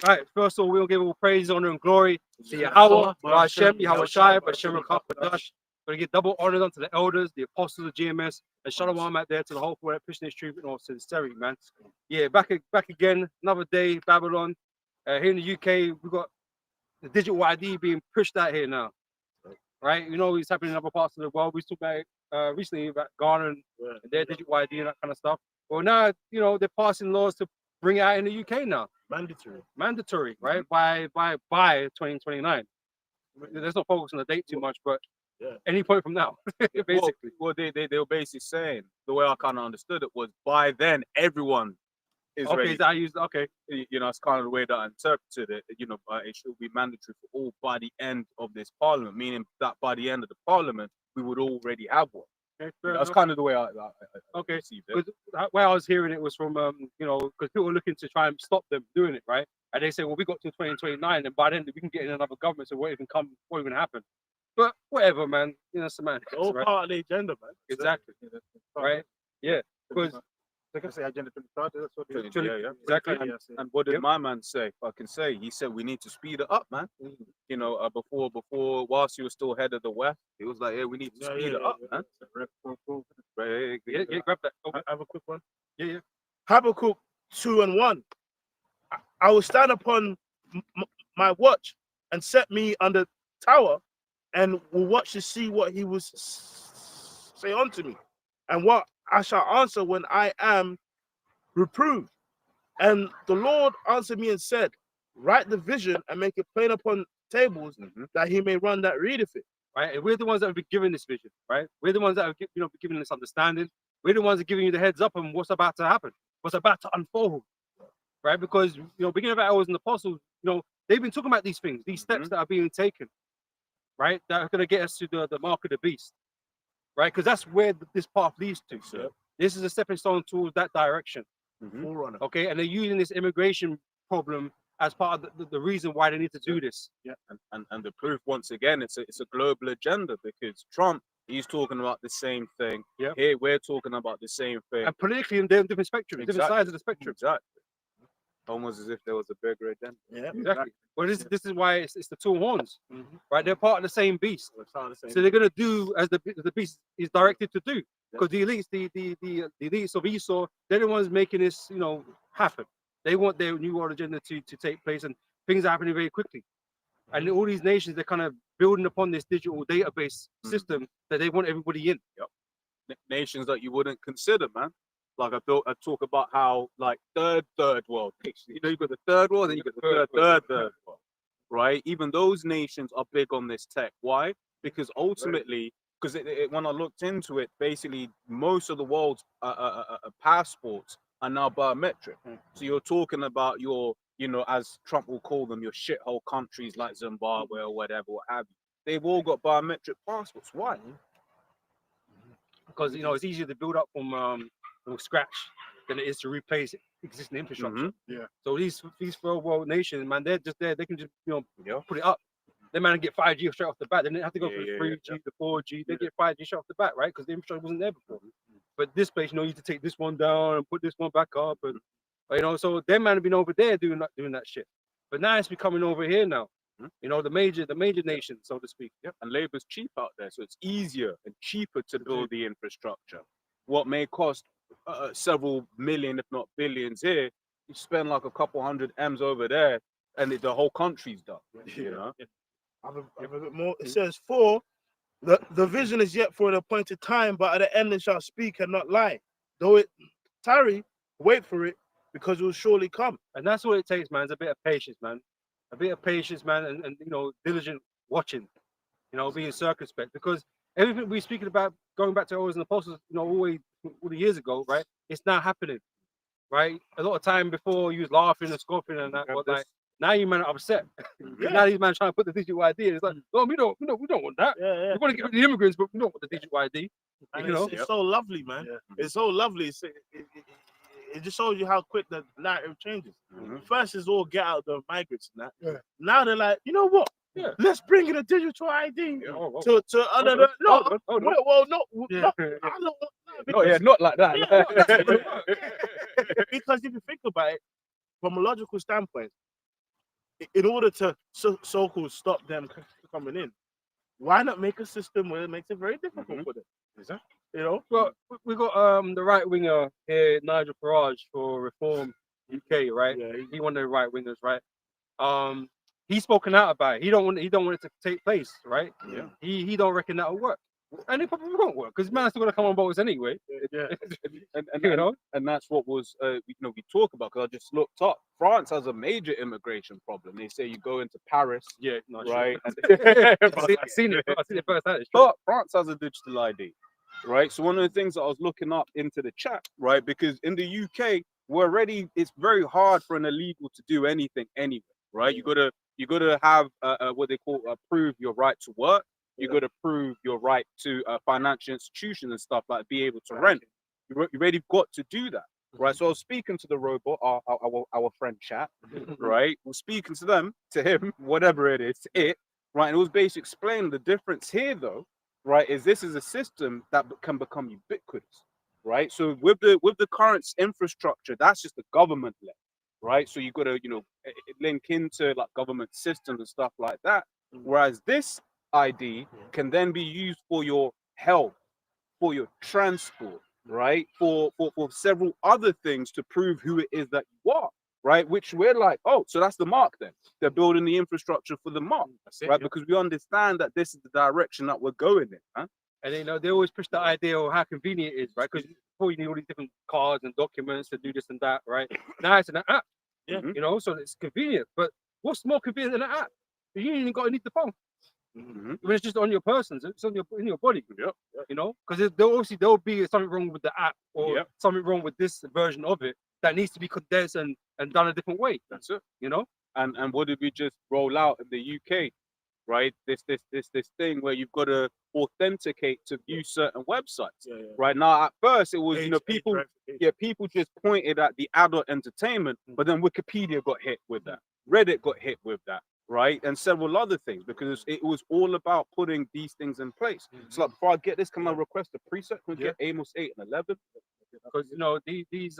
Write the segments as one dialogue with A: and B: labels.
A: Right, first of all, we'll give all praise, honor, and glory to Yahweh, Hashem, Yahweh Shai, Bashem, Rakapadash. We're going to give double honor unto the elders, the apostles of GMS, and Shalom out there to the whole for pushing this truth and all sincerity, man. Yeah, back again, another day, Babylon. Here in the UK, we've got the digital ID being pushed out here now, right? You know, it's happening in other parts of the world. We talked about recently about Ghana and their digital ID and that kind of stuff. Well, now, you know, they're passing laws to bring it out in the UK now. Mandatory, right? By 2029. There's no focus on the date too much, but any point from now, basically.
B: Well, they were basically saying, the way I kind of understood it was, by then everyone is ready.
A: Okay.
B: You know, it's kind of the way that I interpreted it. You know, it should be mandatory for all by the end of this parliament, meaning that by the end of the parliament we would already have one.
A: Okay,
B: that's kind of the way I
A: received it. The way I was hearing it was from you know, because people were looking to try and stop them doing it, right? And they say, well, we got to 2029, and by then we can get in another government, so what even happen? But whatever, man. You know, semantics.
C: All
A: right?
C: part of the agenda, man.
A: Exactly. Right? Yeah. Because
C: like I say, agenda 2030. That's what.
B: Yeah.
A: Exactly.
B: And what did my man say? I can say he said we need to speed it up, man. You know, before whilst he was still head of the West, he was like, yeah, we need to speed it up, man.
A: Yeah, grab that.
C: I have a quick one.
A: Yeah.
C: Habakkuk 2:1. I will stand upon my watch and set me on the tower, and will watch to see what he will say unto me, and what I shall answer when I am reproved. And the Lord answered me and said, write the vision and make it plain upon tables, that he may run that readeth it.
A: Right, and we're the ones that have been given this vision, right? We're the ones that have, you know, been given this understanding. We're the ones that are giving you the heads up on what's about to happen, what's about to unfold, right? Because, you know, beginning of hours and the apostles, you know, they've been talking about these things, these steps that are being taken, right? That are going to get us to the mark of the beast, right? Because that's where this path leads to. So this is a stepping stone towards that direction. Okay, and they're using this immigration problem as part of the reason why they need to do this.
B: Yeah, and the proof, once again, it's a global agenda, because Trump, he's talking about the same thing.
A: Yeah.
B: Here we're talking about the same thing.
A: And politically, they're different spectrum, different sides of the spectrum.
B: Exactly. Almost as if there was a bigger agenda.
A: Yeah, exactly. Well, this is why it's the two horns, right? They're part of the same beast. So they're gonna do as the beast is directed to do. Because the elites, the elites of Esau, they're the ones making this, you know, happen. They want their new world agenda to take place, and things are happening very quickly. And all these nations, they're kind of building upon this digital database system that they want everybody in.
B: Nations that you wouldn't consider, man. Like I talk about how, like, third world. You know, you've got the third world, then you've got the third world, right? Even those nations are big on this tech. Why? Because ultimately, because when I looked into it, basically most of the world's passports are now biometric. So you're talking about your, you know, as Trump will call them, your shithole countries like Zimbabwe or whatever, what have you. They've all got biometric passports. Why?
A: Because, you know, it's easier to build up from scratch than it is to replace existing infrastructure. So these third world nations, man, they're just there. They can just, you know, put it up. They man get 5G straight off the bat. They didn't have to go for the 3G, the 4G. They get 5G straight off the bat, right? Because the infrastructure wasn't there before. But this place, you know, you need to take this one down and put this one back up, and you know, so them man have been over there doing that shit. But now it's becoming over here now. You know, the major nations, so to speak.
B: And labor's cheap out there, so it's easier and cheaper to build the infrastructure. What may cost several million, if not billions here, you spend like a couple hundred M's over there, and the whole country's done. You know.
C: I have a bit more. It says, "For the vision is yet for an appointed time, but at the end it shall speak and not lie. Though it tarry, wait for it, because it will surely come."
A: And that's what it takes, man. It's a bit of patience, man. A bit of patience, man, and you know, diligent watching. You know, being circumspect, because everything we're speaking about, going back to Elders and Apostles, you know, all the years ago, right? It's now happening, right? A lot of time before you was laughing and scoffing and that, but like now you man are upset. Now these man trying to put the digital ID. It's like, no, we don't want that. We want to give it to the immigrants, but we don't want the digital ID.
C: And
A: you know,
C: it's so lovely, man. It's so lovely. It just shows you how quick the narrative changes. First is all get out the migrants and that. Now they're like, you know what? Let's bring in a digital ID to another. No, well, no, I don't want that.
B: Not like that.
C: Because if you think about it, from a logical standpoint, in order to so-called stop them coming in, why not make a system where it makes it very difficult for them?
D: Exactly.
C: You know?
A: Well, we got the right winger here, Nigel Farage for Reform UK, right?
C: Yeah,
A: He one of the right wingers, right? He's spoken out about it. He don't want it to take place, right?
B: Yeah.
A: He don't reckon that'll work, and it probably won't work because man's still gonna come on boats anyway.
C: yeah.
A: You know,
B: and that's what was we talk about, because I just looked up. France has a major immigration problem. They say you go into Paris,
A: yeah, no, sure.
B: right?
A: I've seen it. I've seen it firsthand. It's true.
B: But France has a digital ID, right? So one of the things that I was looking up into the chat, right? Because in the UK, it's very hard for an illegal to do anything anyway, right? You gotta have what they call prove your right to work. You gotta prove your right to financial institutions and stuff, like be able to rent. You already got to do that, right? So I was speaking to the robot, our friend chat, right? We're speaking to him, whatever it is, right? And it was basically explaining the difference here, though, right? Is this is a system that can become ubiquitous, right? So with the current infrastructure, that's just the government level, right? So you got to link into like government systems and stuff like that. Whereas this ID can then be used for your health, for your transport, right? For several other things to prove who it is that you are, right? Which we're like, oh, so that's the mark then. They're building the infrastructure for the mark, right? Because we understand that this is the direction that we're going in, huh?
A: And they always push the idea of how convenient it is, right? Because before you need all these different cards and documents to do this and that, right? Now it's in an app, so it's convenient. But what's more convenient than an app? You ain't even got to need the phone. When it's just on your person, it's on in your body, because there'll be something wrong with the app or something wrong with this version of it that needs to be condensed and done a different way.
B: That's it.
A: You know.
B: And what did we just roll out in the UK, right? This thing where you've got to authenticate to view certain websites. Right now, at first it was people just pointed at the adult entertainment, but then Wikipedia got hit with that, Reddit got hit with that, right? And several other things, because it was all about putting these things in place. So like, before I get this, can I request a preset? Can we get Amos 8 and 11?
A: Because these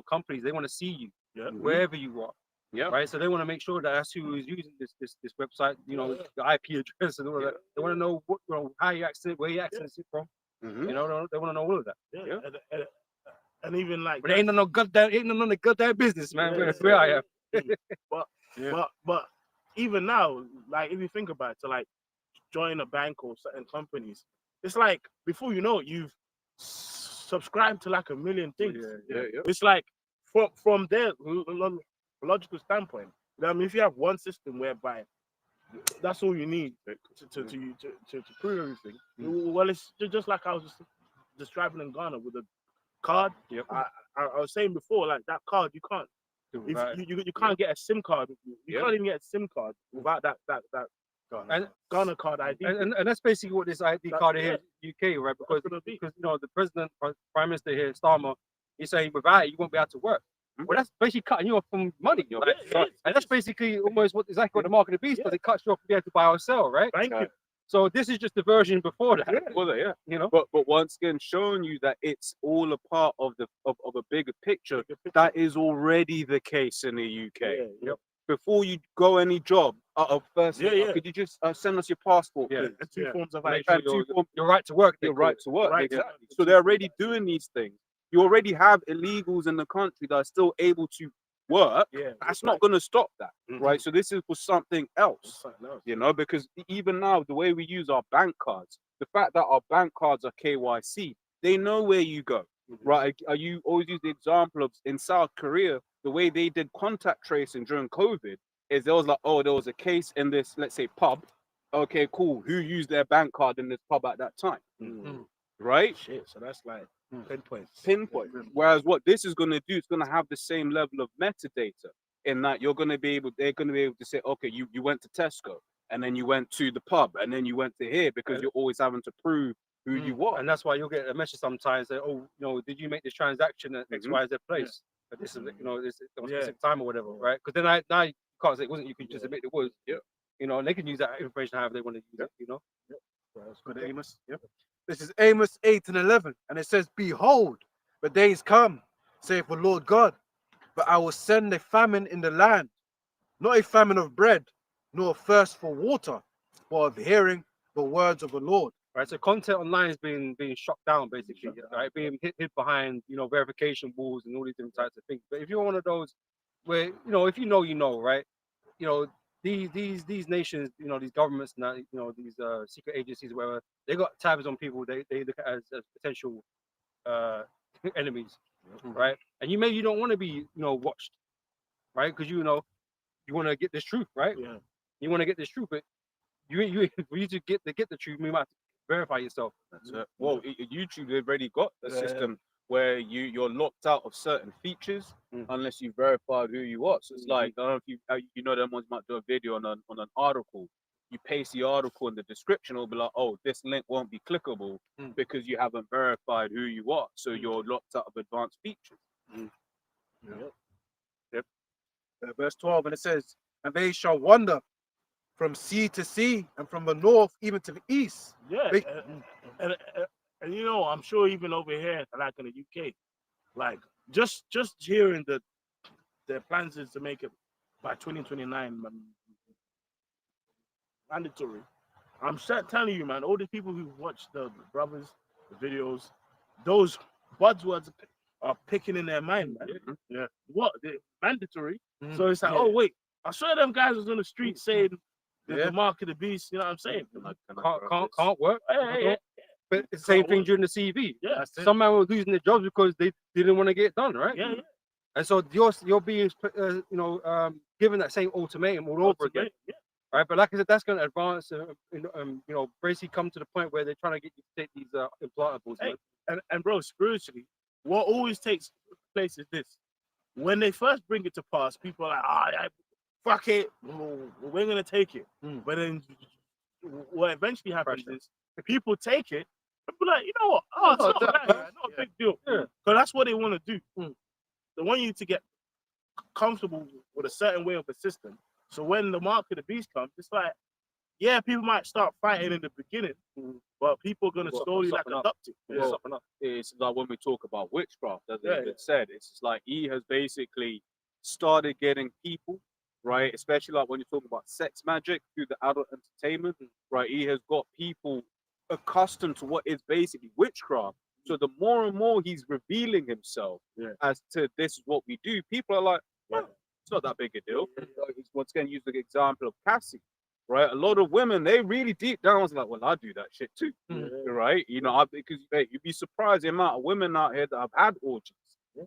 A: companies, they want to see you wherever you are.
B: Yeah.
A: Right. So they want to make sure that that's who is using this website, the IP address and all that. They want to know how you access it, where you access it from. They want to know all of that.
C: And even like,
A: but ain't none of the goddamn business, man. Where I am.
C: But even now, like if you think about it, to like join a bank or certain companies, it's like before you know it, you've subscribed to like a million things. It's like from their logical standpoint, I mean, if you have one system whereby that's all you need to prove everything, well, it's just like I was just driving in Ghana with a card. I was saying before, like that card, you can't. You can't get a SIM card. You can't even get a SIM card without that Ghana card ID.
A: And that's basically what this ID card here in UK, right? Because the president, prime minister here, Starmer, he's saying without it, you won't be able to work. Well, that's basically cutting you off from money, and that's basically almost what the mark of the beast, because it cuts you off from being able to buy or sell, right?
C: Thank you.
A: So this is just the version before that.
B: But once again, showing you that it's all a part of a bigger picture. That is already the case in the UK. Before you go any job, first, could you just send us your passport?
C: And two forms of ID.
A: Your right to work.
B: Your right to work.
C: Right,
B: exactly. So they're already doing these things. You already have illegals in the country that are still able to work. That's not going to stop that, right? So this is for something else, because even now, the way we use our bank cards, the fact that our bank cards are KYC, they know where you go, right? You always use the example of in South Korea, the way they did contact tracing during COVID is there was like, oh, there was a case in this, let's say, pub. Okay, cool. Who used their bank card in this pub at that time? Right?
C: Shit, so that's like pinpoint.
B: Whereas what this is going to do, it's going to have the same level of metadata in that they're going to be able to say, okay, you went to Tesco and then you went to the pub and then you went to here, because you're always having to prove who you are.
A: And that's why you'll get a message sometimes that, did you make this transaction at XYZ place? But this is, this specific time or whatever, right? Because then now you can't say it wasn't, you can just admit it was. And they can use that information however they want to use it,
D: That's good, Amos. This is Amos 8 and 11, and it says, "Behold, the days come, saith the Lord God, but I will send a famine in the land, not a famine of bread, nor a thirst for water, but of hearing the words of the Lord.
A: Right, so content online is being shut down basically, right? Being hid behind, verification walls and all these different types of things. But if you're one of those where, if you know, right? You know, these nations, these governments now, these secret agencies, whatever, they got tabs on people they look at as potential enemies, right? And you don't want to be, watched, right? Because you want to get this truth, right?
C: Yeah.
A: You want to get this truth, but you for you to get the truth, you might have to verify yourself.
B: That's it. Well, YouTube they've already got a
A: Yeah.
B: system where you're locked out of certain features unless you verified who you are. So it's like, I don't know if you know them ones might do a video on an article. You paste the article in the description, it'll be like, oh, this link won't be clickable because you haven't verified who you are. So you're locked out of advanced features.
D: Verse 12, and it says, and they shall wander from sea to sea, and from the north even to the east.
C: Yeah,
D: They-
C: and I'm sure even over here, like in the UK, like just hearing that their plans is to make it by 2029 mandatory. I'm telling you, man, all the people who watch the brothers, the videos, those buzzwords are picking in their mind, man.
B: Yeah.
C: What? They're mandatory. So it's like, oh wait, I saw them guys was on the street saying the mark of the beast. You know what I'm saying?
A: Can't work.
C: Hey.
A: But it's the same thing during the CV.
C: Yeah.
A: Some men were losing their jobs because they didn't want to get it done, right?
C: Yeah.
A: And so you're being, given that same ultimatum all over again,
C: Yeah.
A: right? But like I said, that's going to advance, basically come to the point where they're trying to get you to take these implantables.
C: Hey, and bro, spiritually, what always takes place is this: when they first bring it to pass, people are like, fuck it, we're gonna take it. But then what eventually happens is people take it and be like, you know what? Oh, it's not bad, man. Not a big deal. Because that's what they want to do. They want you to get comfortable with a certain way of the system. So when the mark of the beast comes, it's like, yeah, people might start fighting in the beginning, but people are gonna slowly like adopt it.
B: Well, it's like when we talk about witchcraft, as it said, it's just like he has basically started getting people, right? Especially like when you're talking about sex magic through the adult entertainment, right? He has got people accustomed to what is basically witchcraft. So the more and more he's revealing himself as to this is what we do, people are like, well, it's not that big a deal. He's once again used the example of Cassie. Right, a lot of women, they really deep down was like, well, I do that shit too, right? Because you'd be surprised the amount of women out here that have had orgies.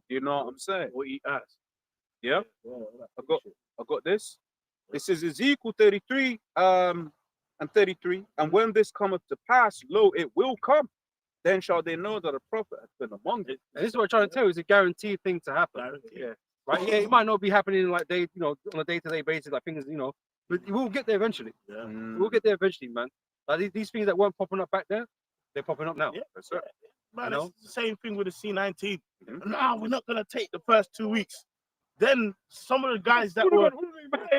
B: You know what I'm saying?
C: Or eat ass.
B: Yeah, I got this. This is Ezekiel 33 and 33. And when this cometh to pass, lo, it will come. Then shall they know that a prophet has been among them.
A: And this is what I'm trying to tell you: it's a guaranteed thing to happen. Yeah, right. Yeah, it might not be happening like on a day-to-day basis, like things, but we'll get there eventually.
C: Yeah.
A: We'll get there eventually, man. Like these things that weren't popping up back then, they're popping up now.
C: Yeah.
B: That's right.
C: Man, it's the same thing with the C19. No, we're not gonna take the first 2 weeks. Then some of the guys that were,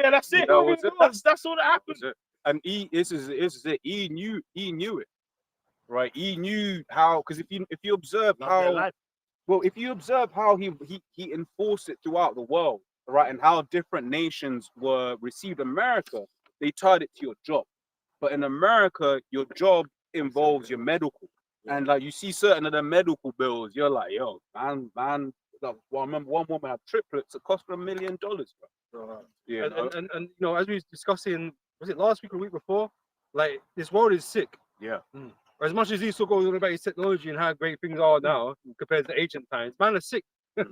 C: that's it. That's all that happened.
B: And this is it. He knew it, right? He knew how, because if you observe how, well, if you observe how he enforced it throughout the world, right, and how different nations were received. America, they tied it to your job, but in America, your job involves your medical, and like you see certain of the medical bills, you're like, yo, man. Like, well, I remember one woman had triplets. It cost her $1 million, bro. Yeah,
A: and as we was discussing, was it last week or the week before? Like, this world is sick.
B: Yeah.
A: As much as he still goes on about his technology and how great things are now compared to ancient times, man are sick. On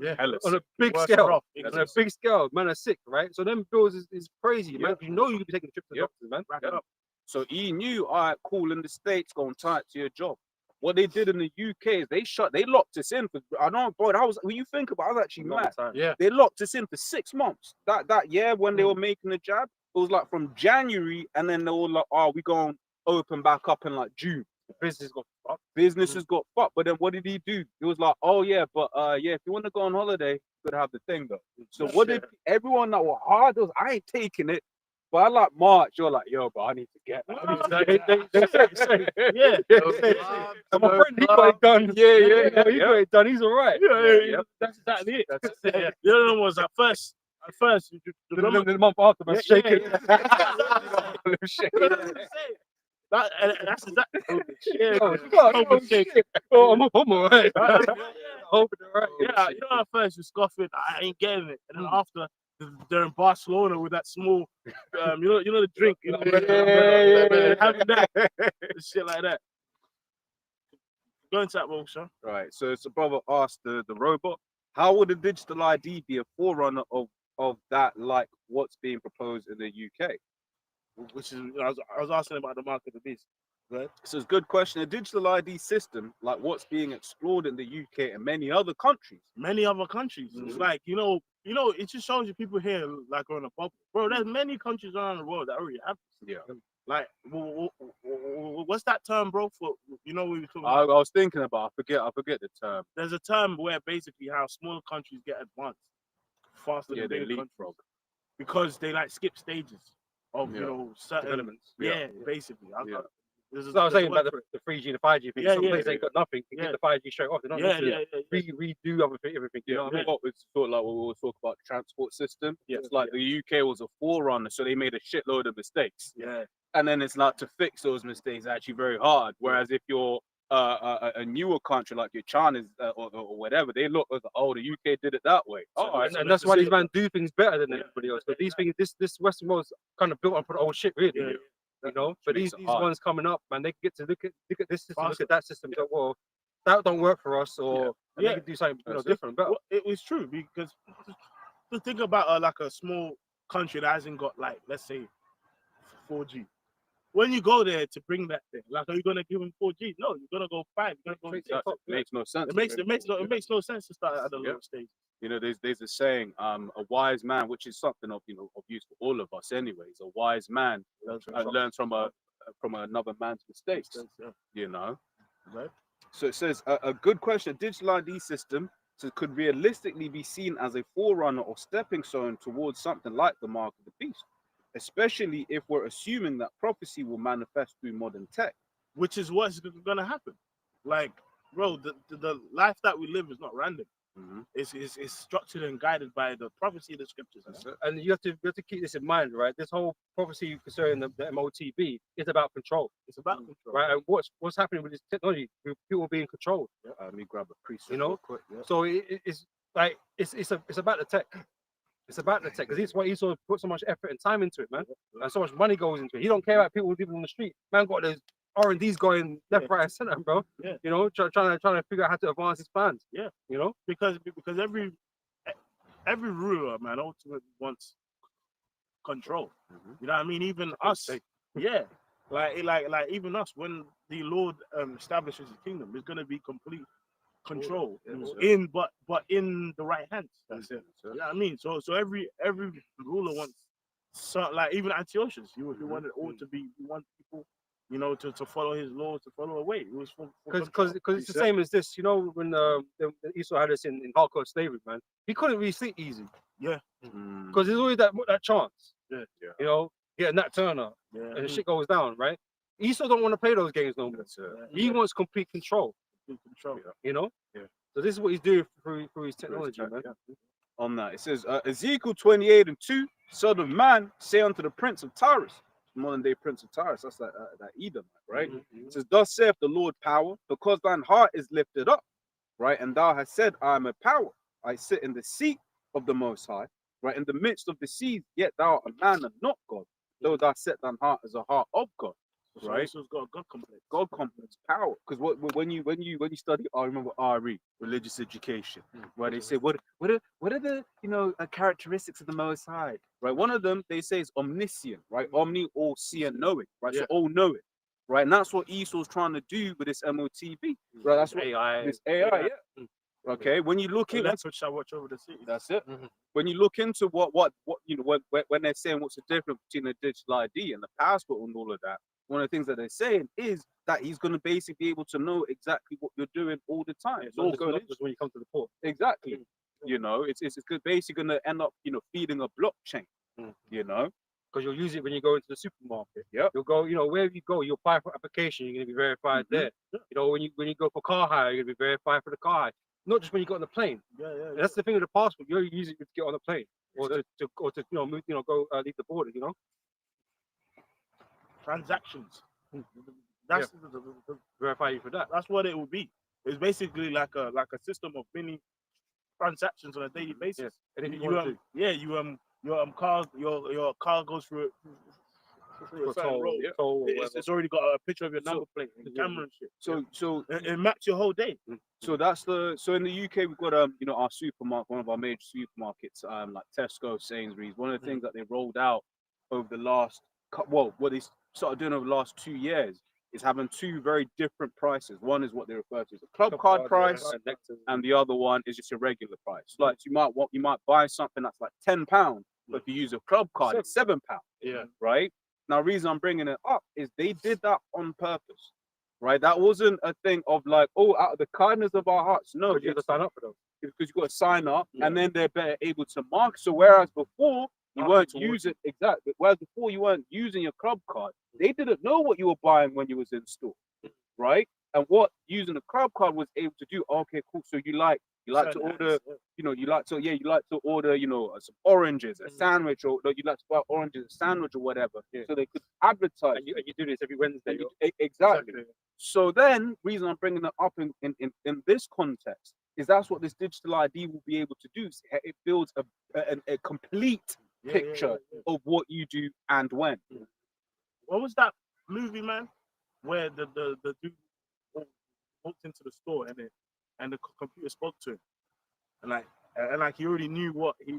A: a big scale. On a big scale, man are sick, right? So them bills is crazy, man. You know you could be taking a trip to the doctors, man.
C: Rack it up.
B: So he knew, all right, cool, in the States, go and tie it to your job. What they did in the UK is they locked us in for, I know, boy, that was, when you think about it, I was actually mad.
C: Yeah.
B: They locked us in for 6 months. That year when they were making the jab, it was like from January, and then they were like, oh, we going to open back up in like June. The business got fucked. Businesses got fucked. But then what did he do? He was like, oh yeah, but if you want to go on holiday, you could have the thing though. So what did everyone that were hard, I ain't taking it. But I like March. You're like, yo, bro, I need to get that. I need to
C: No,
B: get
A: They
B: that.
A: say,
C: Yeah.
A: and my friend, he got it done. He got it done. He's all right.
B: Yeah.
C: That's exactly it.
B: That's
C: Yeah. The other one was at first, you remember
A: The month after, man,
C: Yeah,
A: shaking.
C: that's exactly yeah,
A: Oh,
C: man.
A: God,
C: Hope
A: oh,
C: it's shaking.
A: shit. Oh, I'm all right. Hoping all right.
C: Yeah, you know, at first you're scoffing, I ain't getting it, and then after they're in Barcelona with that small, you know the drink, you know, having that and shit like that. Go into that, Wilson.
B: Right. So it's a brother asked the robot, how would a digital ID be a forerunner of that, like what's being proposed in the UK?
C: Which is, I was asking about the mark of the beast, right?
B: So it's a good question. A digital ID system, like what's being explored in the UK and many other countries.
C: Many other countries, it's like you know, it just shows you people here like are in a bubble, bro. There's many countries around the world that already have this.
B: Yeah.
C: Like, what's that term, bro? For we were talking
B: I
C: about.
B: was thinking about. I forget the term.
C: There's a term where basically how smaller countries get advanced faster
B: Yeah,
C: than
B: they
C: bigger countries
B: leapfrog.
C: because they like skip stages of certain
A: Developments.
C: Yeah, basically.
B: Yeah.
A: So I was saying about the 3G and the 5G thing.
C: Yeah,
A: Some
C: yeah,
A: places ain't got nothing. They get the 5G straight off. They're not
C: yeah,
A: necessarily
C: yeah.
A: redo everything. You
B: Yeah,
A: know what I mean?
B: what was sort of like what we were talking about the transport system.
A: Yeah,
B: It's like the UK was a forerunner, so they made a shitload of mistakes.
C: Yeah.
B: And then it's like to fix those mistakes actually very hard. Whereas if you're a newer country like your China's or whatever, they look as oh the UK did it that way. Oh,
A: And that's why these men do things better than everybody else. But these things, this Western world's kind of built on old shit, really.
C: Yeah.
A: You know, but
B: makes
A: these
B: it hard.
A: ones coming up, man, they get to look at this system, look
C: Faster.
A: at that system. Go, well, that don't work for us, or and
C: Yeah.
A: they can do something
B: That's it.
A: different, better.
C: Well, it was true because to think about like a small country that hasn't got like let's say 4G. When you go there to bring that thing, like are you gonna give them 4G? No, you're gonna go 5. You're gonna go 6.
B: It makes no sense.
C: It makes no sense to start at a lower stage.
B: You know, there's a saying, a wise man, which is something of of use for all of us, anyways. A wise man learns from another man's mistakes. You know,
C: Right.
B: so it says a good question. A digital ID system could realistically be seen as a forerunner or stepping stone towards something like the mark of the beast, especially if we're assuming that prophecy will manifest through modern tech.
C: Which is what's gonna happen. Like, bro, the life that we live is not random. It's structured and guided by the prophecy of the scriptures. Man.
A: And you have to keep this in mind, right? This whole prophecy concerning the MOTB is about control,
C: It's about control.
A: right? And what's happening with this technology? People being controlled.
B: Let me grab a priest.
A: You know?
B: real quick. Yeah.
A: So it's like it's about the tech. It's about the tech because it's why he sort of put so much effort and time into it, man, and so much money goes into it. He don't care about people living on the street. Man got those R&Ds going left, right, and center, bro.
C: Yeah.
A: You know, trying to figure out how to advance his plans.
C: Yeah.
A: You know,
C: Because every ruler, man, ultimately wants control. You know what I mean? Even us, yeah. Like even us, when the Lord establishes His kingdom, there's gonna be complete control but in the right hands.
B: That's it.
C: You know what I mean? So every ruler wants like even Antiochus, he wanted all to be. He wanted people, you know, to follow his laws, to follow away. It was
A: because it's the same as this. You know, when Esau had us in hardcore slavery, man, he couldn't really sleep easy.
C: Yeah.
A: Because there's always that chance.
C: Yeah.
A: You know, getting that turn up
C: Yeah.
A: and the shit goes down, right? Esau don't want to play those games no more. He wants complete control.
C: Control.
A: You know.
B: Yeah.
A: So this is what he's doing through his technology, man.
B: On that, it says Ezekiel 28:2, Son of man, say unto the prince of Tyrus, modern day prince of Tyrus, that's that Edom, right? It says, thus saith the Lord power, because thine heart is lifted up, right? And thou hast said, I am a power. I sit in the seat of the Most High, right? In the midst of the seas, yet thou art a man and not God, though thou set thine heart as a heart of God. Right,
C: So it's got a God complex.
B: God complex, power. Because when you study, I remember RE, religious education, right? They say what are the characteristics of the Most High, right? One of them they say is omniscient, right? Omni, all see and knowing, right? So all know it, right? And that's what Esau's trying to do with this MOTB, right? That's what
A: AI.
B: this AI, yeah. Okay, when you look in,
C: That's what shall watch over the city.
B: that's it. When you look into what when they're saying what's the difference between a digital ID and the passport and all of that, one of the things that they're saying is that he's going to basically be able to know exactly what you're doing all the time. It's all going
A: just when you come to the port.
B: exactly. You know, it's basically going to end up feeding a blockchain. You know,
A: because you'll use it when you go into the supermarket.
B: Yep.
A: You'll go, wherever you go, you apply for application, you're gonna be verified
B: Mhm.
A: there. When you go for car hire, you're gonna be verified for the car hire. Not just when you get on the plane.
C: Yeah, yeah.
A: And that's the thing with the passport. You only use it to get on the plane or to move, go leave the border.
C: Transactions. That's
A: Verify you for that.
C: that's what it will be. It's basically like a system of mini transactions on a daily basis.
A: Yes. Anything
C: You,
A: you want to
C: your car goes through
A: do.
C: a certain road.
A: Toll or
C: It's already got a picture of your
B: So-
C: number plate, the camera and shit.
B: So
C: It maps your whole day.
B: So in the UK we've got our supermarket, one of our major supermarkets, like Tesco, Sainsbury's. One of the things that they rolled out over the last what they started doing over the last 2 years is having two very different prices. One is what they refer to as a club card price, and the other one is just a regular price. Like you might buy something that's like £10, but if you use a club card, it's £7.
C: Yeah.
B: Right? Now, the reason I'm bringing it up is they did that on purpose. Right, that wasn't a thing of like, out of the kindness of our hearts. No,
A: you have to sign up for those.
B: because you got to sign up,
C: Yeah.
B: and then they're better able to market. So whereas before you weren't using your club card, they didn't know what you were buying when you was in store, right? And what using a club card was able to do. Okay, cool. So you like to order, you like to order, some oranges, a sandwich, or you like to buy oranges, a sandwich, or whatever.
A: Yeah.
B: So they could advertise.
A: And you do this every Wednesday.
B: Exactly. So then, reason I'm bringing it up in this context is that's what this digital ID will be able to do. It builds a complete picture of what you do and when.
C: What was that movie, man? Where the dude walked into the store and the computer spoke to him, and like he already knew what he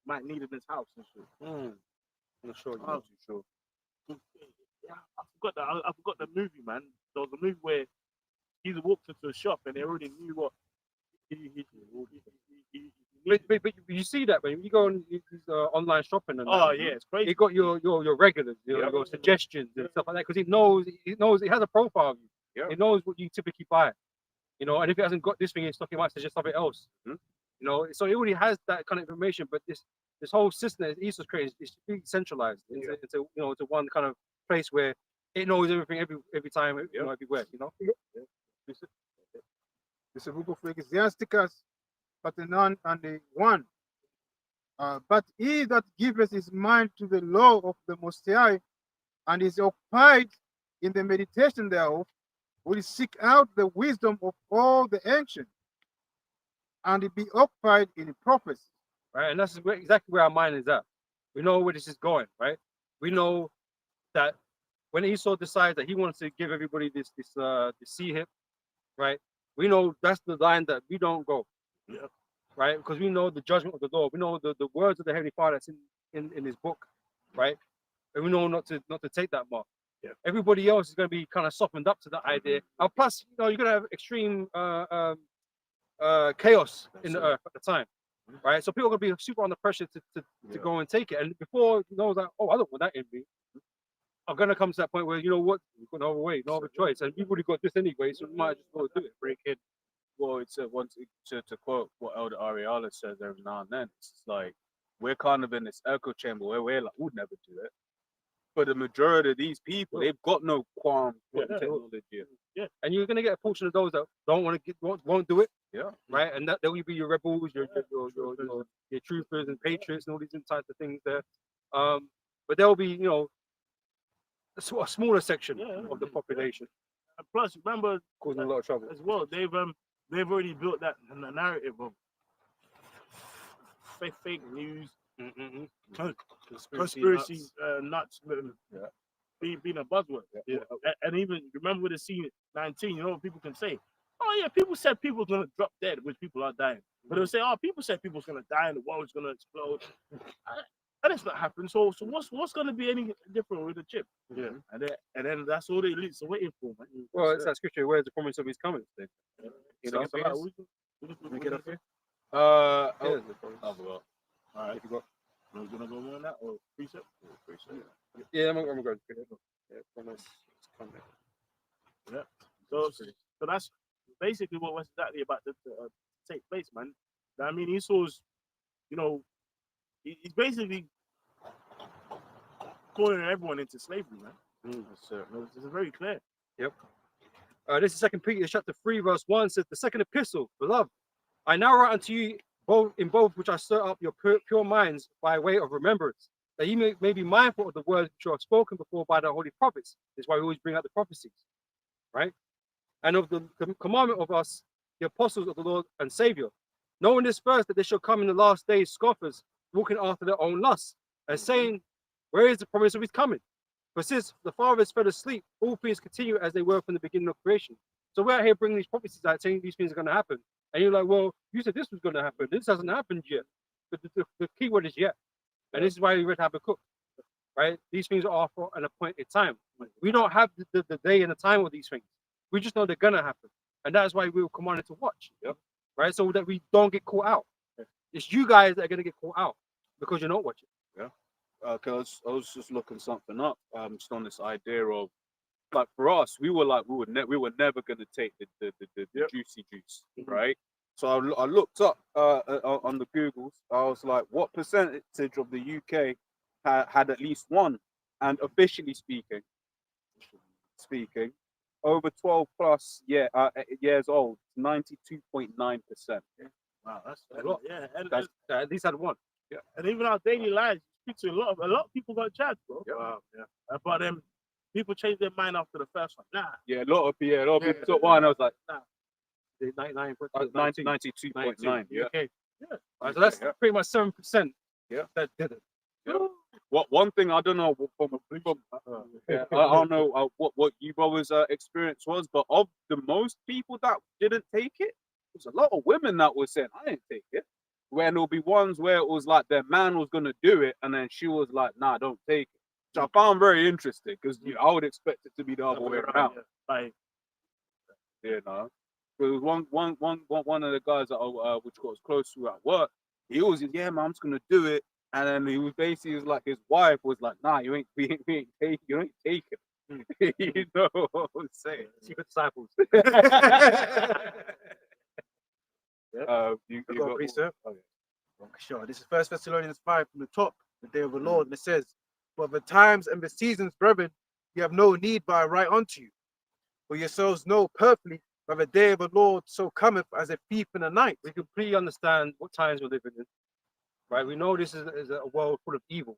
C: might need in his house and shit.
A: I'm not sure.
C: Oh. Yeah, I forgot the movie, man. There was a movie where he walked into a shop and they already knew what he
A: But you see that when you go on these online shopping and
C: oh
A: that,
C: yeah, it's crazy.
A: he got your regulars, your suggestions and stuff like that, because he knows he has a profile of you.
B: Yeah.
A: He knows what you typically buy. And if he hasn't got this thing in stock, he might suggest something else. So he already has that kind of information. But this whole system that ESOS created is centralized into one kind of place where it knows everything every time, everywhere.
E: It's a book of Ecclesiasticus, chapter 9 and the 1. But he that giveth his mind to the law of the Most High, and is occupied in the meditation thereof, will seek out the wisdom of all the ancient, and be occupied in prophecy.
A: Right, and that's exactly where our mind is at. We know where this is going, right? We know that when Esau decides that he wants to give everybody this sea hip, right? We know that's the line that we don't go, right? Because we know the judgment of the Lord. We know the words of the Heavenly Father that's in His book, right? And we know not to take that mark.
C: Yeah.
A: Everybody else is going to be kind of softened up to that idea. Plus, you're going to have extreme chaos in the earth at the time, right? So people are going to be super under pressure to go and take it. And before that, I don't want that in me. I'm going to come to that point where, you know what, we've got no other way, no other choice. And we've already got this anyway, so we might as well do it.
B: Break it. Well, it's to quote what Elder Ariala says every now and then. It's like we're kind of in this echo chamber where we're like, we'd never do it. But the majority of these people, they've got no qualms with technology.
C: Yeah.
A: And you're going to get a portion of those that won't do it.
B: Yeah.
A: Right. And that will be your rebels, your troopers and patriots and all these types of things there. But there will be, a smaller section of the population.
C: And plus, remember,
A: causing a lot of trouble
C: as well. They've already built that narrative of fake news, conspiracy nuts, being a buzzword.
A: Yeah.
C: And even remember with the scene 19, people can say, "Oh yeah, people said people were gonna drop dead, which people are dying." But they'll say, "Oh, people said people was gonna die and the world's gonna explode." And it's not happening. So what's gonna be any different with the chip?
A: Yeah.
C: And then that's all the elites are waiting for, man.
A: Well, it's that scripture. Where's the promise of His coming? Then?
C: So
A: So
C: like,
A: we get up here.
B: All
A: Yeah,
C: all right.
A: if you got.
C: We're gonna go more on that or precept?
A: Yeah, I'm gonna go. Yeah, promise is coming.
C: So that's basically what was exactly about to take place, man. I mean, Esau's, he's basically calling everyone into slavery, man. It's very clear.
A: This is 2 Peter chapter 3, verse 1 says, the second epistle, beloved, I now write unto you both in both which I stir up your pure minds by way of remembrance, that you may be mindful of the words which you have spoken before by the holy prophets. That's why we always bring out the prophecies, right? And of the commandment of us, the apostles of the Lord and Savior, knowing this first, that there shall come in the last days scoffers, walking after their own lusts, and saying, where is the promise of his coming? For since the fathers fell asleep, all things continue as they were from the beginning of creation. So we're out here bringing these prophecies out, saying these things are going to happen. And you're like, well, you said this was going to happen. This hasn't happened yet. But the key word is yet. And this is why we read Habakkuk, right? These things are for an appointed time. We don't have the day and the time of these things. We just know they're going to happen. And that's why we were commanded to watch, right? So that we don't get caught out. It's you guys that are going to get caught out because you're not watching.
B: Cause I was just looking something up, just on this idea of, like, for us, we were never gonna take the juicy juice, right? So I looked up on the Googles. I was like, what percentage of the UK had at least one, and officially speaking, over 12 plus years old, 92.9%.
C: Wow, that's
A: a lot.
C: Yeah, and,
A: That's, at least had one.
C: and even our daily lives, speak to a lot of people got jabs, bro.
A: Wow.
C: But people change their mind after the first one. Nah,
B: Yeah, a lot of people took one. I was like,
A: 92.9.
B: yeah.
A: Okay. Right, so that's pretty much 7%.
B: Yeah.
A: That did it.
B: One thing I don't know I don't know what you brothers' experience was, but of the most people that didn't take it, there's a lot of women that were saying, I didn't take it. Where there'll be ones where it was like their man was gonna do it, and then she was like, nah, don't take it. Which I found very interesting, because I would expect it to be the other way around.
C: Like,
B: You know, there was one of the guys that which got close to at work. He was, yeah, man, I'm just gonna do it. And then he was basically like, his wife was like, nah, you ain't taking it. You know what I'm saying?
A: Secret disciples.
B: You
D: Go on, please, sir. Sure. This is 1 Thessalonians 5 from the top, the day of the Lord, and it says, "For the times and the seasons, brethren, you have no need, but I write unto you. For yourselves know perfectly that the day of the Lord so cometh as a thief in the night."
A: We completely understand what times we're living in, right? We know this is a world full of evil,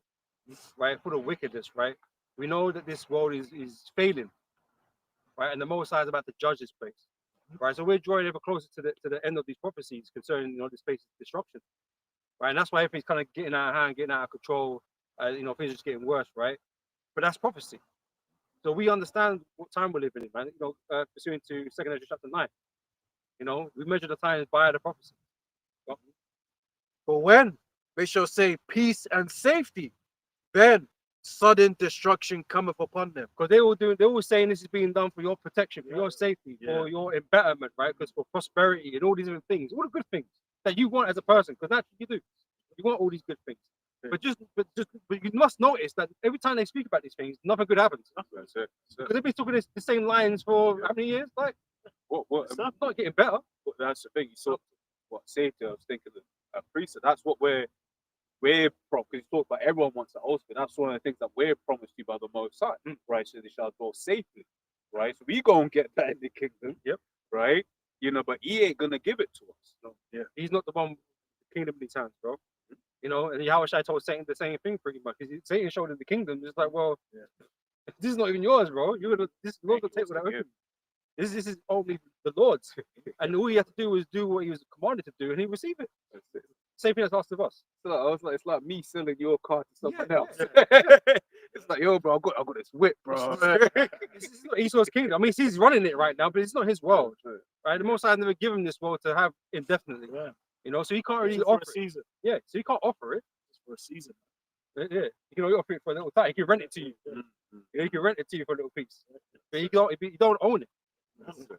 A: right? Full of wickedness, right? We know that this world is failing, right? And the Most High is about to judge this place, right? So we're drawing ever closer to the end of these prophecies concerning, this place of destruction, right? And that's why everything's kind of getting out of hand, getting out of control. Things are just getting worse, right? But that's prophecy. So we understand what time we're living in, man. Pursuant to 2 Ezra chapter 9. We measure the times by the prophecy.
D: For when they shall say peace and safety, then sudden destruction cometh upon them.
A: Because they're all saying this is being done for your protection, for your safety, for your betterment, right? Because for prosperity and all these different things, all the good things that you want as a person, because that's what you do. You want all these good things. But you must notice that every time they speak about these things, nothing good happens.
B: That's it.
A: Because they've been talking the same lines for how many years? Like,
B: What
A: it's not getting better.
B: that's the thing. You saw what safety. I was thinking of priesthood. That's what we're from. Because you talk about everyone wants the ultimate. That's one of the things that we're promised you by the Most High, right? So they shall dwell safely, right? So we go and get that in the kingdom, right? But he ain't gonna give it to us.
A: No. Yeah, he's not the one with the kingdom in his hands, bro. And Yahushua told Satan the same thing pretty much. Satan showed him the kingdom. It's like, well, this is not even yours, bro. This Lord will take whatever. This is only the Lord's, and all he had to do was do what he was commanded to do, and he received it. Same thing as asked of us.
B: So it's like me selling your car to someone
A: Yeah,
B: else. It's like, yo, bro, I got this whip, bro.
A: This is not Esau's kingdom. I mean, he's running it right now, but it's not his world, right? The Most High never given him this world to have indefinitely. So he can't really offer it.
C: Season.
A: Yeah, so he can't offer it.
C: It's for a season.
A: Yeah, you can only offer it for a little time. He can rent it to you. He can rent it to you for a little piece, but you don't own it.
E: So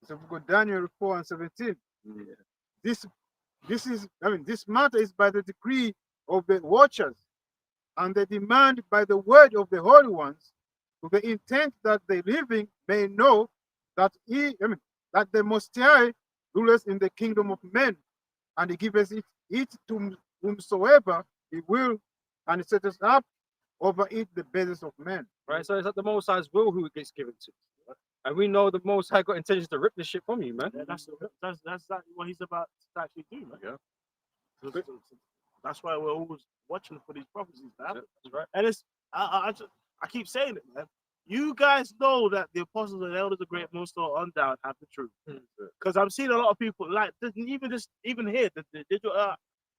E: we go Daniel 4:17. This matter is by the decree of the watchers, and the demand by the word of the holy ones, to the intent that the living may know that that the Most High ruleth in the kingdom of men, and he giveth it to whomsoever he will, and he setteth up overeat the basis of men.
A: right? So it's like the Most High's will who it gets given to. And we know the Most High got intentions to rip this shit from you, man.
C: Yeah, that's exactly what he's about to actually do, man.
B: Yeah.
C: So that's why we're always watching for these prophecies to happen.
A: That's right.
C: And it's I keep saying it, man. You guys know that the apostles and elders of Great Millstone on down have the truth. Because I'm seeing a lot of people like even here the digital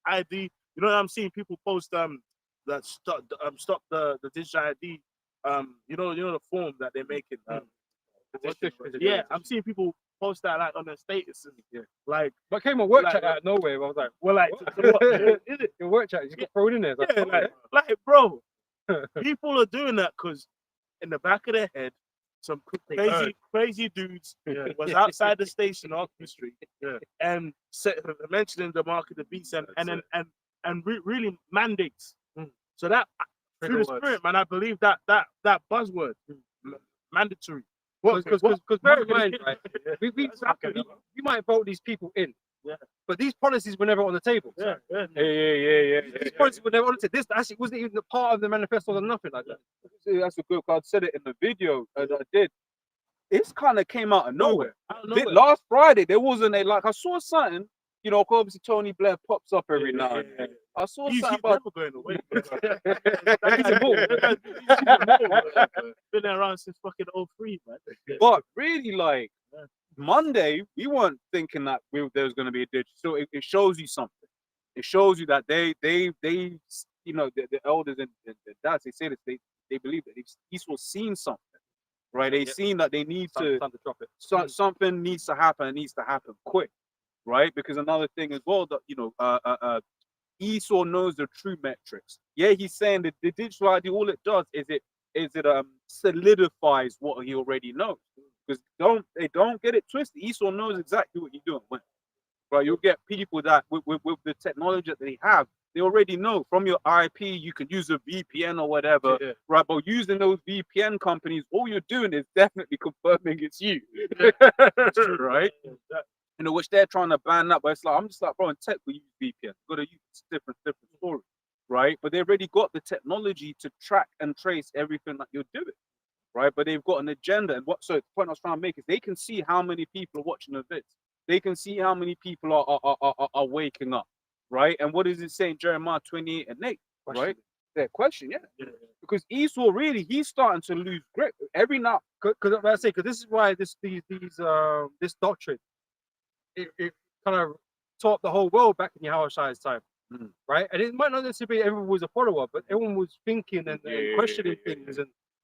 C: ID. You know what I'm seeing people post that stop the digital ID. You know the form that they're making. Yeah, I'm seeing people post that like on their statuses.
A: Yeah.
C: Like,
A: But it came on work
C: Like,
A: chat out of nowhere. I was like,
C: well, like,
A: What?
C: so what, is it?
A: your work chat, you just got thrown in there. It's
C: Yeah,
A: okay.
C: like, bro, people are doing that because in the back of their head, some crazy dudes was outside the station on the street and mentioning the mark of the beast and really mandates. So that through the spirit, man, I believe that buzzword, mandatory.
A: Because bear in mind, right? We might vote these people in, but these policies were never on the table.
C: Yeah.
A: These policies were never on the table. This actually wasn't even a part of the manifesto or nothing like that.
B: See, that's a good. I said it in the video that I did. It's kind of came out of nowhere. Last Friday, there wasn't a like. I saw something. You know, obviously Tony Blair pops up every now and then. I saw
C: He's
B: something
C: never
B: about.
C: going away.
A: He's a bull.
C: Been around since fucking 03, man.
B: But really, like Monday, we weren't thinking that there was going to be a ditch. So it shows you something. It shows you that they you know, the elders and the dads, they say that they believe that he's seen something, right? They've seen that they need to
A: Time to drop it.
B: something needs to happen. It needs to happen quick, right? Because another thing as well that you know, Esau knows the true metrics. Yeah, he's saying that the digital ID, all it does is it solidifies what he already knows. Because they don't get it twisted. Esau knows exactly what you're doing when. Right, you'll get people that with the technology that they have, they already know from your IP you can use a VPN or whatever, right? But using those VPN companies, all you're doing is definitely confirming it's you, right? You know, which they're trying to ban that, but it's like I'm just like, bro, in tech we use VPN, got to use different story, right? But they've already got the technology to track and trace everything that you're doing, right? But they've got an agenda, and so the point I was trying to make is they can see how many people are watching the vids. They can see how many people are waking up, right? And what does it say in Jeremiah 28:8, right? That question, because Esau really, he's starting to lose grip every now.
A: Because I say, because this is why this doctrine, it kind of taught the whole world back in Yahushai's time, right? And it might not necessarily be everyone was a follower, but everyone was thinking and questioning things,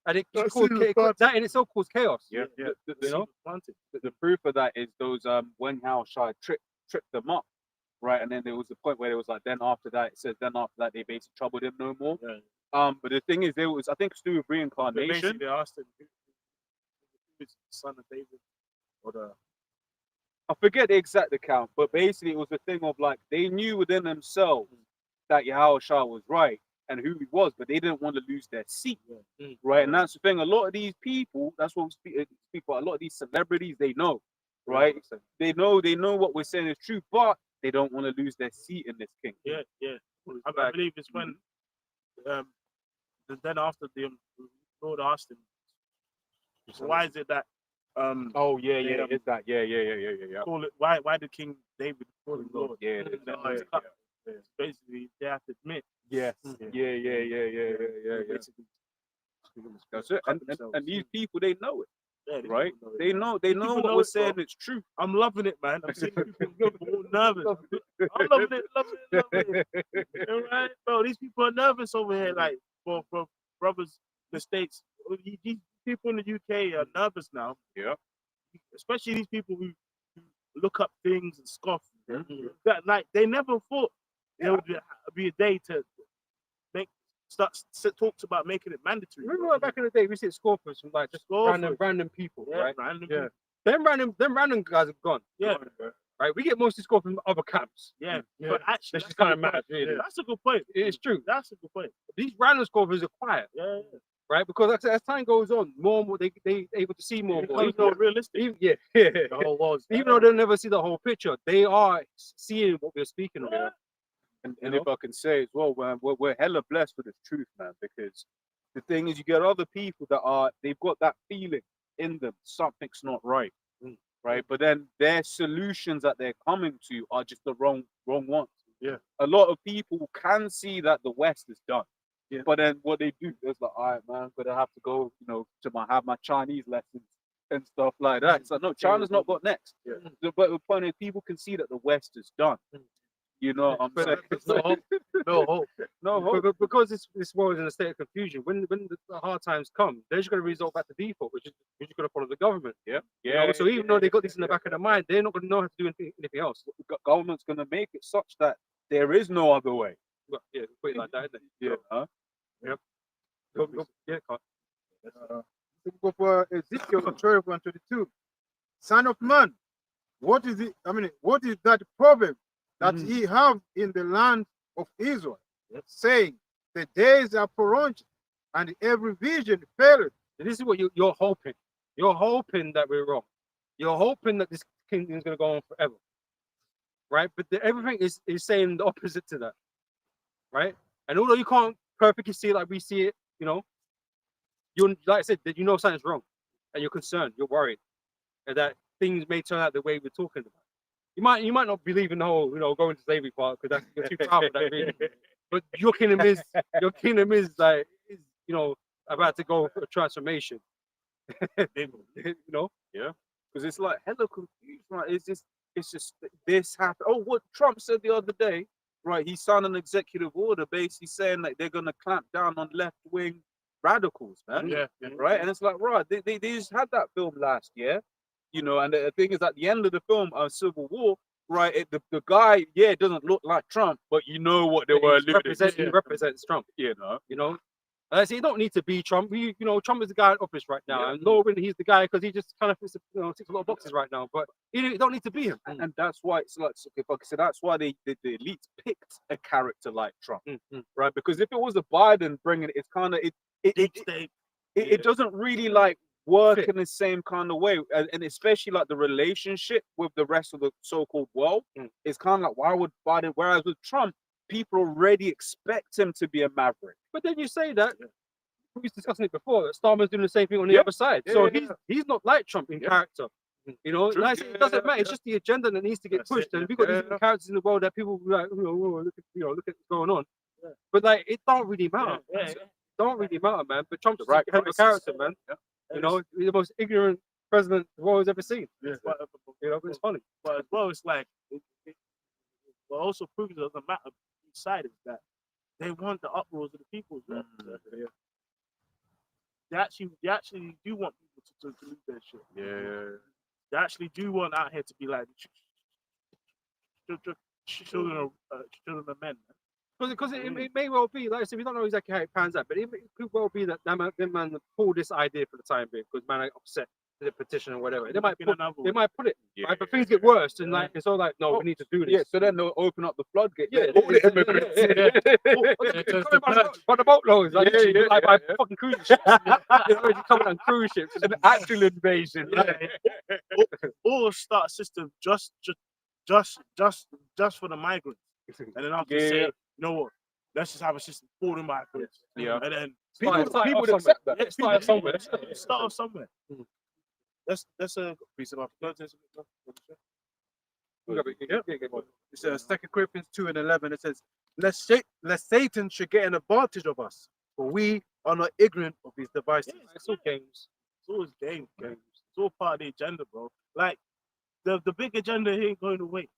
A: and it caused that in itself caused chaos.
B: Yeah.
A: You know,
B: The proof of that is those when Yahushai tripped them up, right? And then there was a point where it was like, then after that, it says, then after that, they basically troubled him no more. But the thing is, there was, I think it's to do with reincarnation.
C: They asked him who is the son of David or the.
B: I forget the exact account, but basically it was a thing of like they knew within themselves that Yahushua was right and who he was, but they didn't want to lose their seat, right? And that's the thing. A lot of these people, that's what we speak about. A lot of these celebrities, they know, right? They know what we're saying is true, but they don't want to lose their seat in this kingdom.
C: Yeah. I believe it's when, then after the Lord asked him, so why is it that?
B: Oh yeah, it's that. Yeah.
C: Call it. Why did King David call him Lord?
B: Yeah.
C: Basically, they have to admit.
B: Yes. Yeah.
C: Basically,
B: That's it. And these people, they know it,
C: yeah,
B: right? They know
C: people
B: what
C: know
B: we're
C: it,
B: saying.
C: bro.
B: It's true.
C: I'm loving it, man. I'm seeing people get all nervous. I'm loving it. All right, bro. These people are nervous over here, like for brothers in the States. These people in the UK are nervous now.
B: Yeah.
C: Especially these people who look up things and scoff. That like they never thought there would be a day to talks about making it mandatory.
A: remember back in the day we see scorpions from like just random people, right?
C: Random
A: Them random guys are gone.
C: Yeah.
A: Right, we get mostly score from other camps.
C: Yeah. But actually,
A: That's just kind of mad, really.
C: That's a good point.
A: It's true.
C: That's a good point.
A: These random scorpions are quiet,
C: Yeah.
A: right? Because like I said, as time goes on, more and more they able to see more and more.
C: It's not realistic.
A: Even
C: The whole world's
A: even though they'll never see the whole picture, they are seeing what we're speaking of.
B: And if I can say as well, man, we're hella blessed with this truth, man, because the thing is, you get other people they've got that feeling in them, something's not right, right? But then their solutions that they're coming to are just the wrong ones.
C: Yeah.
B: A lot of people can see that the West is done.
C: Yeah.
B: But then what they do is like, all right, man, I'm gonna have to go, to have my Chinese lessons and stuff like that. It's like, no, China's not got next.
C: Yeah.
B: But the point is, people can see that the West is done. You know what I'm saying?
C: No hope. No hope.
B: No hope.
A: But because this world is in a state of confusion, when the hard times come, they're just going to resort back to default, which is going to follow the government.
B: Yeah.
A: So even though they got this in the back of their mind, they're not going to know how to do anything else.
B: Government's gonna make it such that there is no other way.
A: Well, yeah, put it like that, isn't it?
B: Yeah. Huh?
A: Yeah, Carl.
E: The book of Ezekiel 12:22. Son of man, what is it? I mean, what is that proverb that ye have in the land of Israel, saying, the days are prolonged, and every vision faileth.
A: And this is what you're hoping. You're hoping that we're wrong. You're hoping that this kingdom is going to go on forever, right? But everything is saying the opposite to that, right? And although you can't perfectly see it like we see it, you like I said, that something's wrong, and you're concerned, you're worried, and that things may turn out the way we're talking about. You might not believe in the whole, going to slavery part because you're too powerful for that reason. But your kingdom is like, about to go for a transformation.
B: Because it's like hella confused, right? It's just this happened. Oh, what Trump said the other day, right? He signed an executive order basically saying that they're gonna clamp down on left-wing radicals, man.
C: Yeah.
B: Right? And it's like, right, they just had that film last year, and the thing is, at the end of the film, Civil War, right, the guy, it doesn't look like Trump, but you know what they were alluding to.
A: He represents Trump. And I say you don't need to be Trump. Trump is the guy in office right now, and Norman, he's the guy because he just kind of ticks a lot of boxes right now. But you don't need to be him.
B: And that's why it's like, that's why the elites picked a character like Trump, right? Because if it was a Biden bringing it, it's kind of it doesn't really like work in the same kind of way, and especially like the relationship with the rest of the so-called world is kind of like, why would Biden? Whereas with Trump, people already expect him to be a maverick.
A: But then you say that we was discussing it before that Starmer's doing the same thing on the other side. So he's not like Trump in character. Like I say, it doesn't matter. It's just the agenda that needs to get pushed, and we've got these different characters in the world that people like, look at what's going on. But like, it don't really matter. It don't really matter, man. But Trump's the right kind of character, man. He's the most ignorant president the world has ever seen. But it's funny.
C: But as well, it's like what also proves it doesn't matter each side is that they want the uproars of the people. They actually do want people to lose their shit.
B: Yeah.
C: They actually do want out here to be like children of men.
A: Because it may well be, like I said, we don't know exactly how it pans out, but it could well be that them man pull this idea for the time being because man are upset with the petition or whatever. They might put it, right? But things get worse, and like it's all like, no, we need to do this.
B: Yeah, so then they'll open up the floodgate.
A: All the immigrants. By the boatloads, like by fucking cruise ships. You're coming on cruise ships.
B: An actual invasion.
C: Or start a system just for the migrants, and then after say, you know what? Let's just have a system for the migrants.
B: Yeah.
C: And then
B: People would accept that.
C: Yeah, start somewhere. Start off somewhere. That's a piece of
D: It says 2 Corinthians 2:11. It says, lest Satan should get an advantage of us, for we are not ignorant of his devices.
C: Yeah, it's all games. It's always games. It's all part of the agenda, bro. Like the big agenda ain't going away.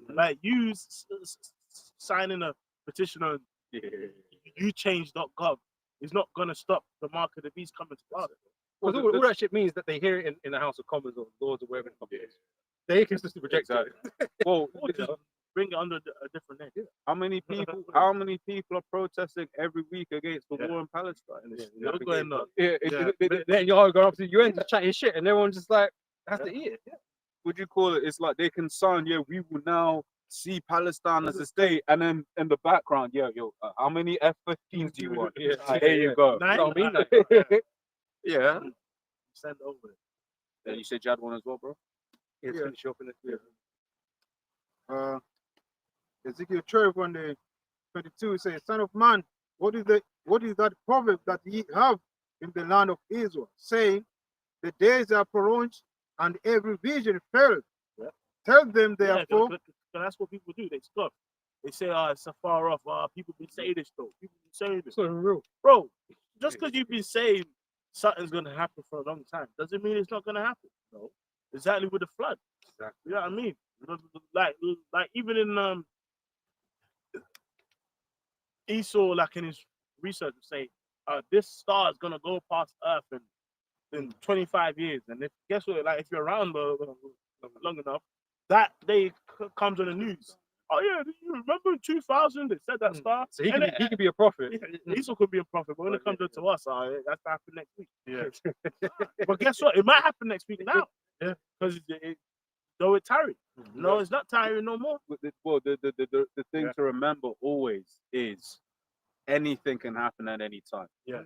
C: Like you signing a petition on uchange.gov is not gonna stop the mark of the beast coming to power.
A: Because all that shit means that they hear it in the House of Commons or Lords or wherever it is. They can just reject it.
B: Well,
C: bring it under a different name. Yeah.
B: how many people are protesting every week against the war in Palestine?
C: They're going nuts.
A: But then you're going up to the UN to chatting shit, and everyone's just like, has to eat it.
B: Would you call it? It's like they can sign, we will now see Palestine as a state, and then in the background, how many F-15s do you want? There you go. Yeah.
C: Send over it.
B: And you said you had one as well, bro?
A: It's finish up in it.
E: Ezekiel 12:22 says, Son of man, what is the what is that proverb that ye have in the land of Israel, saying, the days are prolonged and every vision failed.
C: Yeah.
E: Tell them
C: Yeah,
E: therefore,
C: that's what people do. They scoff. They say, "Oh, it's a far off." People been saying this though. People been saying this,
A: It's not even real.
C: bro. Just because you've been saying something's gonna happen for a long time doesn't mean it's not gonna happen. No, exactly with the flood.
A: Exactly.
C: You know what I mean? Like even in Esau, like in his research, say, this star is gonna go past Earth in 25 years, and if guess what? Like if you're around long enough, that day comes on the news. Oh yeah, do you remember in 2000 they said that star?
A: So he
C: And
A: could be a prophet.
C: Esau could be a prophet, but when it comes to us, that's happening next week.
A: Yeah.
C: But guess what? It might happen next week now.
A: Yeah.
C: Because though it tarried. No, it's not tiring no more.
B: But the thing to remember always is anything can happen at any time.
C: Yeah.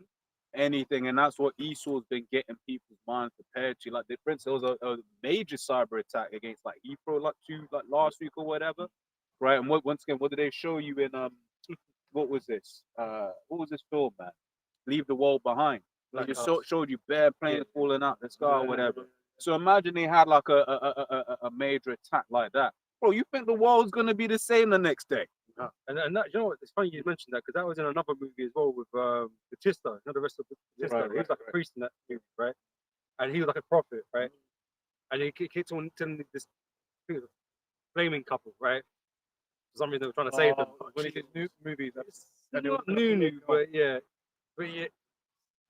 B: Anything, and that's what Esau's been getting people's minds prepared to. Like, for instance, there was a major cyber attack against like Heathrow, like last week or whatever, right? And once again, what did they show you in what was this? What was this film, man? Leave the World Behind. Like, it showed you bare planes falling out the sky or whatever. So imagine they had like a major attack like that, bro. You think the world's gonna be the same the next day?
A: And that, you know what? It's funny you mentioned that because that was in another movie as well with Batista. You know, the rest of Batista.
B: Right,
A: He was like a priest in that movie, right? And he was like a prophet, right? And he kept on telling this flaming couple, right? For some reason, they were trying to save them when he did new movies. And they were new, but yeah,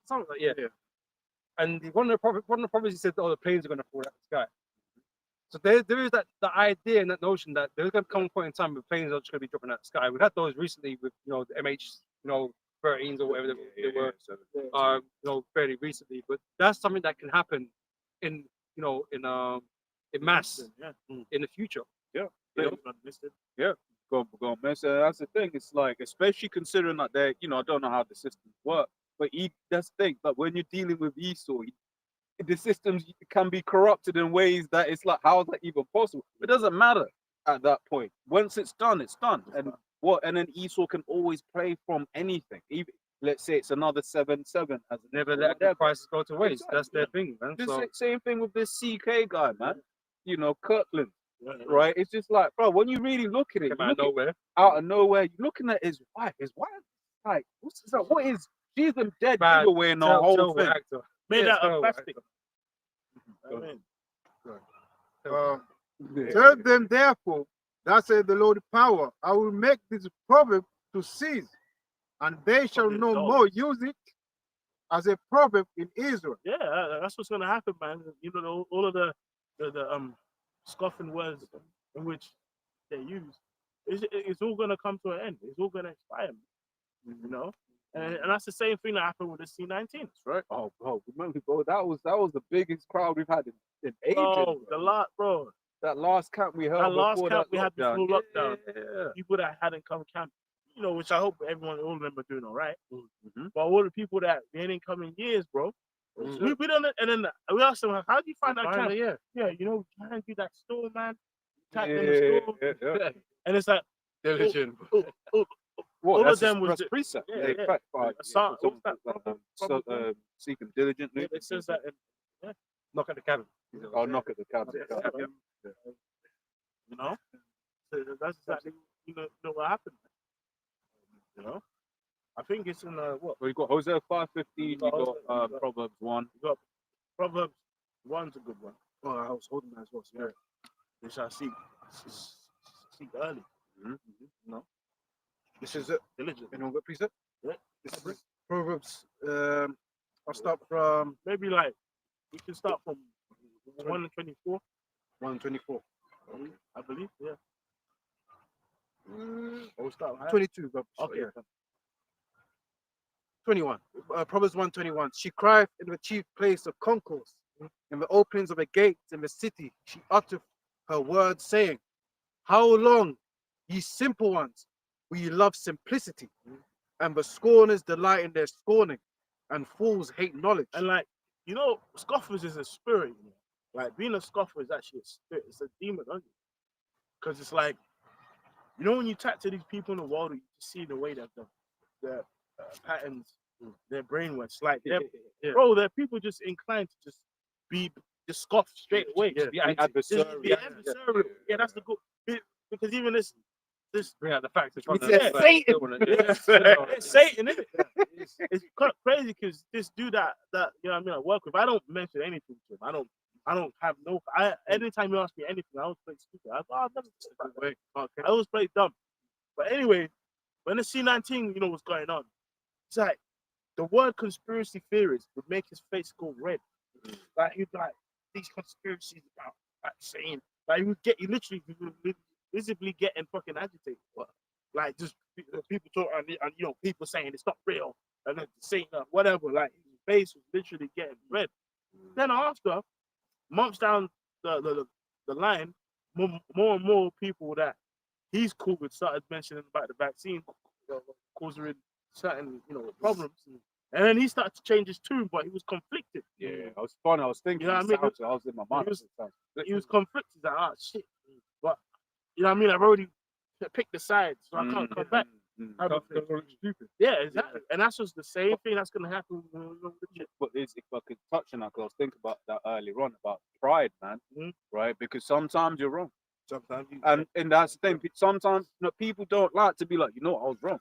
A: something like yeah. And one of the prophets he said, "Oh, the planes are going to fall out of the sky." So there is that the idea and that notion that there's going to come a point in time where planes are just going to be dropping out of the sky. We had those recently with the MH 13s or whatever they were, fairly recently. But that's something that can happen in mass in the future.
B: Yeah.
C: Yeah.
B: Go man. So that's the thing. It's like, especially considering that they, I don't know how the systems work, but that's the thing. But when you're dealing with Esau, the systems can be corrupted in ways that it's like, how is that even possible? It doesn't matter at that point. Once it's done, it's done. And then Esau can always play from anything. Even let's say it's another 7-7.
A: Never let the prices go to waste.
B: Exactly.
A: That's their thing, man.
B: The same thing with this CK guy, man. Kirkland. Right? It's just like, bro, when you really look at it, out of nowhere, you're looking at his wife. His wife, like, what is? She's a dead giveaway in the whole thing.
A: Actor.
C: Made out of plastic.
E: tell them therefore, thus saith the Lord power, I will make this proverb to cease, and they shall no more use it as a proverb in Israel.
C: Yeah, that's what's gonna happen, man. All of the scoffing words in which they use, it's all gonna come to an end. It's all gonna expire, and that's the same thing that happened with the C-19.
B: Right? Oh, bro, remember, bro, that was the biggest crowd we've had in ages.
C: Oh, bro.
B: That last camp we held.
C: That last camp we had before lockdown.
B: Yeah.
C: People that hadn't come camp, which I hope all of them are doing all right. Mm-hmm. But all the people that they didn't come in years, bro. Mm-hmm. We done it, and then we asked them, "How do you find that camp?" Yeah, trying to do that store, man. Tap in the store, and it's like
A: diligent.
C: All of them was
B: precept. Seeking diligently.
C: It says that.
A: Knock at the cabin.
B: Oh, knock at the cabin.
C: So that's exactly what happened. I think it's in what?
B: Well, you got Hosea 5:15. You got Proverbs 1.
C: You got Proverbs 1's a good one. Oh, I was holding that as well. So they shall seek early.
D: Mm-hmm. This is it.
C: Diligent.
D: Anyone got precept?
C: Yeah.
D: This is Proverbs. I'll start from
C: maybe like we can start from 1:24.
D: 1:24.
C: I believe. Yeah. We'll start
D: 22.
C: Okay.
D: Yeah. 21. Proverbs 1:21. She cried in the chief place of concourse, in the openings of a gate in the city. She uttered her words, saying, "How long, ye simple ones, will ye love simplicity? And the scorners delight in their scorning, and fools hate knowledge."
C: And scoffers is a spirit. Like being a scoffer is actually a spirit. It's a demon, because it's like, when you talk to these people in the world, you see the way that patterns, their brain works. Like,
A: Yeah,
C: bro, there are people just inclined to just be just scoff straight away.
A: Yeah,
C: Just
A: be
C: just
B: adversarial.
C: be adversarial. Yeah, that's the good. Because even this
A: bring out the facts. They're trying
C: Yeah,
A: to
C: Satan.
A: Yeah.
C: it's Satan, isn't it? It's quite crazy because this dude that you know what I mean I work with, I don't mention anything to him. I don't have no. Anytime you ask me anything, I always play stupid. I've never said that. I always play dumb. But anyway, when the C19, was going on, it's like the word conspiracy theorist would make his face go red. Like he'd be like these conspiracies about saying like he literally visibly getting fucking agitated. Like just people talk and people saying it's not real and then saying whatever. Like his face was literally getting red. Then after months down the line, more and more people that he's cool with started mentioning about the vaccine causing certain problems, and then he started to change his tune, but he was conflicted.
B: Yeah, I was funny. I was thinking.
C: You know what I mean?
B: I was in my mind.
C: He was conflicted. He's like, shit, but you know what I mean. I've already picked the sides, so I can't come back.
A: Stupid.
C: Yeah, exactly. And that's just the same thing that's gonna happen with the shit.
B: But if I could touch on that, because I was thinking about that earlier on about pride, man. Right? Because sometimes you're wrong.
C: Sometimes
B: And that's the thing. Sometimes people don't like to be like, I was wrong.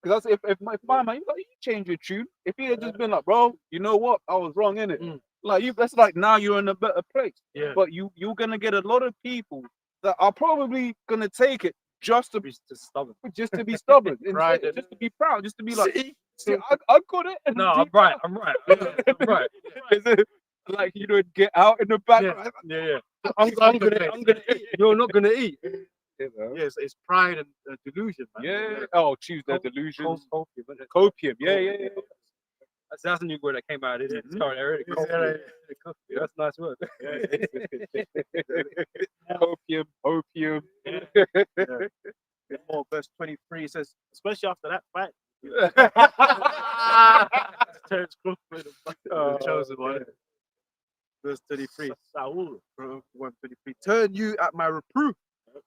B: Because that's if my man, you change your tune. If he had just been like, bro, you know what, I was wrong in it. Like that's like now you're in a better place.
C: Yeah.
B: But you're gonna get a lot of people that are probably gonna take it just to be stubborn, just to be stubborn,
C: Pride.
B: just to be proud, just to be like,
C: See,
B: I got it. And
A: No, I'm
B: deep
A: right.
B: down-
A: I'm right.
B: Like get out in the background.
A: Yeah. I'm gonna eat. You're not gonna eat.
D: Yes, it's pride and delusion, man.
B: Yeah. Oh, choose their delusions.
A: Copium, isn't it?
B: Copium. Yeah.
A: That's a new word that came out, isn't it? It's current era. Copium. That's a nice word.
B: Copium, opium.
D: More verse 23 says,
C: especially after that fight. Terrence Crawford,
B: Oh,
D: chosen one. Verse 33.
C: Saul.
D: 123. Turn you at my reproof.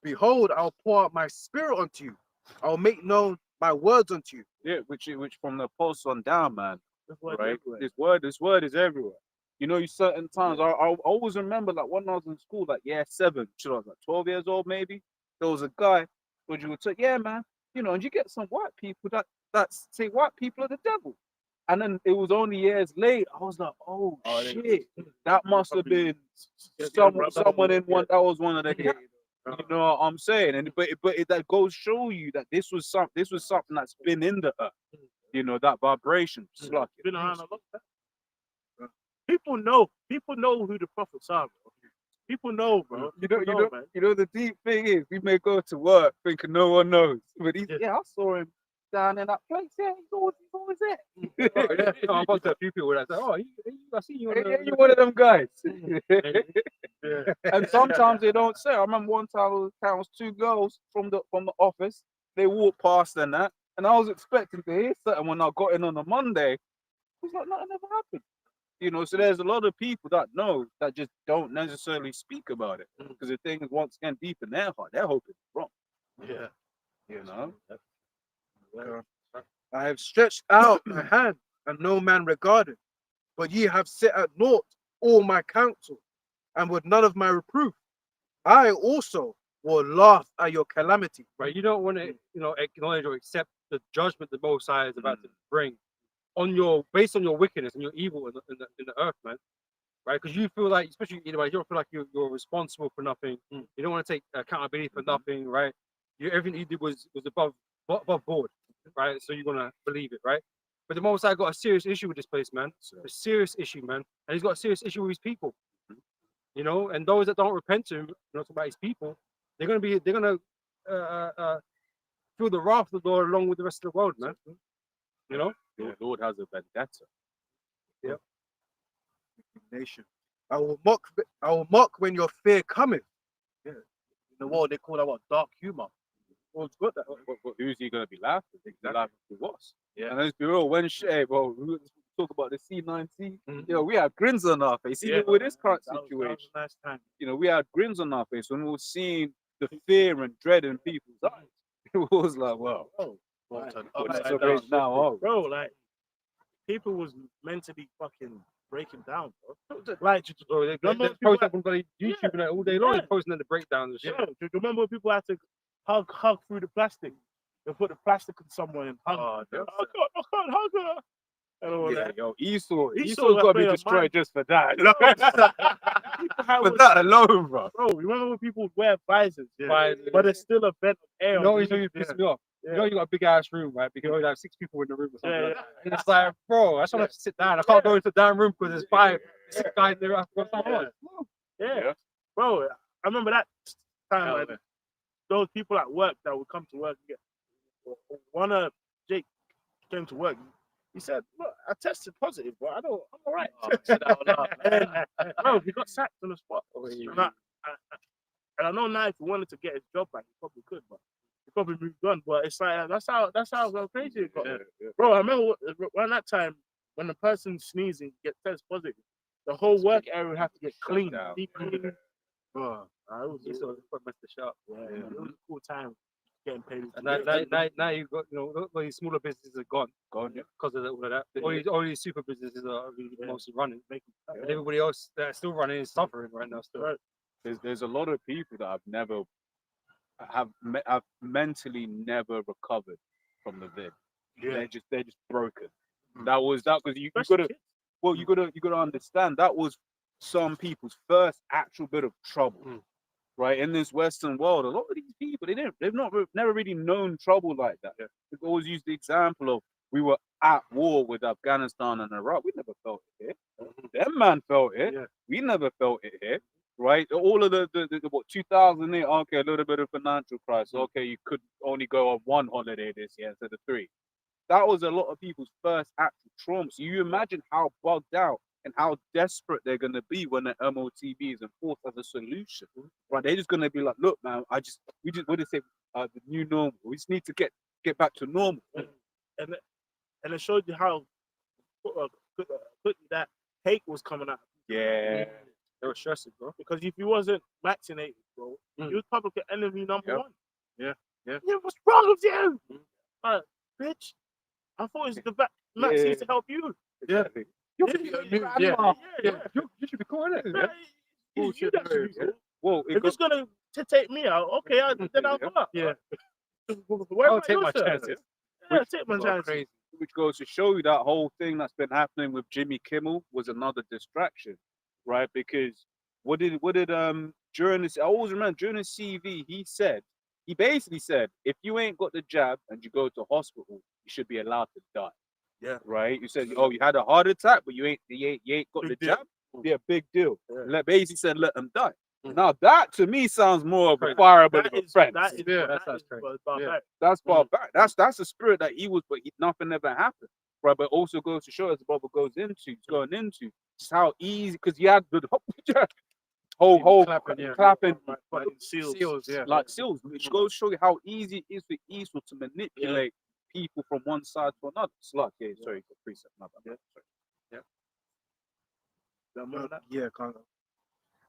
D: Behold, I'll pour out my spirit unto you. I'll make known my words unto you.
B: Yeah, which from the post on down, man.
C: That's what
B: Right?
C: everywhere.
B: This word is everywhere. You certain times I always remember like when I was in school, like 7, I was like 12 years old maybe. There was a guy where you would say, yeah, man, and you get some white people that say white people are the devil. And then it was only years later, I was like, oh shit, that must have been someone in one that was one of the guys. You know what I'm saying? And but that goes show you that this was something that's been in the earth. That vibration. It's like
C: Been around a long time. People know who the prophets are, bro. People know, bro. Man.
B: The deep thing is we may go to work thinking no one knows. But I saw him down in that place. Yeah, he's always there.
A: I've got a few people that say, "Oh, I see you."
B: You're one of them guys.
C: Yeah.
B: And sometimes they don't say. I remember one time it was 2 girls from the office. They walked past and that, and I was expecting to hear something when I got in on a Monday. It was like nothing ever happened. So there's a lot of people that know that just don't necessarily speak about it because the thing is once again deep in their heart, they're hoping it's wrong.
C: Yeah.
D: I have stretched out my hand, and no man regarded. But ye have set at naught all my counsel, and with none of my reproof. I also will laugh at your calamity.
A: Right? You don't want to, acknowledge or accept the judgment the Most High is about to bring based on your wickedness and your evil in the earth, man. Right? Because you feel like, especially you don't feel like you're responsible for nothing. You don't want to take accountability for nothing, right? Everything you did was above board, right? So you're gonna believe it, right? But the Most High got a serious issue with this place, man. A serious issue, man, and he's got a serious issue with his people. And those that don't repent to him, talk about his people, they're gonna feel the wrath of the Lord along with the rest of the world, man.
B: The Lord has a vendetta.
D: Nation. I will mock when your fear cometh. Yeah. In the world they call that what? Dark humor.
B: Well, it's good. But who's he gonna be laughing? He's laughing to us.
C: Yeah.
B: And let's be real. When bro, we talk about the C19. We had grins on our face, even with this current
C: That
B: situation.
C: was a nice time.
B: We had grins on our face when we were seeing the fear and dread in people's eyes. It was like, wow.
C: World turned
B: Well,
C: upside
B: that's
C: down.
B: what now, oh.
C: Bro, like people was mentally fucking breaking down, bro. Like,
A: Bro, they
C: remember
A: post
C: people
A: up on bloody YouTube and that all day long.
C: Yeah.
A: They're posting the breakdowns and shit.
C: yeah, do you remember when people had to hug through the plastic? They put the plastic in someone and hug.
B: Oh,
C: I can't hug her. And all
B: Yeah,
C: that.
B: yo,
C: Esau's
B: Esau's got to be
C: made a
B: destroyed
C: mind.
B: just for that.
C: People had
B: For
C: was-
B: that alone, bro.
C: Bro, remember when people would wear visors?
A: Visors,
C: But it's still a vent of air.
A: You know,
C: underneath.
A: you piss me off.
C: Yeah.
A: You know, you got a big ass room, right? Because you only have 6 people in the room or something
C: Yeah,
A: like that. And it's like, bro, I just want to sit down. I can't go into the damn room because there's 5, 6 guys there. I have to go somewhere else.
C: Yeah. Bro, I remember that time
B: Hell,
C: when
B: man.
C: those people at work that would come to work and get one of Jake came to work. He said, "Look, I tested positive, but I'm all right." And, bro, he got sacked on the spot. And I know now if he wanted to get his job back, he probably could, but he probably moved on. But it's like that's how crazy it got. Bro, I remember around that time when the person sneezing gets test positive, the whole work area would have to get cleaned,
B: down.
C: deep cleaned.
A: Bro,
C: It was
A: you sort of messed the shit up.
C: it was a cool time getting paid.
A: And now you've got, you know, all these smaller businesses are gone
B: Yeah.
A: because of all of that. All these super businesses are really mostly running.
C: Make
A: And everybody else that's still running is suffering right now still.
C: Right.
B: There's a lot of people that have mentally never recovered from the vid. They're just broken. That because you gotta you gotta understand that was some people's first actual bit of trouble. Right, in this Western world, a lot of these people never really known trouble like that. They always use the example of we were at war with Afghanistan and Iraq. We never felt it here. Them man felt it.
A: Yeah.
B: We never felt it here. Right, all of the what 2008. Okay, a little bit of financial crisis. Okay, you could only go on 1 holiday this year instead of 3. That was a lot of people's first actual trauma. So you imagine how bugged out and how desperate they're going to be when the MOTB is enforced as a solution. Right? They're just going to be like, look, man, what do they say? The new normal. We just need to get back to normal.
C: And it showed you how quickly that hate was coming out.
B: Yeah.
A: They were stressing, bro.
C: Because if you wasn't vaccinated, bro, you was public enemy number one.
B: Yeah.
C: What's wrong with you? Bitch, I thought it was the vaccines to help you.
A: Yeah.
C: You
A: should be cool, innit?
C: Yeah. You got to be cool.
B: Well,
C: If it's gonna take me out, okay, then I'll go out.
A: Yeah.
C: I'll
A: take my chances.
C: Yeah, take my chances.
B: which goes to show you that whole thing that's been happening with Jimmy Kimmel was another distraction, right? Because what did during this, I always remember during his CV, he basically said, if you ain't got the jab and you go to hospital, you should be allowed to die.
C: Yeah.
B: Right. You said, oh, you had a heart attack, but you ain't got
C: Big
B: the
C: deal.
B: jab. Yeah, big deal.
C: Yeah.
B: Basically said, let them die.
A: Mm.
B: Now that to me sounds more of a
A: Crazy.
B: fireable
C: That
B: of a
C: is-
B: friend.
C: that is-
A: Yeah,
C: that
A: that's
C: is
A: crazy.
C: barbaric.
B: That's barbaric. That's a spirit that he was, but nothing ever happened. Right, but also goes to show as the Bible goes into, it's going into just how easy, because you had the whole clapping
C: Like seals.
B: like seals, which goes to show you how easy it is for Esau to manipulate people from one side to another. Slut, sorry, got precept, my bad.
C: Remember that?
D: Yeah, can't go.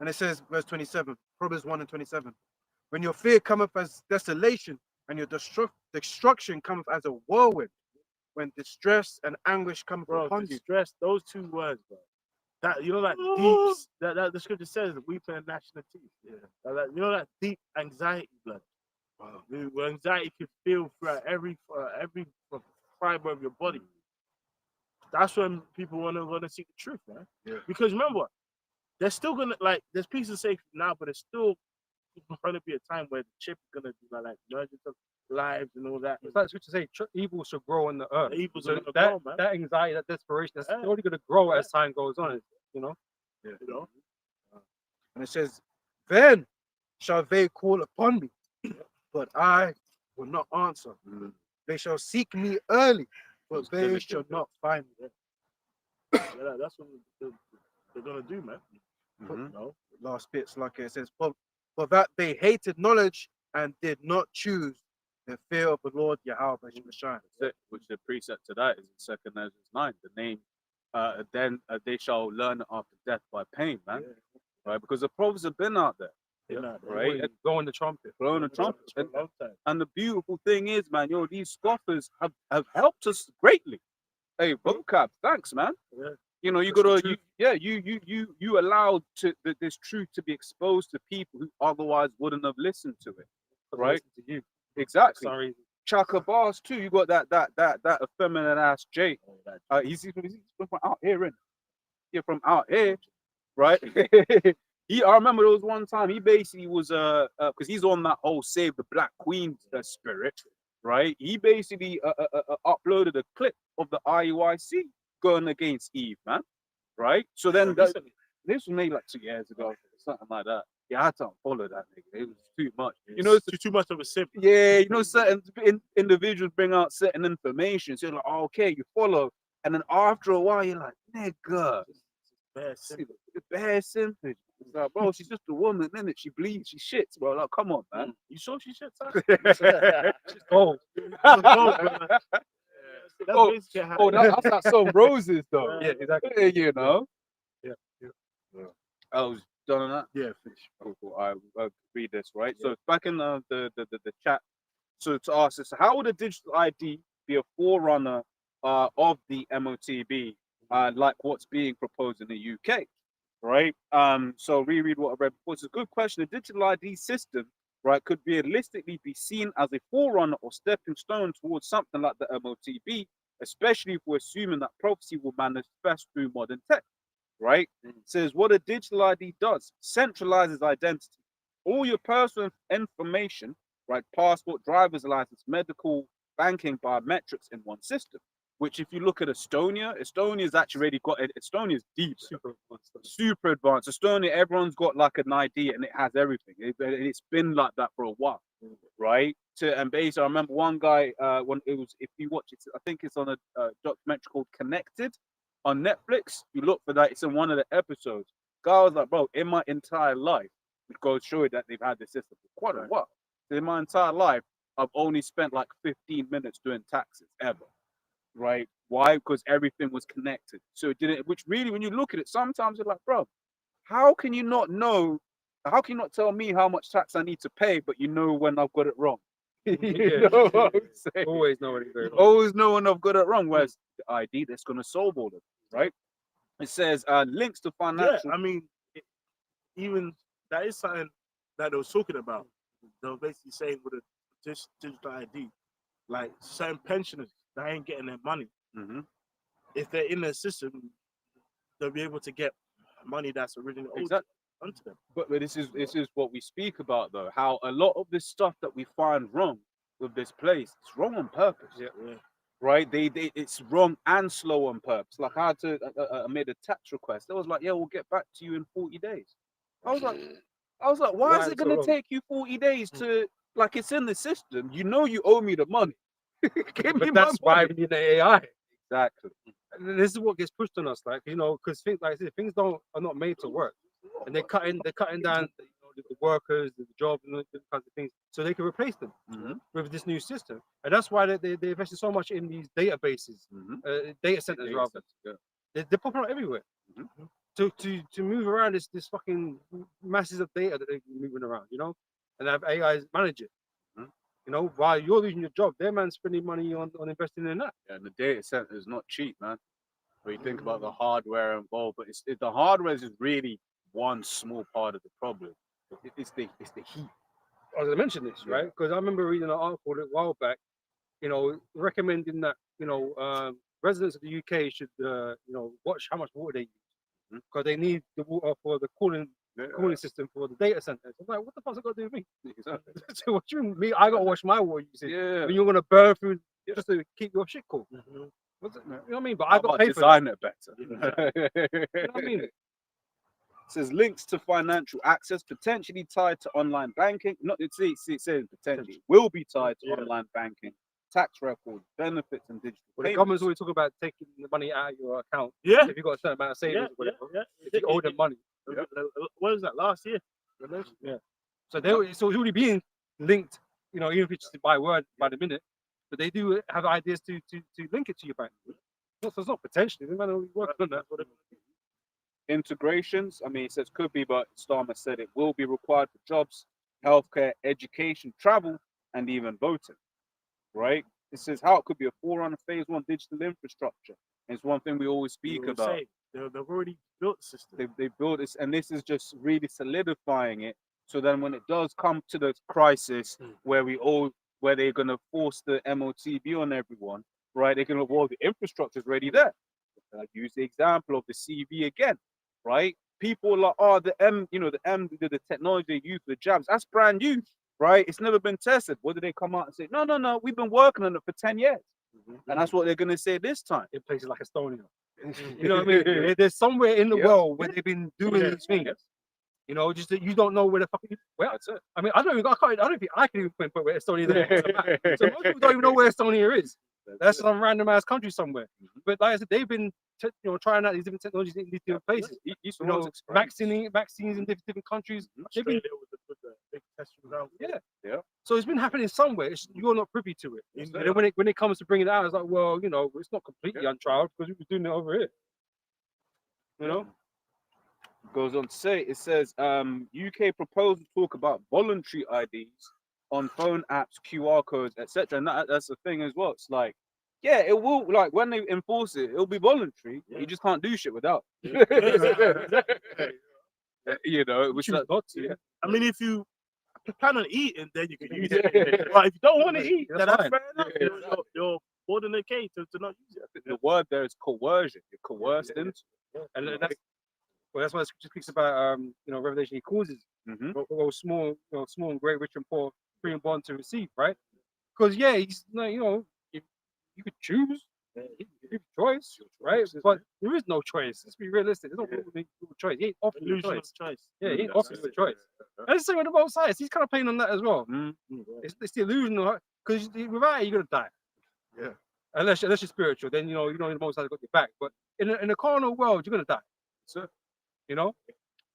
D: And it says, verse 27, Proverbs 1 and 27. When your fear cometh as desolation, and your destruction cometh as a whirlwind, when distress and anguish cometh
C: Bro,
D: upon you.
C: distress, those two words, bro. That that deep that the scripture says weeping and gnashing of teeth. Yeah. That deep anxiety, blood. Wow. Where anxiety can feel throughout every fiber of your body. That's when people want to seek the truth, man.
D: Yeah.
C: Because remember, there's still gonna there's peace and safety now, but there's still gonna be a time where the chip is gonna be like millions of lives and all that.
A: It's like scripture say, evil should grow on the earth.
C: The evil's
A: So
C: gonna
A: that,
C: grow, man.
A: that anxiety, that desperation, that's
C: Yeah.
A: only going to grow as time goes on. You know.
C: You know?
D: And it says, then shall they call upon me, but I will not answer. They shall seek me early, but they shall not find me.
C: Yeah, that's what they're gonna do, man.
B: Mhm.
C: You know?
D: Last bits, like it says, for that they hated knowledge and did not choose the fear of the Lord Yahweh Shemashai.
B: Which the precept to that is in 2 Ezra 9. The name, then they shall learn after death by pain, man. Right? Because the prophets have been out there. right?
A: Blowing the trumpet.
B: Blowing a trumpet.
C: For a long time.
B: And the beautiful thing is, man, these scoffers have helped us greatly. Hey, vocab, thanks, man.
C: Yeah.
B: You know, you
C: That's the
B: gotta,
C: truth.
B: you allowed this truth to be exposed to people who otherwise wouldn't have listened to it, right?
A: To you.
B: Exactly.
A: Sorry.
B: Chaka Bars too. You got that effeminate ass Jake. He's from out here, innit? Yeah, from out here, right? I remember there was one time he basically was because he's on that whole Save the Black Queen spirit, right? He basically uploaded a clip of the IUIC going against Eve, man, right? So then this was maybe like 2 years ago, something like that. Yeah, I had to unfollow that nigga. It was too much. You know,
C: too much of a simp.
B: yeah, you know, certain individuals bring out certain information. So you're like, oh, okay, you follow. And then after a while, you're like, nigga,
C: Bad simp.
B: bad simple. It's like, bro, she's just a woman, innit? She bleeds, she shits, bro. Like, come on, man.
C: You sure she shit?
A: She's gold.
B: Oh, that's that song Roses, though.
A: Yeah, exactly.
B: Yeah, you know.
A: Yeah.
B: I was done on that.
C: Yeah, finish.
B: Cool. I'll read this, right? So back in the chat. So to ask us, how would a digital ID be a forerunner of the MOTB, like what's being proposed in the UK, right? So reread what I read before. It's a good question. A digital ID system, right, could realistically be seen as a forerunner or stepping stone towards something like the MOTB, especially if we're assuming that prophecy will manifest through modern tech, right? It says what a digital ID does, centralizes identity. All your personal information, right, passport, driver's license, medical, banking, biometrics in one system. Which, if you look at Estonia's actually already got it. Estonia's deep, super advanced. Estonia, everyone's got like an ID and it has everything. It's been like that for a while, right? And basically, I remember one guy when it was, if you watch it, I think it's on a documentary called Connected on Netflix. You look for that; it's in one of the episodes. Guy was like, bro, in my entire life, it goes show you that they've had this system for quite a while. In my entire life, I've only spent like 15 minutes doing taxes ever. Right? Why? Because everything was connected. So it didn't, which really, when you look at it, sometimes you're like, bro, how can you not know? How can you not tell me how much tax I need to pay, but you know when I've got it wrong? You know what I'm saying?
A: Always know what it's
B: Always know when I've got it wrong. Whereas the ID that's going to solve all of it, right? It says links to financial.
C: Yeah, I mean, even that is something that they was talking about. They were basically saying with a digital ID, like certain pensioners that ain't getting their money, if they're in the system, they'll be able to get money that's originally owed onto them.
B: But this is what we speak about though. How a lot of this stuff that we find wrong with this place, it's wrong on purpose.
C: Yeah.
B: Right? It's wrong and slow on purpose. Like I made a tax request. I was like, yeah, we'll get back to you in 40 days. I was like, why is it gonna take you 40 days to, like, it's in the system? You know you owe me the money. Give me
A: But that's why we need the AI.
B: Exactly.
A: And this is what gets pushed on us, like, you know, because things like this, things are not made to work, and they're cutting down the workers, the jobs, and those kinds of things, so they can replace them with this new system. And that's why they invested so much in these databases, data centers rather. They're popping up everywhere to move around this fucking masses of data that they're moving around, you know, and have AIs manage it. You know, while you're losing your job, their man's spending money on investing in that.
B: Yeah, and the data center is not cheap, man. When you think about the hardware involved, but the hardware is really one small part of the problem. It's the heat.
A: I was gonna mention this, right? Because I remember reading an article a while back, you know, recommending that, you know, residents of the UK should, you know, watch how much water they use, because they need the water for the cooling system for the data centers. I'm like, what the fuck's it got to do with me? So what you mean, me? I gotta wash my water usage.
B: Yeah.
A: When you're gonna burn through just to keep your shit cool. What's it, you know what I mean? But I got to pay for
B: design it better.
A: You know what I mean?
B: It says links to financial access potentially tied to online banking. Not it says potentially will be tied to online banking, tax records, benefits, and digital.
A: Well, the government's always talking about taking the money out of your account.
C: Yeah.
A: If you've got a certain amount of savings, or whatever.
C: Yeah.
A: If you owe them money.
C: What was that last year?
A: Yeah. So it's already being linked, you know, even if it's just by word, by the minute. But they do have ideas to link it to your bank. So it's not potentially. They might not be working on that.
B: integrations. I mean, it says could be, but Starmer said it will be required for jobs, healthcare, education, travel, and even voting. Right? It says how it could be a forerunner phase one digital infrastructure. And it's one thing we always speak about.
C: They've already built the system.
B: They built this, and this is just really solidifying it. So then, when it does come to the crisis where they're gonna force the MOTB on everyone, right? They can all the infrastructure's already there. I use the example of the CV again, right? People are like, oh, the technology they use for the jabs, that's brand new, right? It's never been tested. What do they come out and say? No, we've been working on it for 10 years. And that's what they're gonna say this time.
A: In places like Estonia. You know what I mean? There's somewhere in the world where they've been doing these things. You know, just that you don't know where the fuck. Well,
B: That's it.
A: I mean, I don't think I can even pinpoint where Estonia is. So most people don't even know where Estonia is. That's some random ass country somewhere. But like I said, they've been trying out these different technologies in these different places. You know, vaccines in different countries. They've been,
C: Big test result.
B: Yeah.
A: so it's been happening somewhere. You're not privy to it. And then when it comes to bringing it out, it's like, well, you know, it's not completely untrialed because we were doing it over here. You know.
B: Goes on to say, it says UK proposal talk about voluntary IDs on phone apps, QR codes, etc. And that's the thing as well. It's like, yeah, it will, like when they enforce it, it'll be voluntary. You just can't do shit without. You know, it was
A: Choose not to.
C: Yeah. I mean, if you plan on eating, then you can use it. But if you don't want to eat, then that's
A: fine.
C: fair enough. You're more than okay to not use it.
B: the word there is coercion. You're coerced into.
A: And that's why it speaks about revelation. He causes both small and great, rich and poor, free and bond to receive, right? Because he's if you could choose, you have choice, right? But there is no choice. Let's be realistic. There's no choice. He ain't offering you a
C: Illusion of
A: choice.
C: choice.
A: Yeah, he ain't offering you a choice. And it's the same with both sides. He's kind of playing on that as well. It's the illusion of, because without it, you're gonna die.
C: Yeah.
A: Unless you're spiritual, then the most high got your back. But in a carnal world, you're gonna die.
B: So,
A: You know,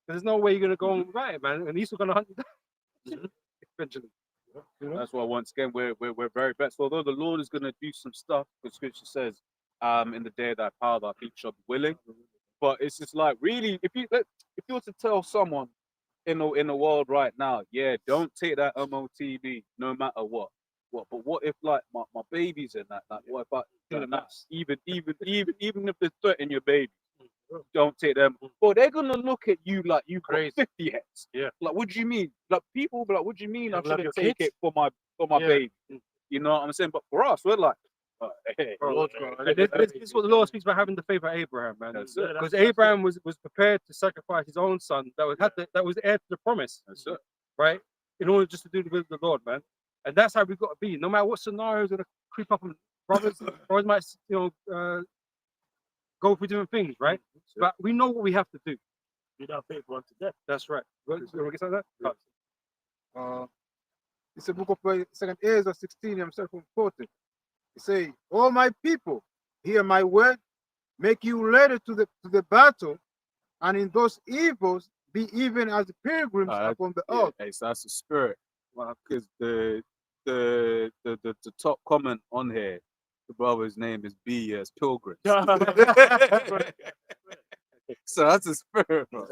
A: there's no way you're gonna go on without it, man. And he's gonna hunt you down eventually. You know?
B: that's why once again we're very best. Although the Lord is gonna do some stuff, because Scripture says, in the day of thy power, thy feet shall be willing. But it's just like, really, if you were to tell someone in the world right now, don't take that MOTB no matter what. But what if like my baby's in that? Like, what if even if they threaten your baby, don't take them. But they're gonna look at you like you crazy 50 heads.
A: Yeah.
B: Like, what do you mean? Like, people will be like, what do you mean I
C: Love
B: shouldn't
C: your
B: take
C: kids?
B: it for my baby? You know what I'm saying? But for us, we're like, hey,
A: This is what the Lord speaks about, having the faith of Abraham, man.
B: That's it.
A: Because Abraham was prepared to sacrifice his own son that was heir to the promise.
B: That's it.
A: Right? In order just to do the will of the Lord, man. And that's how we've got to be. No matter what scenario is gonna creep up on brothers might go through different things, right? But we know what we have to do.
C: Without faith, run to death.
A: That's right. You want to get something like that?
E: It's a book of 2nd Ezra 16, I'm sorry, from 14. It say, "Oh my people, hear my word, make you ready to the battle, and in those evils be even as pilgrims upon the earth."
B: Hey, so that's the spirit. Because the top comment on here, the brother's name is B as Pilgrims. So that's a spirit, bro.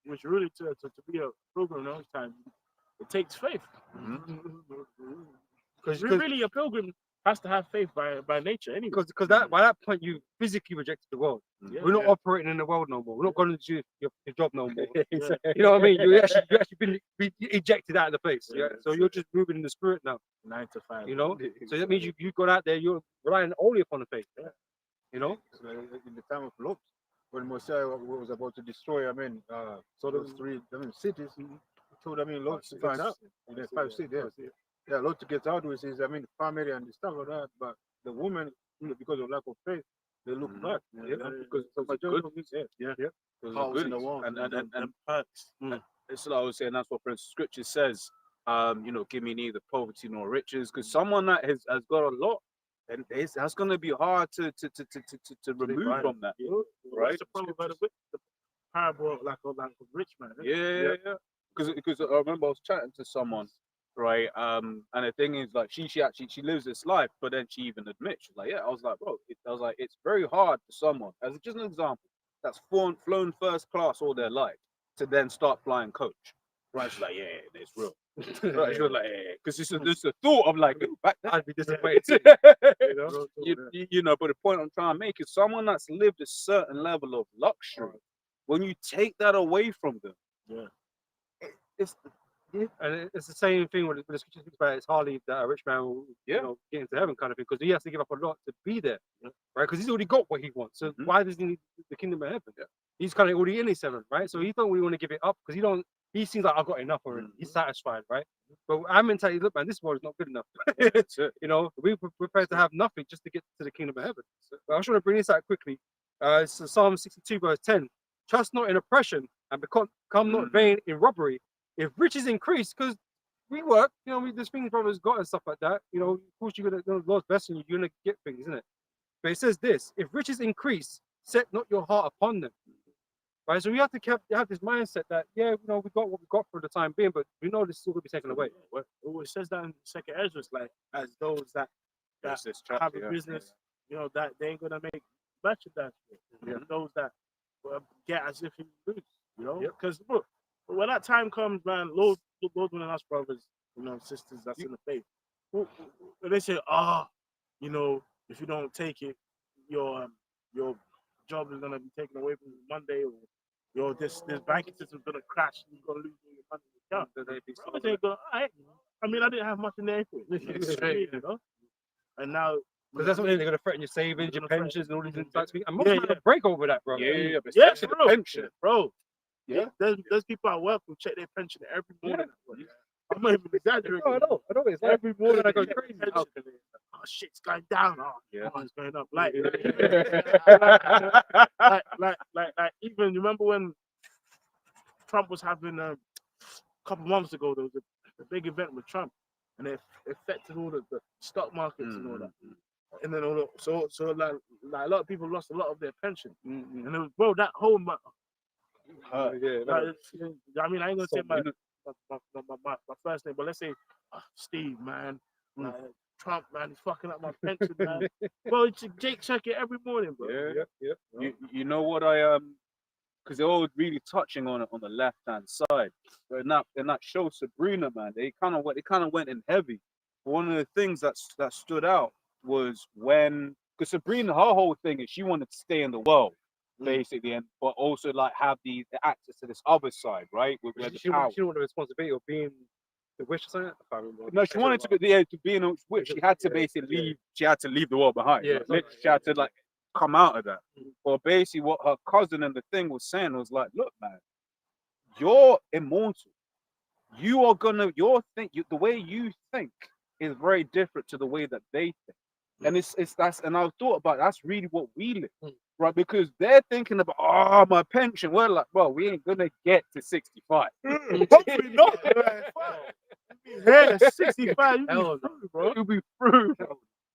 C: Which really to be a pilgrim all the time, it takes faith. Because really a pilgrim has to have faith by nature anyway.
A: Because that by that point you physically rejected the world. We're not operating in the world no more. We're not going to do your job no more. You know what I mean? You actually been ejected out of the place. Yeah. So you're just moving in the spirit now.
C: 9 to 5.
A: You know. So that means you got out there. You're relying only upon the faith. You know.
E: In the time of Lot, when Mosiah was about to destroy, so those 3 cities, he told, Lot to find out. 5 cities, yeah, Lot to get out with his, family and stuff like that. But the woman, because of lack of faith, they look back.
B: Because
C: Holes in the wall.
B: And
C: perks.
B: That's what I was saying. That's what Scripture says. Give me neither poverty nor riches. Because someone that has got a lot, and that's going to be hard to remove from that.
C: Right? What's the problem about the parable of like a rich man?
B: Yeah. Because I remember I was chatting to someone, right? And the thing is, like, she actually she lives this life, but then she even admits, she's like, yeah, I was like, bro, I was like, it's very hard for someone, as just an example, that's flown first class all their life to then start flying coach. Right? She's like, yeah, it's real. Right? She was like, yeah, because it's just the thought of like, back then,
A: I'd be disappointed too.
B: you know, you know. But the point I'm trying to make is someone that's lived a certain level of luxury. When you take that away from them, it's
A: And it's the same thing when the scripture speaks about it's hardly that a rich man will
B: Yeah.
A: get into heaven kind of thing, because he has to give up a lot to be there, right? Because he's already got what he wants. So
B: Mhm.
A: why does he need the kingdom of heaven? He's kind of already in his heaven, right? So he don't really want to give it up because he seems like I've got enough already. He's satisfied, right? But our mentality, look, man, this world is not good enough. You know, we're prepared to have nothing just to get to the kingdom of heaven. So, but I just want to bring this out quickly. It's Psalm 62 verse 10. Trust not in oppression and become not vain in robbery. If riches increase, because we work, you know, there's things brothers got and stuff like that. You know, of course you're gonna, the Lord's blessing you, you're gonna get things, isn't it? But it says this: if riches increase, set not your heart upon them. Right. So we have to have this mindset that we got what we got for the time being, but we know this is all gonna be taken away.
C: Well, it says that in Second Ezra, like as those that
B: That's this
C: have
B: chapter,
C: a
B: yeah.
C: business, you know, that they ain't gonna make merchandise. Those that get as if you lose, you know, because look, when that time comes, man, Lord and us brothers, you know, sisters that's in the faith, when they say, you know, if you don't take it, your job is gonna be taken away from you Monday, or this banking system's gonna crash and you're gonna lose all your money in the account. Brothers ain't gonna, I mean, I didn't have much in there, you know, and now.
A: Because that's what they're going to threaten your savings, your pensions, and all these things. And most
C: Yeah,
A: people break over that, bro.
B: But
C: Yeah,
B: especially
C: bro.
B: the pension.
C: Bro,
B: Yeah.
C: there's people at work who check their pension every morning. I'm not even exaggerating.
A: I know. It's like
C: Every morning
A: I
C: I
A: go
C: go
A: crazy.
C: Oh, shit's going down. It's going up. Like even you remember when Trump was having a couple months ago, there was a big event with Trump, and it affected all the stock markets and all that. And then so like a lot of people lost a lot of their pension, and it was, bro, that whole I mean, I ain't gonna say my first name, but let's say Steve, man. Trump, man, he's fucking up my pension, man. Bro, Jake check it every morning, bro.
B: You know what I because they're all really touching on it on the left hand side. But in that show Sabrina, man, they kind of went in heavy. One of the things that stood out was when, because Sabrina, her whole thing is she wanted to stay in the world, basically, but also like have the access to this other side, right? With where
A: She
B: the power.
A: wanted the responsibility of being the witch or something. I can't remember.
B: No, she wanted to be in a witch. She had to basically leave. She had to leave the world behind.
A: Yeah,
B: Like, literally, she had to like come out of that. But basically, what her cousin and the thing was saying was like, look, man, you're immortal. You are gonna the way you think is very different to the way that they think. And and I thought about that's really what we live, right? Because they're thinking about my pension. We're like, bro, we ain't gonna get to 65.
C: Hopefully not. Yeah, 65,
B: You'll be through.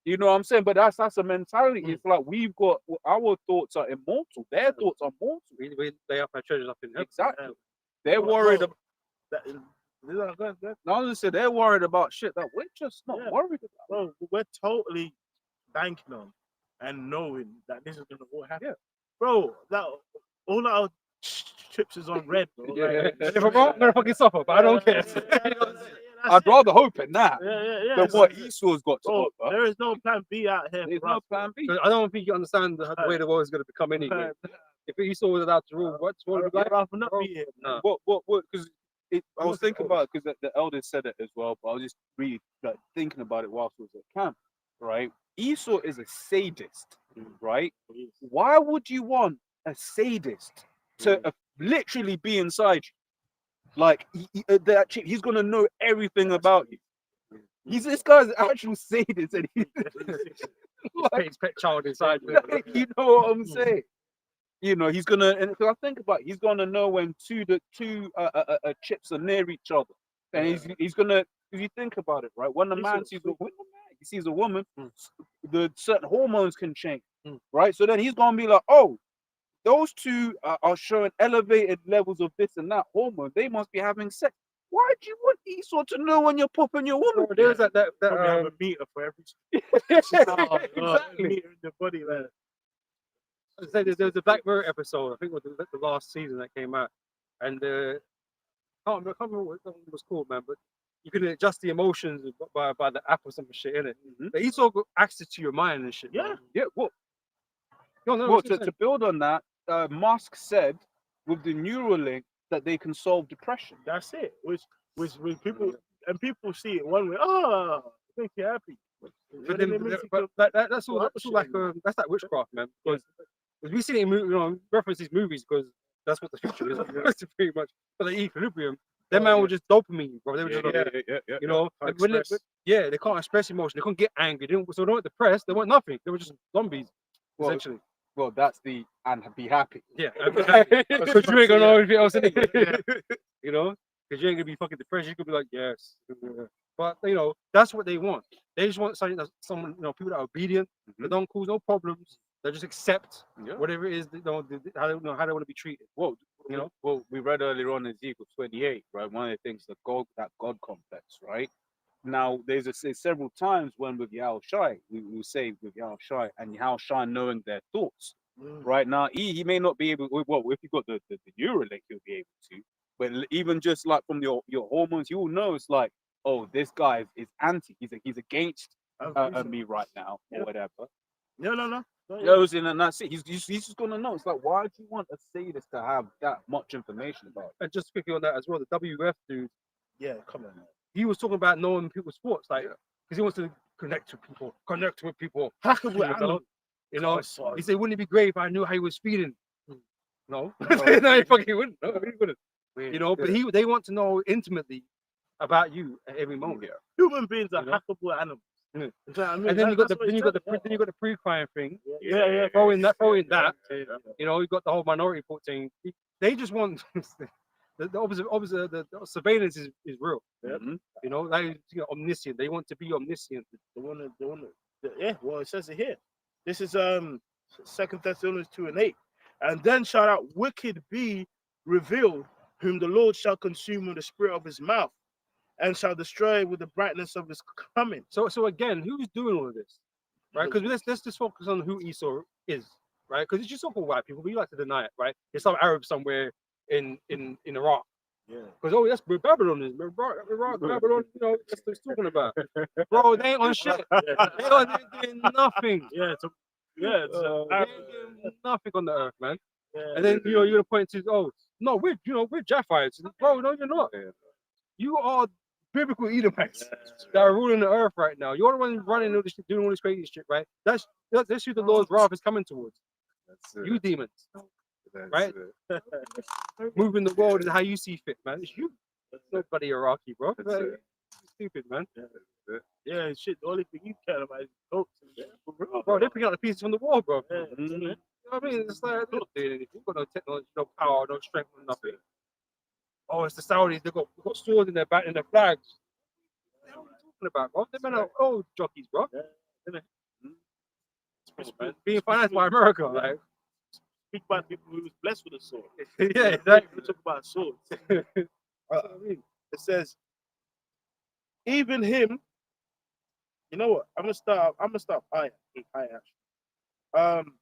B: You know what I'm saying? But that's a mentality. It's like we've got our thoughts are immortal. Their thoughts are mortal.
A: They have our treasures up in heaven.
B: Exactly. They're worried about. They're worried about shit that we're just not worried about.
C: Bro, we're totally banking on and knowing that this is gonna all happen. Bro, that all our chips is on red, bro.
A: If I'm wrong, I'm gonna fucking suffer, but I don't care.
B: I'd rather hope in that than what Esau's got to
C: bro,
B: offer.
C: there is no plan B out here.
B: There's
C: for
B: no
C: us.
B: plan B.
A: I don't think you understand the way the world is gonna become anyway. If Esau was allowed to rule, what's what would be
C: I'd
A: like?
C: rather not be here.
A: No.
B: What? Because I was thinking about it because the elders said it as well, but I was just really like thinking about it whilst I was at camp. Right? Esau is a sadist, right? Why would you want a sadist to literally be inside you? Like he's gonna know everything about you. This guy's an actual sadist, and he's
A: Like his pet child inside you.
B: you know what I'm saying? You know, he's gonna, and because I think about it, he's gonna know when two chips are near each other, and he's gonna. If you think about it, right, when a man sees a woman, the certain hormones can change, right? So then he's gonna be like, oh, those two are showing elevated levels of this and that hormone. They must be having sex. Why do you want Esau to know when you're popping your woman?
A: Bro, there's that
C: Probably have a meter for every
A: exactly.
C: meter in the body, man.
A: There was a Black Mirror episode. I think it was the last season that came out, and I can't remember what it was called, man. But you can adjust the emotions by the app or some shit in it. But Esau got access to your mind and shit.
C: Yeah.
A: man.
B: Yeah, well,
A: No, no,
B: well
A: it's
B: to build on that, Musk said with the Neuralink that they can solve depression.
C: That's it. Which people and people see it one way. Oh, make you happy.
A: But then, that's all. That's all like that's like witchcraft, man. Because we see it in reference these movies because that's what the future is. That's pretty much. But the equilibrium, that man will just dopamine, bro. They were just you know, like, when they can't express emotion. They can't get angry. So they weren't depressed. They weren't nothing. They were just zombies,
B: Well,
A: essentially.
B: Well, that's the and be happy.
A: Yeah, because you ain't gonna know anything else anyway. You know, because you ain't gonna be fucking depressed. You could be like, yes, but you know, that's what they want. They just want something that someone, people that are obedient, that don't cause no problems. They just accept whatever it is, how they want to be treated.
B: Well, we read earlier on in Ezekiel 28, right? One of the things that God complex, right? Now, there's several times when with Yahweh Shai, we say with Yahweh Shai and Yahweh Shai knowing their thoughts. Right now, he may not be able. Well, if you got the Neuralink, he'll be able to. But even just like from your hormones, you will know it's like, oh, this guy is anti. He's against me right now or whatever.
C: No.
B: And that's it. He's just gonna know. It's like, why do you want a sadist to have that much information about it?
A: And just quickly on that as well, the WF dude.
C: Yeah, come on, man.
A: He was talking about knowing people's thoughts, like because he wants to connect with people. You know, he said, "Wouldn't it be great if I knew how he was feeling?" No, no, he fucking wouldn't. No, he wouldn't. You know, but they want to know intimately about you at every moment.
C: Human beings are hackable animals.
A: Yeah.
C: You know what I mean?
A: And then you got the pre-crime thing.
C: Yeah.
A: Throwing that. You know, you got the whole Minority Report thing. They just want the opposite. The surveillance is real. You know, like omniscient. They want to be omniscient.
C: They want to. Yeah. Well, it says it here. This is 2 Thessalonians 2:8. And then shall that wicked be revealed, whom the Lord shall consume with the spirit of his mouth, and shall destroy with the brightness of his coming.
A: So again, who's doing all of this, right? Because let's just focus on who Esau is, right? Because it's just so-called white people. We like to deny it, right? It's some Arab somewhere in Iraq.
C: Yeah.
A: Because that's where Babylon is. Iraq, Babylon. You know, that's what they're talking about. Bro, they ain't on shit. They ain't doing nothing.
C: They ain't
A: doing nothing on the earth, man.
C: Yeah.
A: And then you're gonna point to, oh no, we're Japhites. Bro, no, you're not. You are biblical Edomites that are ruling the earth right now. You're the one running all this shit, doing all this crazy shit, right? That's who the Lord's wrath is coming towards. You demons, right? Moving the world and how you see fit, man. It's you. Nobody Iraqi, bro. Stupid, man.
C: Yeah, shit. The only thing you care about is goats.
A: Bro, they're picking up the pieces from the wall, bro.
C: Yeah.
A: You know what I mean? It's like they're not doing anything. You've got no technology, no power, no strength, no nothing. Oh, it's the Saudis. They've got swords in their back and their flags. What are you talking about, bro? They're men are old jockeys, bro. Being financed by America, like.
C: Speak about people who was blessed with a sword.
A: Yeah, exactly.
C: We talk about swords. It says, even him. You know what? I'm gonna start high actually.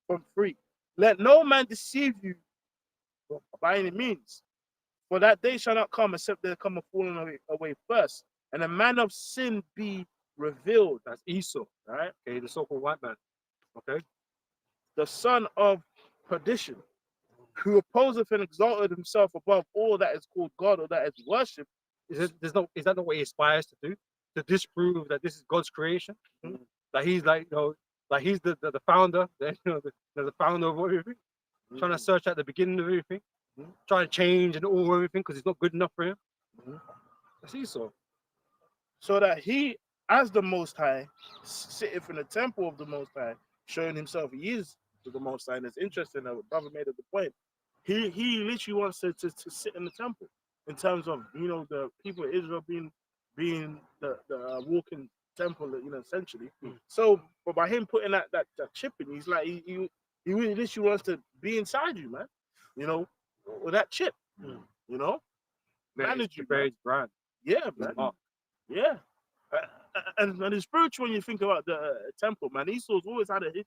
C: From 3. Let no man deceive you by any means, for that day shall not come except there come a falling away first, and a man of sin be revealed.
A: That's Esau,
C: right?
A: Okay, the so-called white man. Okay,
C: the son of perdition, who opposeth and exalted himself above all that is called God or that is worshipped.
A: Is that not what he aspires to do? To disprove that this is God's creation? That he's like, like he's the founder, the founder of everything, trying to search at the beginning of everything, trying to change and all everything because it's not good enough for him. That's Esau.
C: So that he, as the Most High, sitteth in the temple of the Most High, showing himself he is to the Most High. And it's interesting that brother made it the point. He literally wants to sit in the temple in terms of the people of Israel being the walking temple, essentially. So, but by him putting that chip in, he's like he really literally wants to be inside you, man. With that chip, manage you,
A: bear
C: man.
A: his brand.
C: Yeah, man.
A: mark.
C: Yeah. And it's spiritual when you think about the temple, man. Esau's always had a history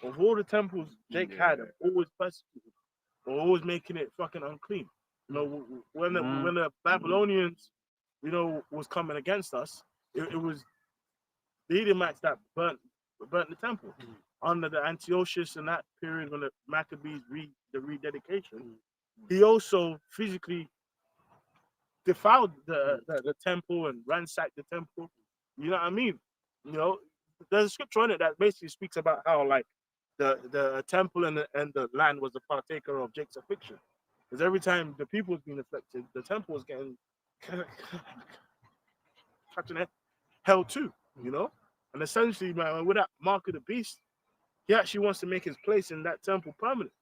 C: of all the temples Jake had, always persecuted, or always making it fucking unclean. You know, when the Babylonians, you know, was coming against us, it was the Edomites that burnt the temple under the Antiochus in that period when the Maccabees the rededication. He also physically defiled the temple and ransacked the temple. You know what I mean? You know, there's a scripture in it that basically speaks about how like the temple and the land was a partaker of Jake's affliction. Because every time the people was being afflicted, the temple was getting catching hell too, you know? And essentially, man, with that mark of the beast, he actually wants to make his place in that temple permanent.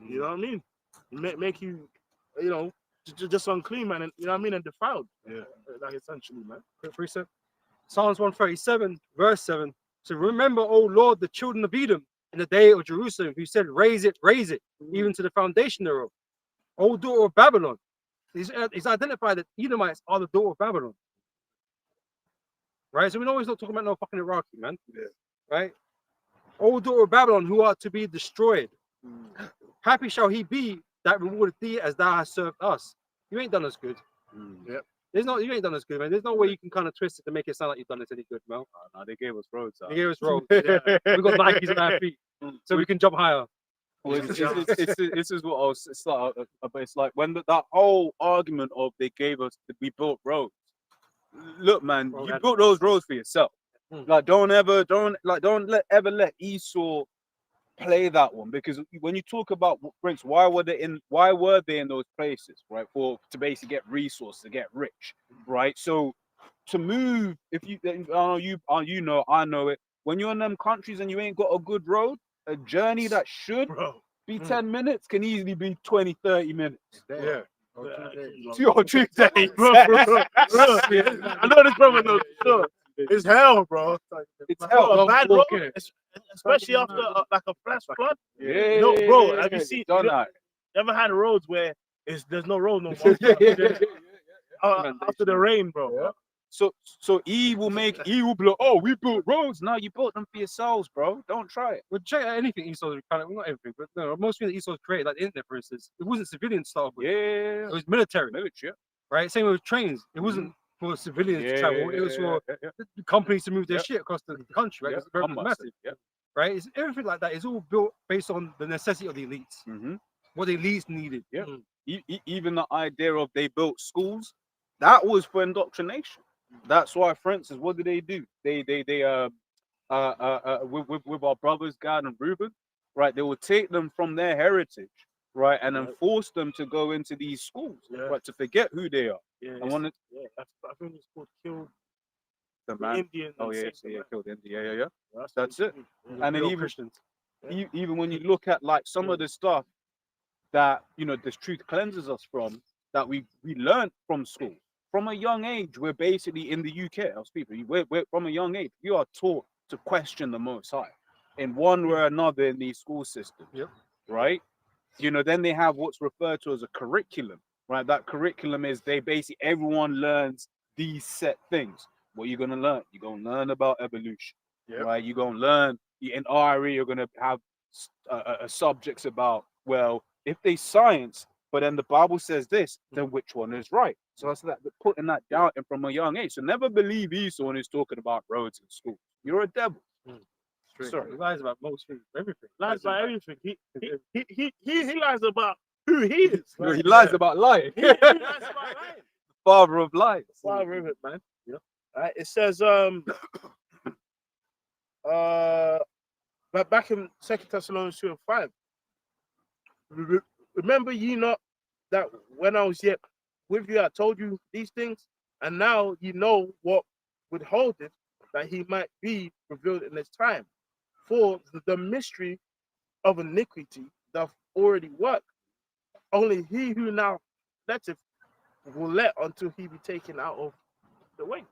C: You know what I mean? Make you, you know, just unclean, man, and you know what I mean, and defiled.
D: Yeah.
C: Like essentially, man.
A: Quick precept. Psalms 137, verse 7. So remember, O Lord, the children of Edom in the day of Jerusalem, who said, raise it, even to the foundation thereof. O daughter of Babylon. He's identified that Edomites are the daughter of Babylon. Right? So we know he's not talking about no fucking Iraqi, man.
D: Yeah.
A: Right? O daughter of Babylon, who are to be destroyed. Happy shall he be that rewarded thee as thou hast served us. You ain't done us good.
C: Yep.
A: You ain't done us good, man. There's no way you can kind of twist it to make it sound like you've done us any good, man.
B: No, they gave us roads.
A: They gave us roads. We got Nikes on our feet, so we can jump higher.
B: Well, this is what I was. It's like when that whole argument of they gave us, we built roads. Look, man,
A: Well,
B: you built those roads for yourself. Like, don't ever let Esau play that one, because when you talk about Prince, why were they in those places, right? To basically get resources, to get rich, right? So to move, if you I know it. When you're in them countries and you ain't got a good road, a journey that should be 10 minutes can easily be 20, 30 minutes.
C: Yeah.
B: Two or 3 days.
C: I know this brother knows. Sure. It's hell, bro.
B: It's
C: Bro,
B: hell.
C: a bad road, especially after like a flash flood.
B: Yeah,
C: No, bro, have you seen?
B: done that?
C: Never had roads where there's no road no more. After the rain, bro.
B: So he will be like, oh, we built roads. No, you built them for yourselves, bro. Don't try it.
A: Well, check out anything Esau's kind of, well, not everything, but no, most things that Esau's created, like the internet, for instance, it wasn't civilian stuff.
B: Yeah,
A: It was military,
B: military.
A: right? Same with trains. It wasn't for civilians to travel. It was for the companies to move their shit across the country, right?
B: Yeah,
A: It's very massive, right? It's everything like that. It's all built based on the necessity of the elites, what the elites needed.
B: Yeah. Even the idea of they built schools, that was for indoctrination. That's why, for instance, what do? They with our brothers Gad and Reuben, right? They would take them from their heritage, right, and then force them to go into these schools, right, to forget who they are.
C: Yeah,
B: I want
C: I think it's called Kill
B: the man.
C: Indian.
B: Oh yeah, killed India. Yeah. That's
C: it.
B: And then
A: Real
B: even
A: Christians.
B: even when you look at like some of the stuff that this truth cleanses us from, that we learned from school. From a young age, we're basically in the UK. I'll speak for you. We're from a young age, you are taught to question the Most High in one way or another in these school systems.
A: Yep.
B: Right. Then they have what's referred to as a curriculum. Right. That curriculum is everyone learns these set things. What you're gonna learn? You're gonna learn about evolution.
C: Yep.
B: Right. You're gonna learn in RE. You're gonna have subjects about, well, if they science, but then the Bible says this, then which one is right? So that's that, putting that down from a young age. So never believe Esau when he's talking about roads in school. You're a devil. Sorry.
A: He lies about most things, everything.
C: Lies about everything. He lies about who he is.
B: He lies about lying.
C: He lies about lying.
B: Father of lies.
C: Father of it, man. It says but back in 2 Thessalonians 2:5. Remember ye not that when I was yet with you, I told you these things, and now you know what withholdeth, that he might be revealed in his time. For the mystery of iniquity doth already work. Only he who now letteth will let until he be taken out of the way.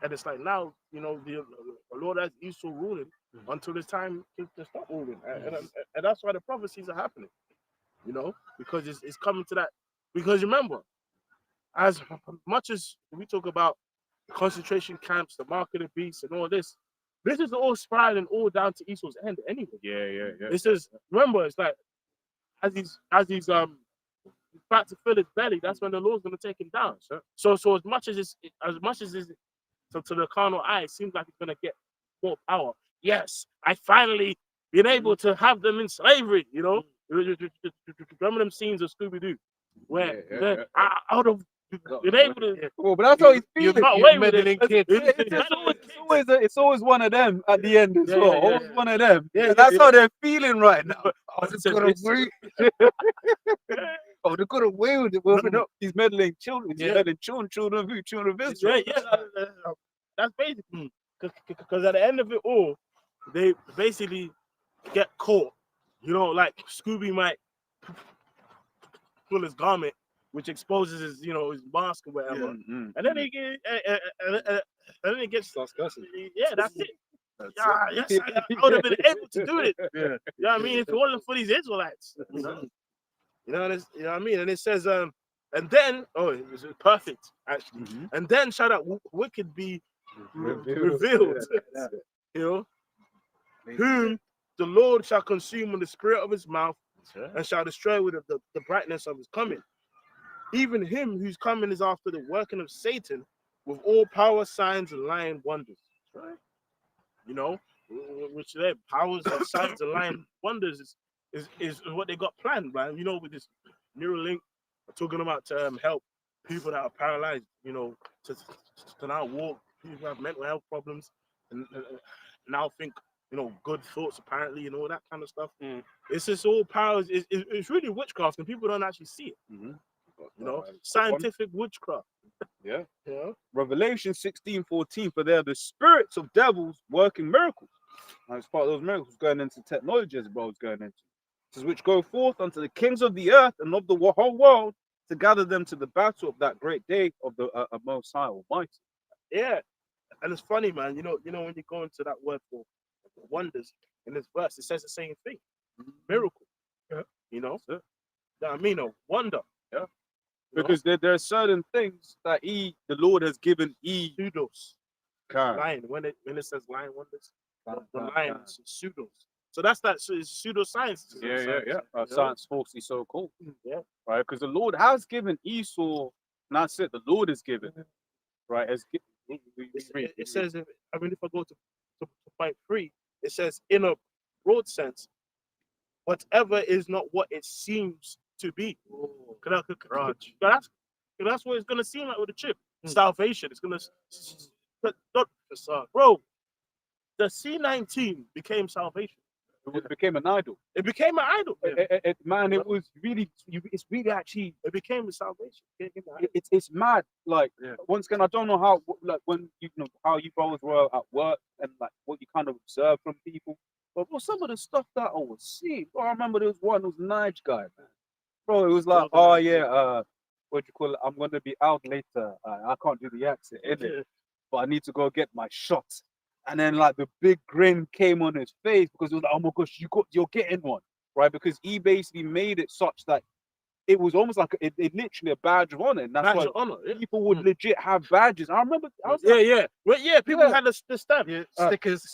C: And it's like now, the Lord has Esau ruling until the time to stop ruling. And that's why the prophecies are happening. Because it's coming to that. Because remember, as much as we talk about concentration camps, the mark of the beast, and all this, this is all spiraling all down to Esau's end anyway.
B: Yeah.
C: This is, remember, it's like as he's about to fill his belly, that's when the Lord's gonna take him down. So as much as it's to the carnal eye, it seems like it's gonna get more power. Yes, I finally been able to have them in slavery. You know, remember them scenes of Scooby Doo where they're out of been able to.
B: Well, but that's how he's
C: You
B: feeling.
C: got away with it.
D: meddling kids.
B: It's always one of them at the end as
C: Yeah,
B: well.
C: yeah,
B: Always
C: yeah.
B: one of them.
C: Yeah,
B: And that's
C: yeah.
B: how they're feeling right now. Oh,
C: It's
B: they've got
C: a-
B: away. Oh, they've got away with it. Well, no, he's meddling children. He's
C: Yeah.
B: meddling children of Israel.
C: Yeah, that's basically because at the end of it all, they basically get caught. You know, like Scooby might pull his garment, which exposes his, his mask or whatever, and then he get, and then he gets. Yeah, that's it. Yeah, yes, I would have been able to do it.
D: Yeah.
C: You know what I mean? If it wasn't for these Israelites, you know what I mean? And it says, and then, it was perfect actually.
B: Mhm.
C: And then shall that wicked be revealed, you know, whom the Lord shall consume with the spirit of his mouth and shall destroy with the brightness of his coming. Even him whose coming is after the working of Satan with all power, signs, and lying wonders. You know, which their powers and signs and lying wonders is what they got planned, man. You know, with this Neuralink, talking about to help people that are paralyzed, you know, to now walk, people who have mental health problems, and now think, you know, good thoughts apparently, and all that kind of stuff. It's just all powers. It's really witchcraft, and people don't actually see it.
B: Mhm.
C: You know, scientific witchcraft.
B: Yeah.
C: Yeah.
B: Revelation 16:14, for they are the spirits of devils working miracles. And it's part of those miracles going into technology as well as going into. It says, which go forth unto the kings of the earth and of the whole world to gather them to the battle of that great day of the Most High Almighty.
C: Yeah, and it's funny, man. You know when you go into that word for wonders in this verse, it says the same thing, miracle.
B: Yeah.
C: You know,
B: Yeah.
C: I mean, a wonder.
B: Yeah.
C: You know?
B: Because there are certain things that the Lord has given
C: Pseudos,
B: Karen.
C: lion. When it says lion wonders, the
B: Karen.
C: lion is pseudos. So that's pseudoscience.
B: Science falsely so called.
C: Yeah.
B: Right, because the Lord has given Esau, and that's it. The Lord has given him, right?
C: It says, if I go to point 3, it says, in a broad sense, whatever is not what it seems to be. That's what it's gonna seem like with the chip. Salvation. It's gonna, bro. The C19 became salvation.
B: It became an idol.
C: It became an idol.
B: Man, it was really. It's really actually.
C: It became a salvation.
B: It's mad. Like
D: Yeah.
B: once again, I don't know how. Like when you know how you both were at work and like what you kind of observe from people. But bro, some of the stuff that I was seeing. Bro, I remember there was one. It was a Nige guy, man. Bro, it was like, oh yeah, what do you call it? I'm gonna be out later. I can't do the accent, innit? But I need to go get my shot. And then like the big grin came on his face because it was like, oh my gosh, you're getting one, right? Because he basically made it such that it was almost like it literally a badge of honor. And that's
C: Badge
B: why
C: of honor. Yeah.
B: people would legit have badges. I remember. I was
C: Yeah,
B: like,
C: yeah. Well, yeah, people
B: Yeah.
C: had the stamp.
D: Yeah,
B: stickers.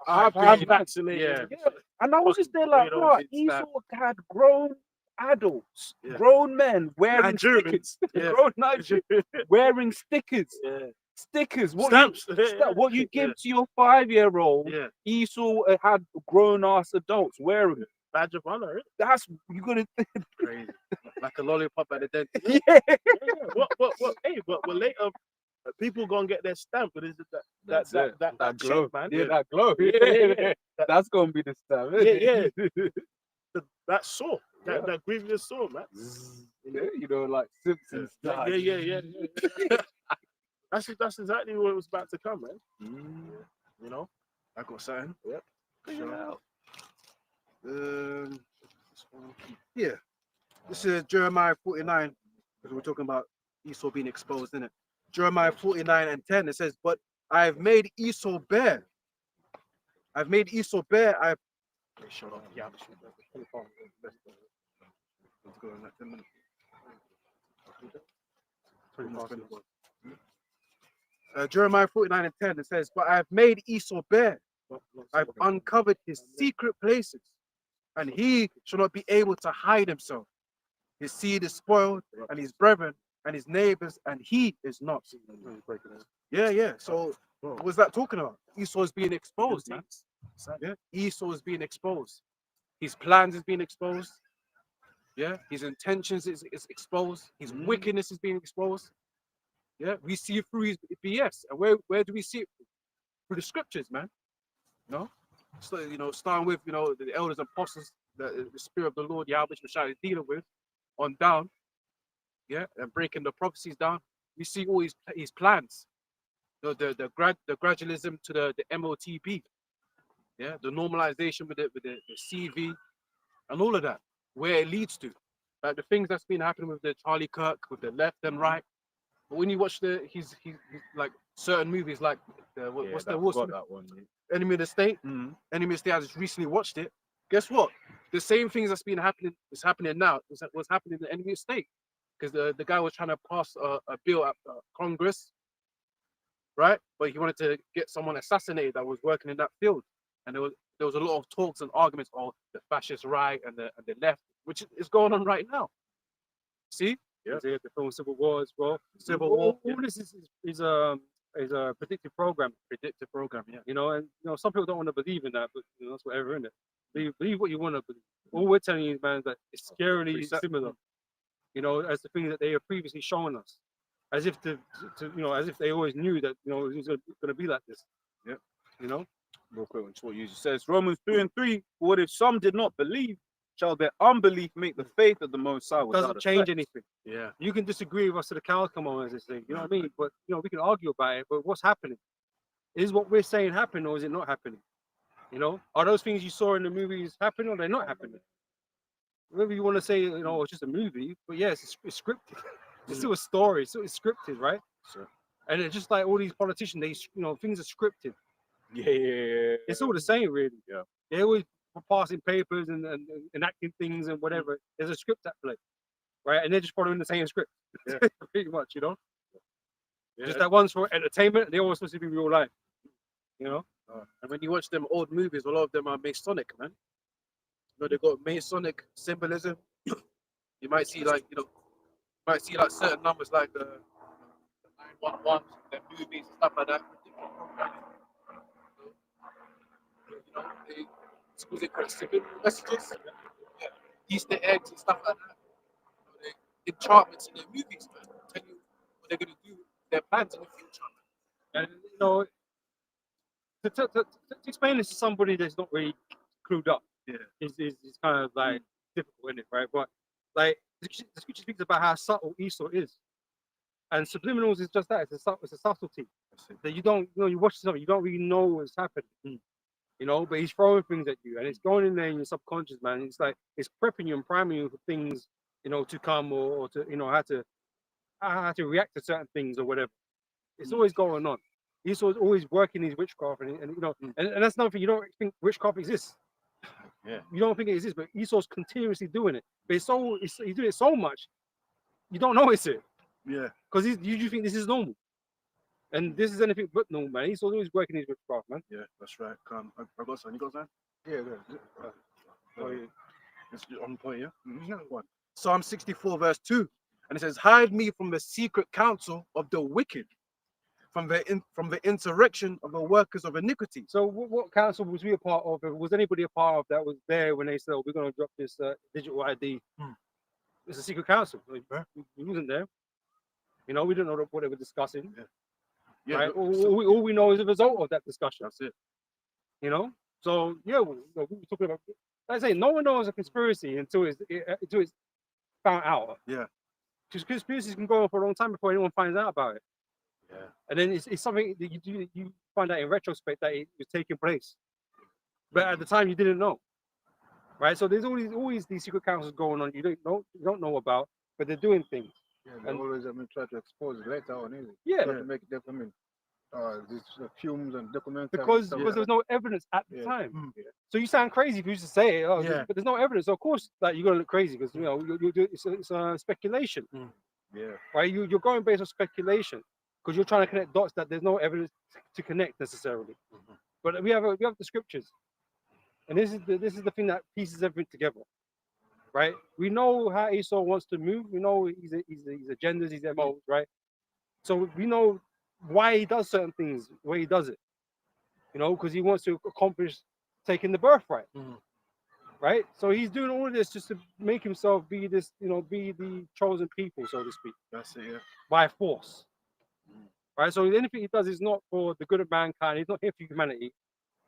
C: I'm
B: I've
C: vaccinated.
B: Yeah. And I was just there like,
C: Fucking
B: bro,
C: weirdo,
B: Esau had grown adults,
C: Yeah.
B: grown men wearing
C: Nigerians.
B: stickers,
C: Yeah.
B: grown Nigerians wearing stickers.
C: Yeah.
B: Stickers. What
C: Stamps.
B: what you give to your 5-year-old,
C: Yeah.
B: Esau had grown ass adults wearing it.
C: Badge of honor.
B: That's you're gonna think.
D: Crazy. Like a lollipop at the dentist.
B: Yeah.
C: What? Hey, but later, people gonna get their stamp. But is it that
B: glow,
C: chip, man?
B: Yeah, that glow.
C: Yeah.
B: That's gonna be the stamp.
C: Yeah. That saw. That grievous saw, man.
B: You know, like Simpsons. style.
C: Yeah. That's exactly what was about to come, man. You know.
D: I got something.
C: Yep.
D: Figure it out. Yeah. This is Jeremiah 49, because we're talking about Esau being exposed, isn't it? Jeremiah 49:10. It says, but I've made Esau bare. I've made Esau bare. Shut up. Yeah. Let's go in that 10 minutes. Jeremiah 49:10, it says, "But I have made Esau bare. I've uncovered his secret places, and he shall not be able to hide himself. His seed is spoiled, and his brethren, and his neighbors, and he is not." Yeah. So what was that talking about? Esau is being exposed, man. Yeah, Esau is being exposed. His plans is being exposed. Yeah, his intentions is exposed. His wickedness is being exposed. Yeah, we see it through his BS. And where do we see it? Through the scriptures, man. No, so starting with the elders and apostles, the spirit of the Lord Yahweh Messiah is dealing with, on down. Yeah, and breaking the prophecies down. We see all his plans. The gradualism to the MOTB. Yeah, the normalization with the CV and all of that, where it leads to. Like the things that's been happening with the Charlie Kirk, with the left and right. But when you watch he's like certain movies like what's the
B: that one?
D: Enemy of the State?
B: Mm-hmm.
D: Enemy of the State, I just recently watched it. Guess what? The same things that's been happening is happening now. Was happening in the Enemy of the State. Because the guy was trying to pass a bill at Congress, right? But he wanted to get someone assassinated that was working in that field. And there was a lot of talks and arguments on the fascist right and the left, which is going on right now. See?
A: Yeah. The film Civil War as well.
D: Civil War.
A: All this is a predictive program.
D: Predictive program, yeah.
A: And some people don't want to believe in that, but that's whatever, isn't it? Believe what you want to believe. All we're telling you, man, is that it's scarily similar. As the things that they have previously shown us, as if as if they always knew that it was going to be like this.
B: Yeah.
A: Real quick,
B: what you says, Romans 3:3. What if some did not believe? Shall their unbelief make the faith of the Most High without
A: doesn't change
B: effect?
A: anything.
D: Yeah.
A: You can disagree with us to the cows come on, as they say. You know what I mean? But we can argue about it. But what's happening? Is what we're saying happening, or is it not happening? Are those things you saw in the movies happening, or they're not happening? Whatever you want to say, it's just a movie. But yes, it's scripted. It's still a story. So it's scripted, right?
B: Sure.
A: And it's just like all these politicians, things are scripted.
B: Yeah.
A: It's all the same, really.
B: Yeah.
A: They always passing papers and enacting things and whatever. There's a script at play, right? And they're just following the same script, pretty much,
B: Yeah.
A: Just that one's for entertainment. They're all supposed to be real life,
D: And when you watch them old movies, a lot of them are Masonic, man. They've got Masonic symbolism. You might see certain numbers like the 911, the movies, stuff like that. They call it subliminal messages, Easter eggs and stuff like that. Enchantments in their movies, man. Tell you what they're gonna do, their plans in the future.
A: and to explain this to somebody that's not really clued up, is kind of like difficult, isn't it, right? But like the scripture speaks about how subtle Esau is, and subliminals is just that. It's a subtlety that you don't, you watch something, you don't really know what's happening. But he's throwing things at you, and it's going in there in your subconscious, man. It's like it's prepping you and priming you for things, to come, or to, how to react to certain things or whatever. It's always going on. He's always working his witchcraft, and that's nothing. You don't think witchcraft exists.
B: Yeah.
A: You don't think it exists, but Esau's continuously doing it. But he's doing it so much, you don't notice it.
C: Yeah.
A: Because you think this is normal. And this is anything but normal, man. He's always working his witchcraft, man.
C: Yeah, that's right. I got something. You got something?
E: Yeah.
C: It's on point, yeah?
D: One. Psalm 64 verse 2, and it says, "Hide me from the secret counsel of the wicked, from the insurrection of the workers of iniquity."
A: So what council was we a part of? Was anybody a part of that was there when they said, we're going to drop this digital ID? It's a secret council. We wasn't there. We didn't know what they were discussing.
C: Yeah.
A: Right? All we know is the result of that discussion.
C: That's it.
A: So yeah, we were talking about. Like I say, no one knows a conspiracy until it's found out.
C: Yeah.
A: Because conspiracies can go on for a long time before anyone finds out about it.
C: Yeah.
A: And then it's something that you find out in retrospect that it was taking place, but at the time you didn't know. Right. So there's always these secret councils going on. You don't know about, but they're doing things.
E: Yeah, they always try to expose it later on, isn't it?
A: Yeah.
E: Try to make it these films and documentaries.
A: Because
E: and
A: there was no evidence at the
E: Yeah.
A: time. So you sound crazy if you just say it.
C: Yeah.
A: But there's no evidence. So of course, like you're gonna look crazy because you do it's speculation.
C: Yeah.
A: right? You're going based on speculation because you're trying to connect dots that there's no evidence to connect necessarily. But we have the scriptures, and this is the thing that pieces everything together, right? We know how Esau wants to move. We know his agendas, his MOs, right? So we know why he does certain things, the way he does it, because he wants to accomplish taking the birthright, right? So he's doing all of this just to make himself be this, be the chosen people, so to speak,
C: That's it. Yeah.
A: by force, right? So anything he does is not for the good of mankind. He's not here for humanity.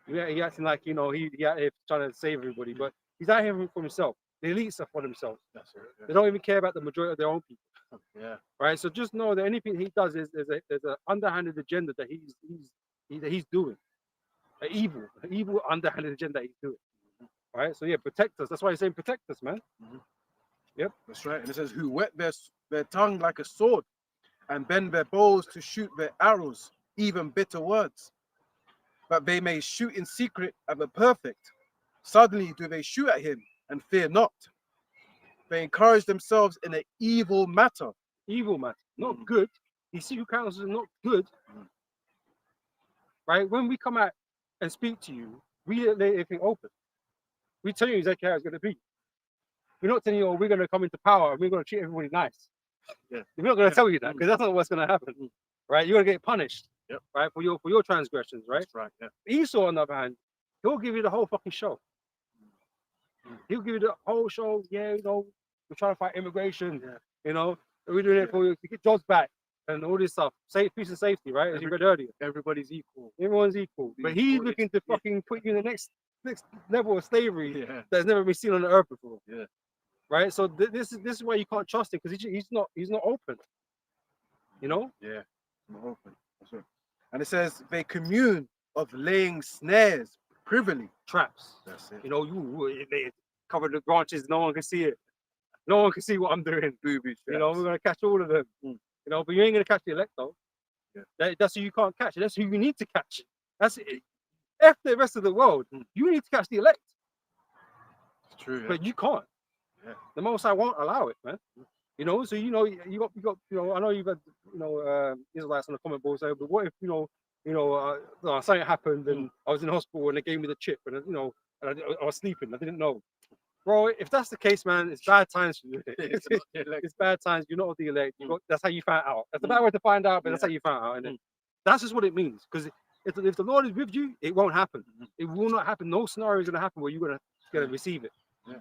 A: He acting like he out here trying to save everybody, but he's out here for himself. The elites are for themselves.
C: That's it.
A: They don't even care about the majority of their own people,
C: Yeah.
A: right? So just know that anything he does is there's an underhanded agenda that he's doing, an evil underhanded agenda that he's doing, right? So yeah, protect us. That's why he's saying protect us, man.
D: That's right. And it says, who whet their tongue like a sword and bend their bows to shoot their arrows, even bitter words, that they may shoot in secret at the perfect. Suddenly do they shoot at him and fear not. They encourage themselves in an evil matter.
A: Evil, man, not good. These secret counsels are not good, right? When we come out and speak to you, we lay everything open. We tell you exactly how it's going to be. We're not telling you, we're going to come into power and we're going to treat everybody nice.
C: Yeah.
A: We're not going to tell you that because that's not what's going to happen, right? You're going to get punished,
C: Yep.
A: right, for your transgressions, right?
C: That's right. Yeah.
A: Esau, on the other hand, he'll give you the whole fucking show. He'll give you the whole show. Yeah, we're trying to fight immigration.
C: Yeah.
A: We're doing it for you to get jobs back and all this stuff. Peace and safety, right? As you read earlier,
C: Everybody's equal.
A: everyone's equal. But he's looking to fucking put you in the next level of slavery
C: Yeah.
A: that's never been seen on the earth before.
C: Yeah.
A: Right. So this is why you can't trust him because he's not open.
C: Yeah. Not open. That's right.
D: And it says they commune of laying snares privily.
A: Traps.
C: That's it.
A: They cover the branches. No one can see it. No one can see what I'm doing.
C: Booby
A: We're gonna catch all of them. But you ain't gonna catch the elect though.
C: Yeah.
A: That's who you can't catch. That's who you need to catch. That's it. After the rest of the world, you need to catch the elect,
C: It's true. Yeah.
A: but you can't.
C: Yeah.
A: The Most High won't allow it, man. So you got I know you've had Israelites on the comment board say, but what if something happened and I was in hospital and they gave me the chip and and I was sleeping, I didn't know. Bro, if that's the case, man, it's bad times for you. It's bad times. You're not the elect. That's how you found out. That's the bad way to find out, but that's how you found out. And that's just what it means. Because if the Lord is with you, it won't happen. It will not happen. No scenario is going to happen where you're gonna receive it.
C: Yeah.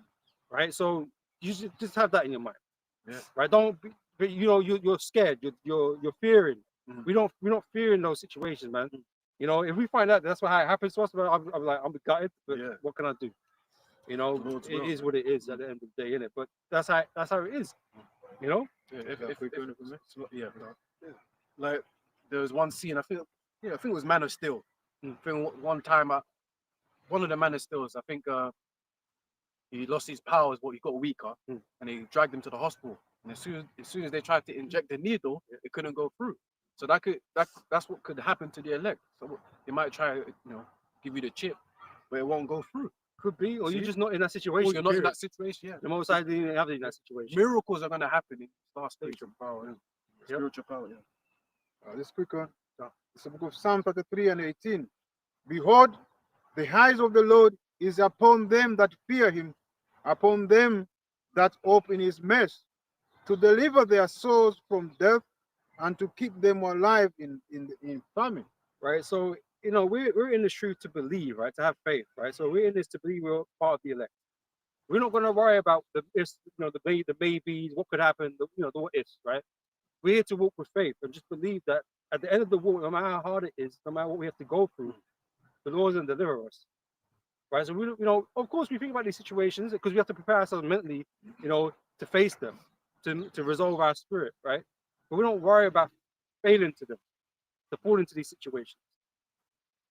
A: Right. So you should just have that in your mind.
C: Yeah.
A: Right. Don't. But you're scared. You're fearing. We're not fearing those situations, man. If we find out that's what happens to us, I'm gutted. But what can I do? It is what it is at the end of the day, innit? But that's how it is.
C: Yeah, if we're going like there was one scene, I think it was Man of Steel. I think one time one of the Man of Steels, I think he lost his powers, but he got weaker, and they dragged him to the hospital. And as soon as they tried to inject the needle, it couldn't go through. So that's what could happen to the elect. So they might try, give you the chip, but it won't go through.
A: Could be, or you're
C: See?
A: just not in that situation.
C: Or you're not in
A: period.
C: that situation. Yeah.
A: The Most High didn't have it in that situation.
C: Miracles are going to happen in this last stage.
E: Spiritual power. Yeah.
C: Spiritual power. Yeah.
E: This quick one. It's the book of Psalm 33 and 18. Behold, the eyes of the Lord is upon them that fear him, upon them that hope in his mercy, to deliver their souls from death and to keep them alive in famine.
A: Right. So we're in this truth to believe, right? To have faith, right? So we're in this to believe we're part of the elect. We're not going to worry about the ifs, the maybes, what could happen, the what ifs, right? We're here to walk with faith and just believe that at the end of the walk, no matter how hard it is, no matter what we have to go through, the Lord is going to deliver us, right? So we, of course, we think about these situations because we have to prepare ourselves mentally, to face them, to resolve our spirit, right? But we don't worry about failing to them, to fall into these situations.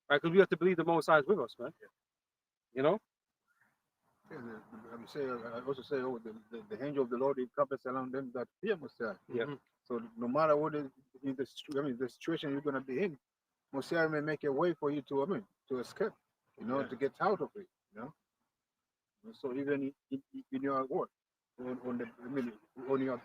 A: Right, because we have to believe the Most High is with us, man.
E: Yeah, I also say, the angel of the Lord encampeth around them that fear Messiah.
A: Yeah.
E: So no matter what the situation you're gonna be in, Messiah may make a way for you to escape, to get out of it, So even in your work, on your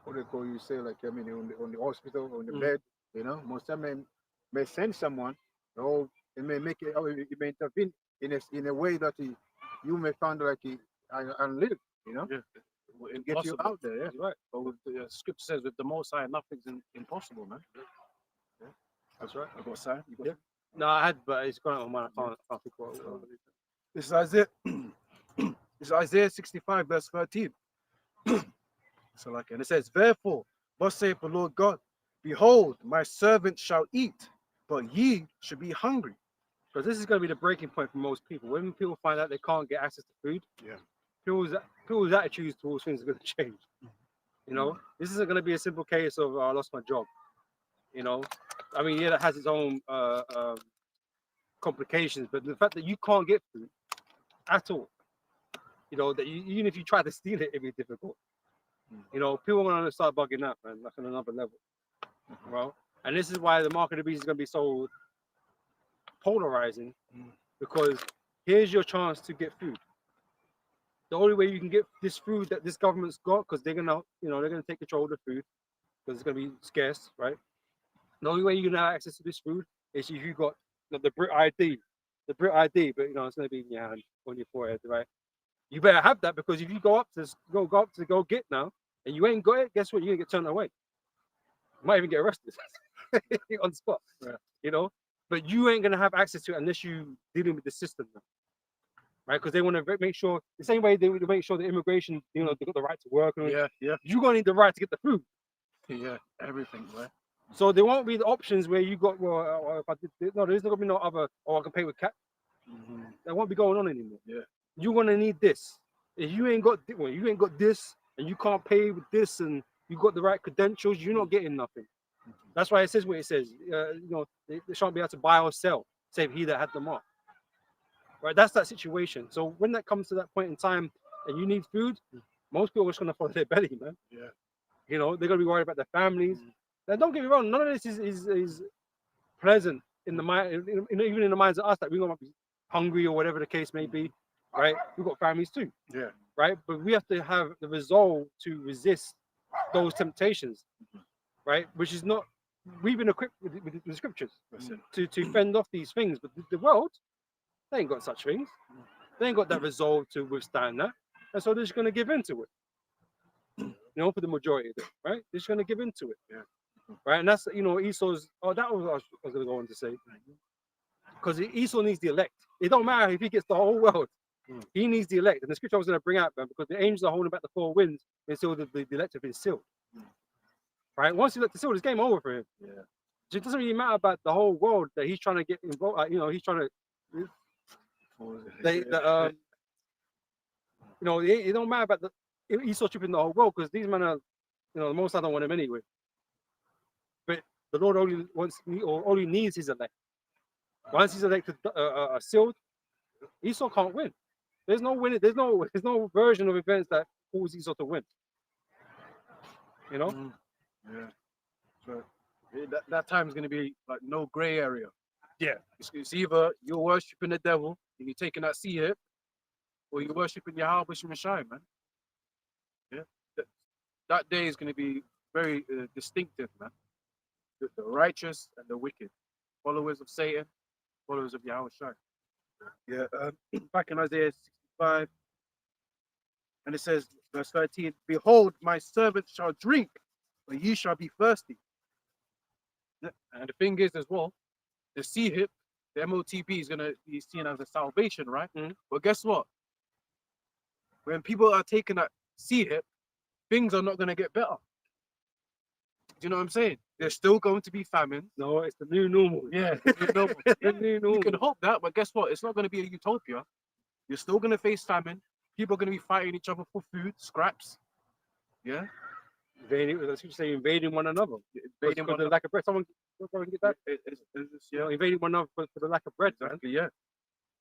E: what they call you say, like, I mean, on the hospital, on the
A: Mm.
E: bed, you know, most time may send someone, or it may make it, or it may intervene in a way that you may find like unlive, you know,
F: Yeah.
E: to get you
F: Impossible.
E: out there. Yeah,
F: Right. But with the scripture says, with the Most High, nothing's impossible, man.
E: that's right.
F: I got a sign. You got
A: Yeah. No, I had, but it's gone on mine. I can't think what.
D: This is Isaiah. This is Isaiah 65, verse 13. So like, and it says, "Therefore, thus saith the Lord God, behold, my servant shall eat, but ye should be hungry."
A: Because this is going to be the breaking point for most people. When people find out they can't get access to food,
D: Yeah.
A: people's attitudes towards things are going to change. You know, this isn't going to be a simple case of I lost my job. You know, I mean, yeah, that has its own complications, but the fact that you can't get food at all, you know, that even if you try to steal it, it'd be difficult. You know, people are going to start bugging out, man, like on another level. Well, and this is why the mark of the beast is going to be so polarizing, because here's your chance to get food. The only way you can get this food that this government's got, because they're gonna, you know, they're gonna take control of the food because it's gonna be scarce, right? The only way you're gonna have access to this food is if you got the Brit ID, but you know it's gonna be in your hand, on your forehead, right? You better have that, because if you go up to go get now and you ain't got it, guess what? You're gonna get turned away. You might even get arrested on the spot.
F: Yeah.
A: You know, but you ain't gonna have access to it unless you dealing with the system now. Right, because they want to make sure the same way they make sure the immigration, you know, they got the right to work. And
F: yeah,
A: you're gonna need the right to get the food.
F: yeah. Everything, right?
A: So there won't be the options where you got, well, if I did, no, there's not gonna be no other. Oh, I can pay with cash. That won't be going on anymore.
F: Yeah.
A: You're gonna need this. If you ain't got, well, you ain't got this, and you can't pay with this, and you got the right credentials, you're not getting nothing. That's why it says what it says. You know, they shan't be able to buy or sell, save he that had the mark. Right, that's that situation. So when that comes to that point in time and you need food, most people are just gonna follow their belly, man.
F: Yeah.
A: You know, they're gonna be worried about their families. Now, don't get me wrong, none of this is pleasant in the mind, even in the minds of us, that we might be hungry or whatever the case may be, right? We've got families too.
F: Yeah.
A: Right. But we have to have the resolve to resist those temptations, right? Which is not, we've been equipped with the scriptures
F: That's it.
A: to fend off these things, but the world, they ain't got such things. They ain't got that resolve to withstand that. And so they're just going to give into it. You know, for the majority of it, right? They're just going to give into it.
F: Yeah.
A: Right. And that's, you know, Esau's, that was what I was going to go on to say. Because Esau needs the elect. It don't matter if he gets the whole world. He needs the elect. And the scripture I was going to bring out, man, because the angels are holding back the four winds until the elect have been sealed. Right. Once the elect is sealed, it's game over for him.
F: Yeah.
A: So it doesn't really matter about the whole world that he's trying to get involved. You know, he's trying to. You know, it don't matter about the Esau tripping the whole world, because these men are, you know, the most I don't want them anyway. But the Lord only wants me, or only needs his elect. Once his elect are sealed, Esau can't win. There's no winning. There's no version of events that cause Esau to win. You know.
F: Yeah. So that time is going to be like no gray area.
A: Yeah.
F: It's either you're worshiping the devil and you're taking that sea hip, or you're worshiping Yahweh Shai, man. Yeah. That day is going to be very distinctive, man. The righteous and the wicked, followers of Satan, followers of Yahweh Shai.
D: Yeah, back in Isaiah 65, and it says, verse 13, "Behold, my servant shall drink, but ye shall be thirsty."
F: Yeah. And the thing is, as well, the sea hip, the MOTB is going to be seen as a salvation, right? But guess what? When people are taking that sea hip, things are not going to get better. Do you know what I'm saying? There's still going to be famine.
A: No, it's the new normal.
F: Yeah, the new
A: The new
F: you can
A: normal.
F: hope that, but guess what? It's not going to be a utopia. You're still going to face famine. People are going to be fighting each other for food, scraps. Yeah,
A: Invading, that's what you say, invading one another.
F: invading
A: For
F: one
A: the lack of bread. Someone get that?
F: it's just,
A: You know, invading one another for the lack of bread, man.
F: exactly, yeah.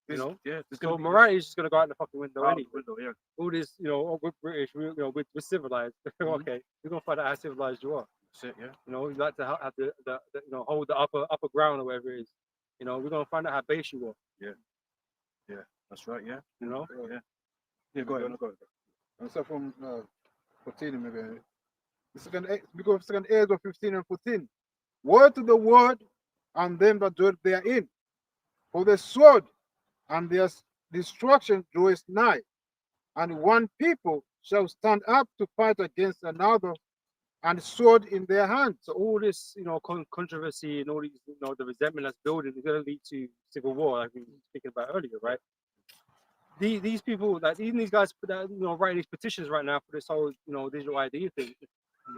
A: You know?
F: Yeah, there's
A: So
F: gonna be
A: morality is just gonna go out the fucking window
F: out
A: anyway.
F: the window, yeah.
A: All this, you know, oh, we're British, you know, we're civilized. Okay, we're gonna find out how civilized you are.
F: That's it, yeah.
A: You know, you like to have the you know, hold the upper ground or whatever it is. You know, we're gonna find out how base you are.
F: That's right, yeah.
A: You know,
F: Yeah, go ahead.
E: And so from 14 maybe, Because of 2 Ezra 15 and 14. Woe to the world and them that dwell therein, for the sword and their destruction draweth nigh, and one people shall stand up to fight against another, and sword in their hand.
A: So all this, controversy and all these, the resentment that's building is going to lead to civil war, like we were speaking about earlier, right? These people, like even these guys that writing these petitions right now for this whole digital ID thing,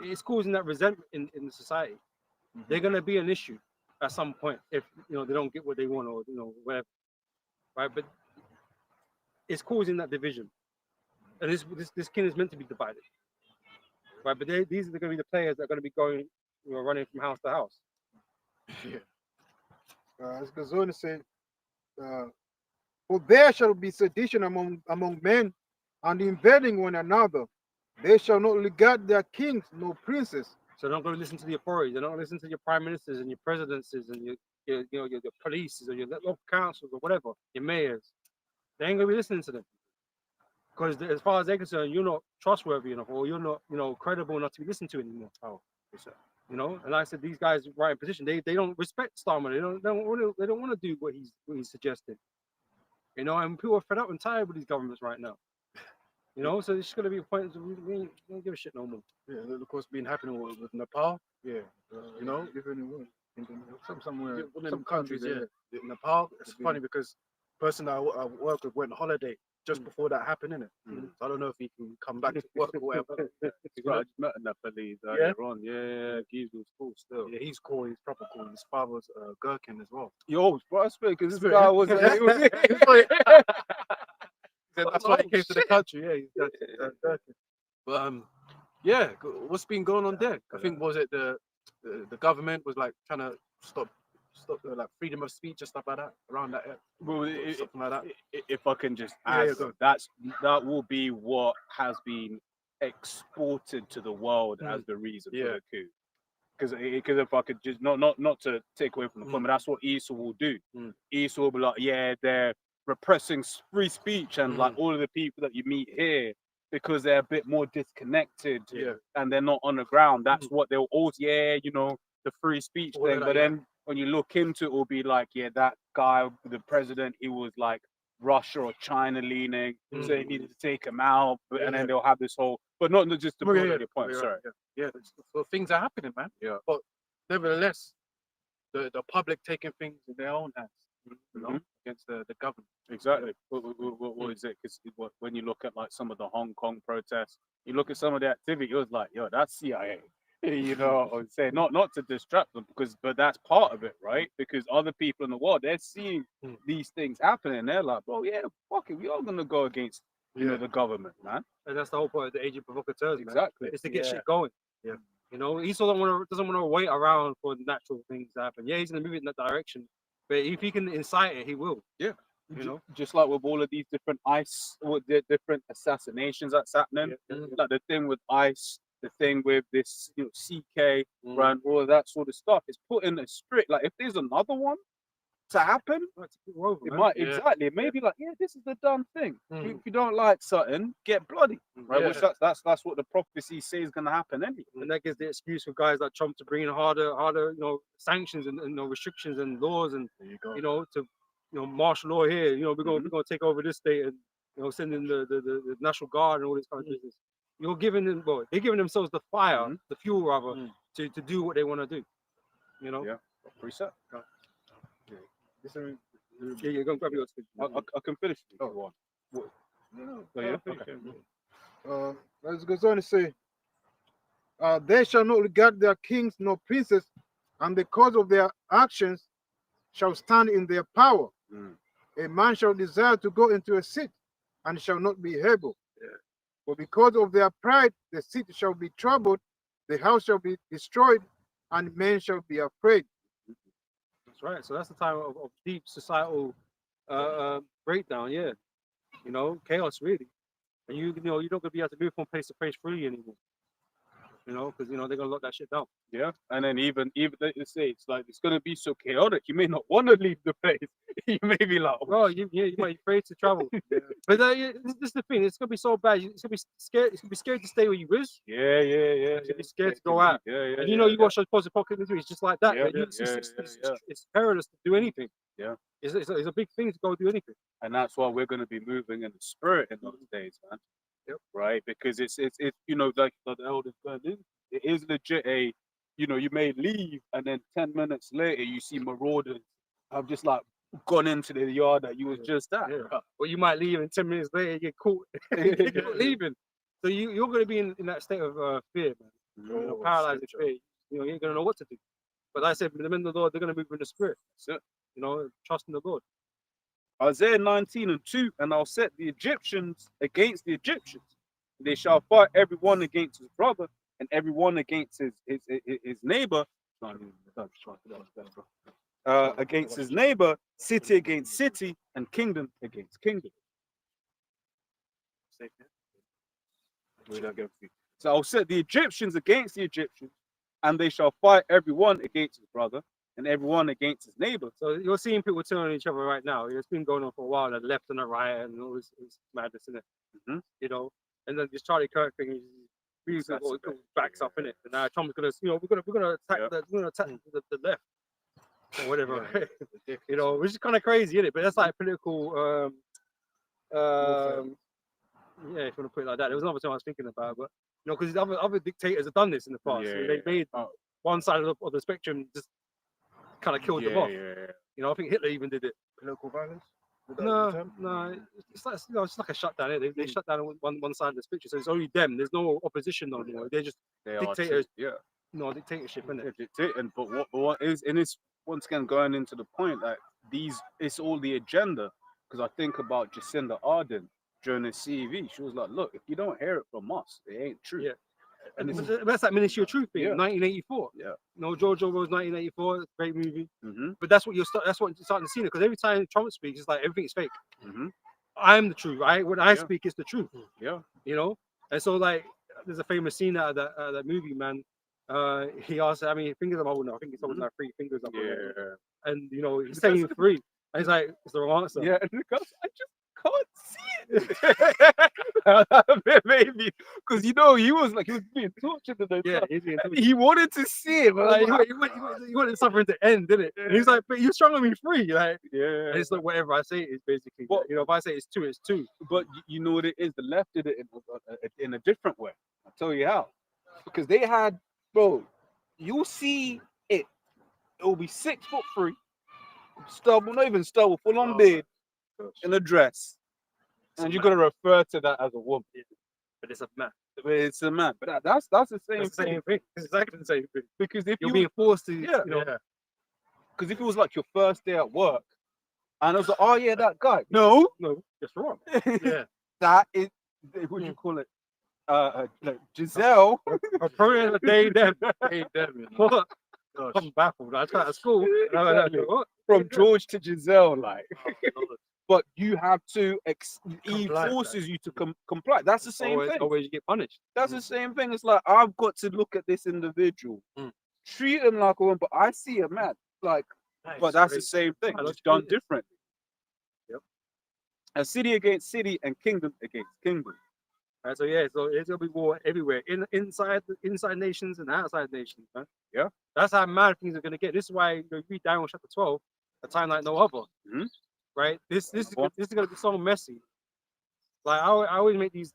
A: it's causing that resentment in the society. They're going to be an issue at some point if they don't get what they want or whatever, right? But it's causing that division, and this king is meant to be divided, right? But these are going to be the players that are going to be going, running from house to house.
E: As Gazoni said, for there shall be sedition among men, and invading one another. They shall not regard their kings nor princes.
A: So they're not going to listen to the authorities. They're not going to listen to your prime ministers and your presidents and your police or your local councils or whatever, your mayors. They ain't going to be listening to them. Because as far as they're concerned, you're not trustworthy enough, or you're not, credible enough to be listened to anymore. Oh, and like I said, these guys right in position, they don't respect Starmer. They don't want to do what he's suggesting. And people are fed up and tired with these governments right now. So it's going to be a point of we don't give a shit no more.
F: Yeah, of course, been happening with Nepal.
E: Yeah,
F: Even
E: somewhere,
F: some countries, yeah. Nepal. It's funny because the person that I work with went on holiday just before that happened, innit? So I don't know if he can come back to work or whatever.
B: Right, I just met a Nepalese earlier on. Yeah, Giz was cool still.
F: Yeah, he's cool. He's proper cool. His father's Gherkin as well.
B: Yo, bro, I swear, because this
F: Swear.
B: guy was.
F: That's why he came to the country. Yeah, he's Gherkin. But yeah, what's been going on there? I think was it the government was like trying to stop like freedom of speech and stuff like that around that.
B: Well,
F: something like that.
B: If I can just
F: Yeah,
B: add,
F: yeah, go.
B: that will be what has been exported to the world as the reason for the coup. Because if I could just not to take away from the point, but that's what Esau will do. Esau will be like, yeah, they're repressing free speech and like all of the people that you meet here because they're a bit more disconnected and they're not on the ground. That's what they'll always, the free speech thing. But then when you look into it, will be like, yeah, that guy, the president, he was like Russia or China leaning, so they needed to take him out. And then they'll have this whole, but not just to broaden your point. Sorry.
F: Yeah, so things are happening, man. Yeah. But nevertheless, the public taking things in their own hands, against the government.
B: Exactly. What is it? Because when you look at like some of the Hong Kong protests, you look at some of the activity, it was like, yo, that's CIA. Or say not to distract them, but that's part of it, right? Because other people in the world, they're seeing these things happening, and they're like, bro, yeah, fuck it, we are gonna go against the government, man.
A: And that's the whole point of the agent provocateurs, man.
B: Exactly.
A: It's to get shit going. Yeah. Esau doesn't want to wait around for natural things to happen. Yeah, he's gonna move it in that direction, but if he can incite it, he will.
B: Yeah. Just like with all of these different different assassinations that's happening, like the thing with ICE, the thing with this, CK, and all of that sort of stuff. It's put in a strict, like if there's another one to happen, it might exactly. Maybe like, yeah, this is the done thing. If you don't like something, get bloody, right? Which that's what the prophecy says is gonna happen anyway.
A: And that gives the excuse for guys like Trump to bring in harder, sanctions and restrictions and laws and to martial law here. We're gonna take over this state and send in the National Guard and all this kind of business. You're giving them, they're giving themselves the fire, the fuel rather, to do what they want to do.
B: Yeah, preset.
A: Yeah, go grab yours.
B: I can finish if you want.
E: As it goes on to say, they shall not regard their kings nor princes, and because of their actions shall stand in their power. A man shall desire to go into a seat and shall not be able. For because of their pride, the seat shall be troubled, the house shall be destroyed, and men shall be afraid.
A: That's right. So that's the time of deep societal breakdown. Yeah, chaos really, and you're not gonna be able to move from place to place freely anymore. Because they're gonna lock that shit down.
B: Yeah, and then even let's say it's like it's gonna be so chaotic, you may not want to leave the place. you may be like,
A: Bro, you might be afraid to travel. But this is the thing. It's gonna be so bad. It's gonna be scared. It's gonna be scared to stay where you is.
B: yeah.
A: You're gonna be scared to go out.
B: Yeah.
A: And you know, you watch those post-apocalyptic movies, it's just like that.
B: Yeah,
A: but
B: yeah,
A: it's perilous to do anything.
B: Yeah.
A: It's a big thing to go do anything.
B: And that's why we're going to be moving in the spirit in those days, man.
A: Yep.
B: Right? Because it's you know, like the elders said, it is legit a, you know, you may leave and then 10 minutes later you see marauders have just like gone into the yard that you was just at.
A: Yeah. Or you might leave and 10 minutes later you get caught, get caught leaving. So you're going to be in that state of fear, man. You know, paralyzed in fear. You know, you ain't going to know what to do. But like I said, the men of the Lord, they're going to move in the spirit.
B: That's it.
A: You know, trust in the Lord.
B: Isaiah 19:2, and I'll set the Egyptians against the Egyptians. They shall fight everyone against his brother and everyone against his neighbor. Against his neighbor, city against city, and kingdom against kingdom. So I'll set the Egyptians against the Egyptians, and they shall fight everyone against his brother and everyone against his neighbor.
A: So you're seeing people turn on each other right now. It's been going on for a while, the left and the right, and all this madness in it.
B: Mhm.
A: You know, and then this Charlie Kirk thing is really
B: Exactly.
A: backs up in it. And now Trump's gonna, you know, we're gonna attack
B: Yeah.
A: the left or whatever. You know, which is kind of crazy, isn't it? But that's like political. Yeah, if you want to put it like that. There was another thing I was thinking about, but you know, because other dictators have done this in the past.
B: Yeah,
A: They made
B: Oh.
A: one side of the spectrum just kind of killed them off.
B: Yeah.
A: You know, I think Hitler even did it.
D: Political violence? Would that be the
A: No,
D: term?
A: no, it's like, you know, it's like a shutdown. They shut down one side of the picture, so it's only them. There's no opposition no more. They're just
B: They
A: dictators.
B: Yeah.
A: dictatorship, isn't it?
B: Dictating, but what is, and it's once again going into the point that it's all the agenda. Because I think about Jacinda Ardern during the CV, she was like, "Look, if you don't hear it from us, it ain't true."
A: Yeah.
B: And it's,
A: That's that Ministry of Truth thing,
B: Yeah.
A: 1984.
B: Yeah.
A: You know, George Orwell's 1984, great movie.
B: mhm,
A: But that's what you're starting to see, because every time Trump speaks, it's like everything's fake.
B: mhm,
A: I'm the truth. When I
B: Yeah.
A: speak, it's the truth.
B: yeah,
A: You know, and so like there's a famous scene out of that movie, man. He asked how many fingers I'm holding. I think it's holding like 3 fingers up.
B: yeah,
A: And you know, he's saying 3. And he's like, it's the wrong answer.
B: yeah. And because I just can't see it. Maybe because you know he was being tortured and
A: Yeah, he's being
B: and he wanted to see it, but
A: like,
B: like,
A: he wanted suffering to end, didn't it? And he's like, but you're struggling me free. Like,
B: yeah.
A: and it's like whatever I say is basically,
B: Well-
A: you know, if I say it's 2, it's 2.
B: But you know what it is? The left did it in a different way. I'll tell you how. Because they had, bro, you'll see it. It'll be 6'3", stubble, not even stubble, full on beard, in a dress. And you're gonna refer to that as a woman.
A: But it's a man.
B: But it's a man. But that's the same
A: It's the
B: thing.
A: same thing. It's exactly the same thing.
B: Because if
A: You're
B: you
A: being forced to,
B: Yeah.
A: you know,
B: because if it was like your first day at work, and I was like, oh yeah, that guy. No,
A: no, it's wrong. Yeah.
B: that is what do you call it? Like Giselle.
A: I'm probably in the day then.
F: Hey, Devin.
A: What?
F: Gosh.
A: I'm baffled. I tried at school. And I'm like,
B: Exactly.
A: what?
B: From George to Giselle, like.
F: Lord.
B: But you have to he
A: Comply,
B: forces you to comply. That's the same thing.
A: Always you get punished.
B: That's the same thing. It's like I've got to look at this individual,
A: Mm.
B: treat him like a woman, but I see a man. Like, but that's the same thing.
A: I know
B: It's
A: what you
B: done
A: mean.
B: differently.
A: Yep.
B: A city against city and kingdom against kingdom.
A: Right, so yeah, so it's gonna be war everywhere, inside nations and outside nations, man.
B: Yeah.
A: That's how mad things are gonna get. This is why you read Daniel chapter 12, a time like no other.
B: Mhm.
A: Right? This is
B: Go on.
A: this is gonna be so messy. Like I always make these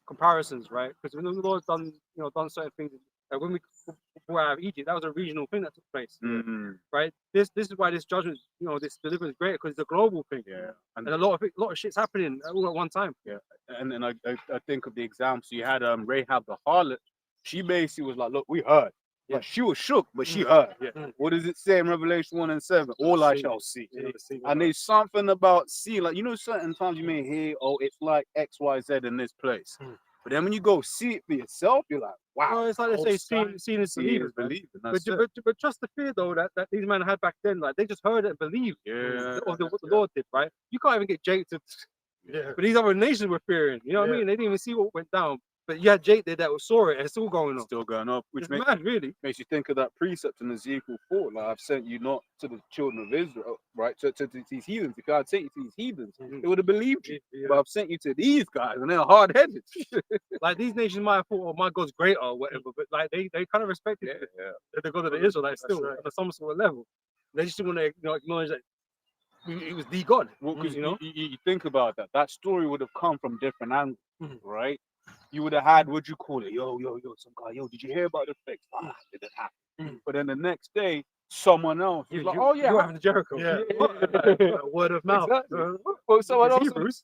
A: comparisons, right? Because when the Lord's done certain things, like when we were out of Egypt, that was a regional thing that took place,
B: Mhm.
A: right? This is why this judgment, this deliverance is great, because it's a global thing,
B: Yeah.
A: and a lot of shit's happening all at one time.
B: And then I think of the example. So you had Rahab the harlot. She basically was like, look, we heard.
A: Yeah.
B: Like, she was shook, but she heard.
A: Yeah.
B: What does it say in Revelation 1 and 7? All I
A: See.
B: shall see.
A: Yeah,
B: And there's something about see, like certain times you may hear, oh, it's like XYZ in this place.
A: Mm.
B: But then when you go see it for yourself, you're like, wow.
A: Well, it's like they
B: oh,
A: say,
B: sign-
A: seeing is
B: seeing is
A: believing. man.
B: believing.
A: But,
B: That's it.
A: but trust the fear though that these men had back then, like they just heard it and believed
B: Yeah,
A: of what the
B: yeah.
A: Lord did, right? You can't even get Jake to,
F: Yeah.
A: but these other nations were fearing. You know what I
F: Yeah.
A: mean? They didn't even see what went down. But yeah, Jake there that saw it, and it's still going on.
B: Still going up, which
A: It's
B: makes
A: mad, really.
B: you think of that precept in Ezekiel 4, like I've sent you not to the children of Israel, right? To these heathens. If God sent you to these heathens, they would have believed you. But I've sent you to these guys, and they're hard headed.
A: Like these nations might have thought, "Oh, my God's greater" or whatever, but like they kind of respected the God of the Israelites still
C: right.
A: on some sort of level. They just want to acknowledge that he was the God.
B: Well, because
A: you know,
B: you think about that, that story would have come from different angles,
A: Mhm.
B: right? You would have had, what'd you call it? Yo, some guy, yo, did you hear about the fix? Ah, did it happen?
A: Mhm.
B: But then the next day, someone else was like, oh yeah,
A: you having Jericho.
C: Yeah. Word of mouth.
B: exactly. Well, someone
A: It's
B: else,
A: Hebrews.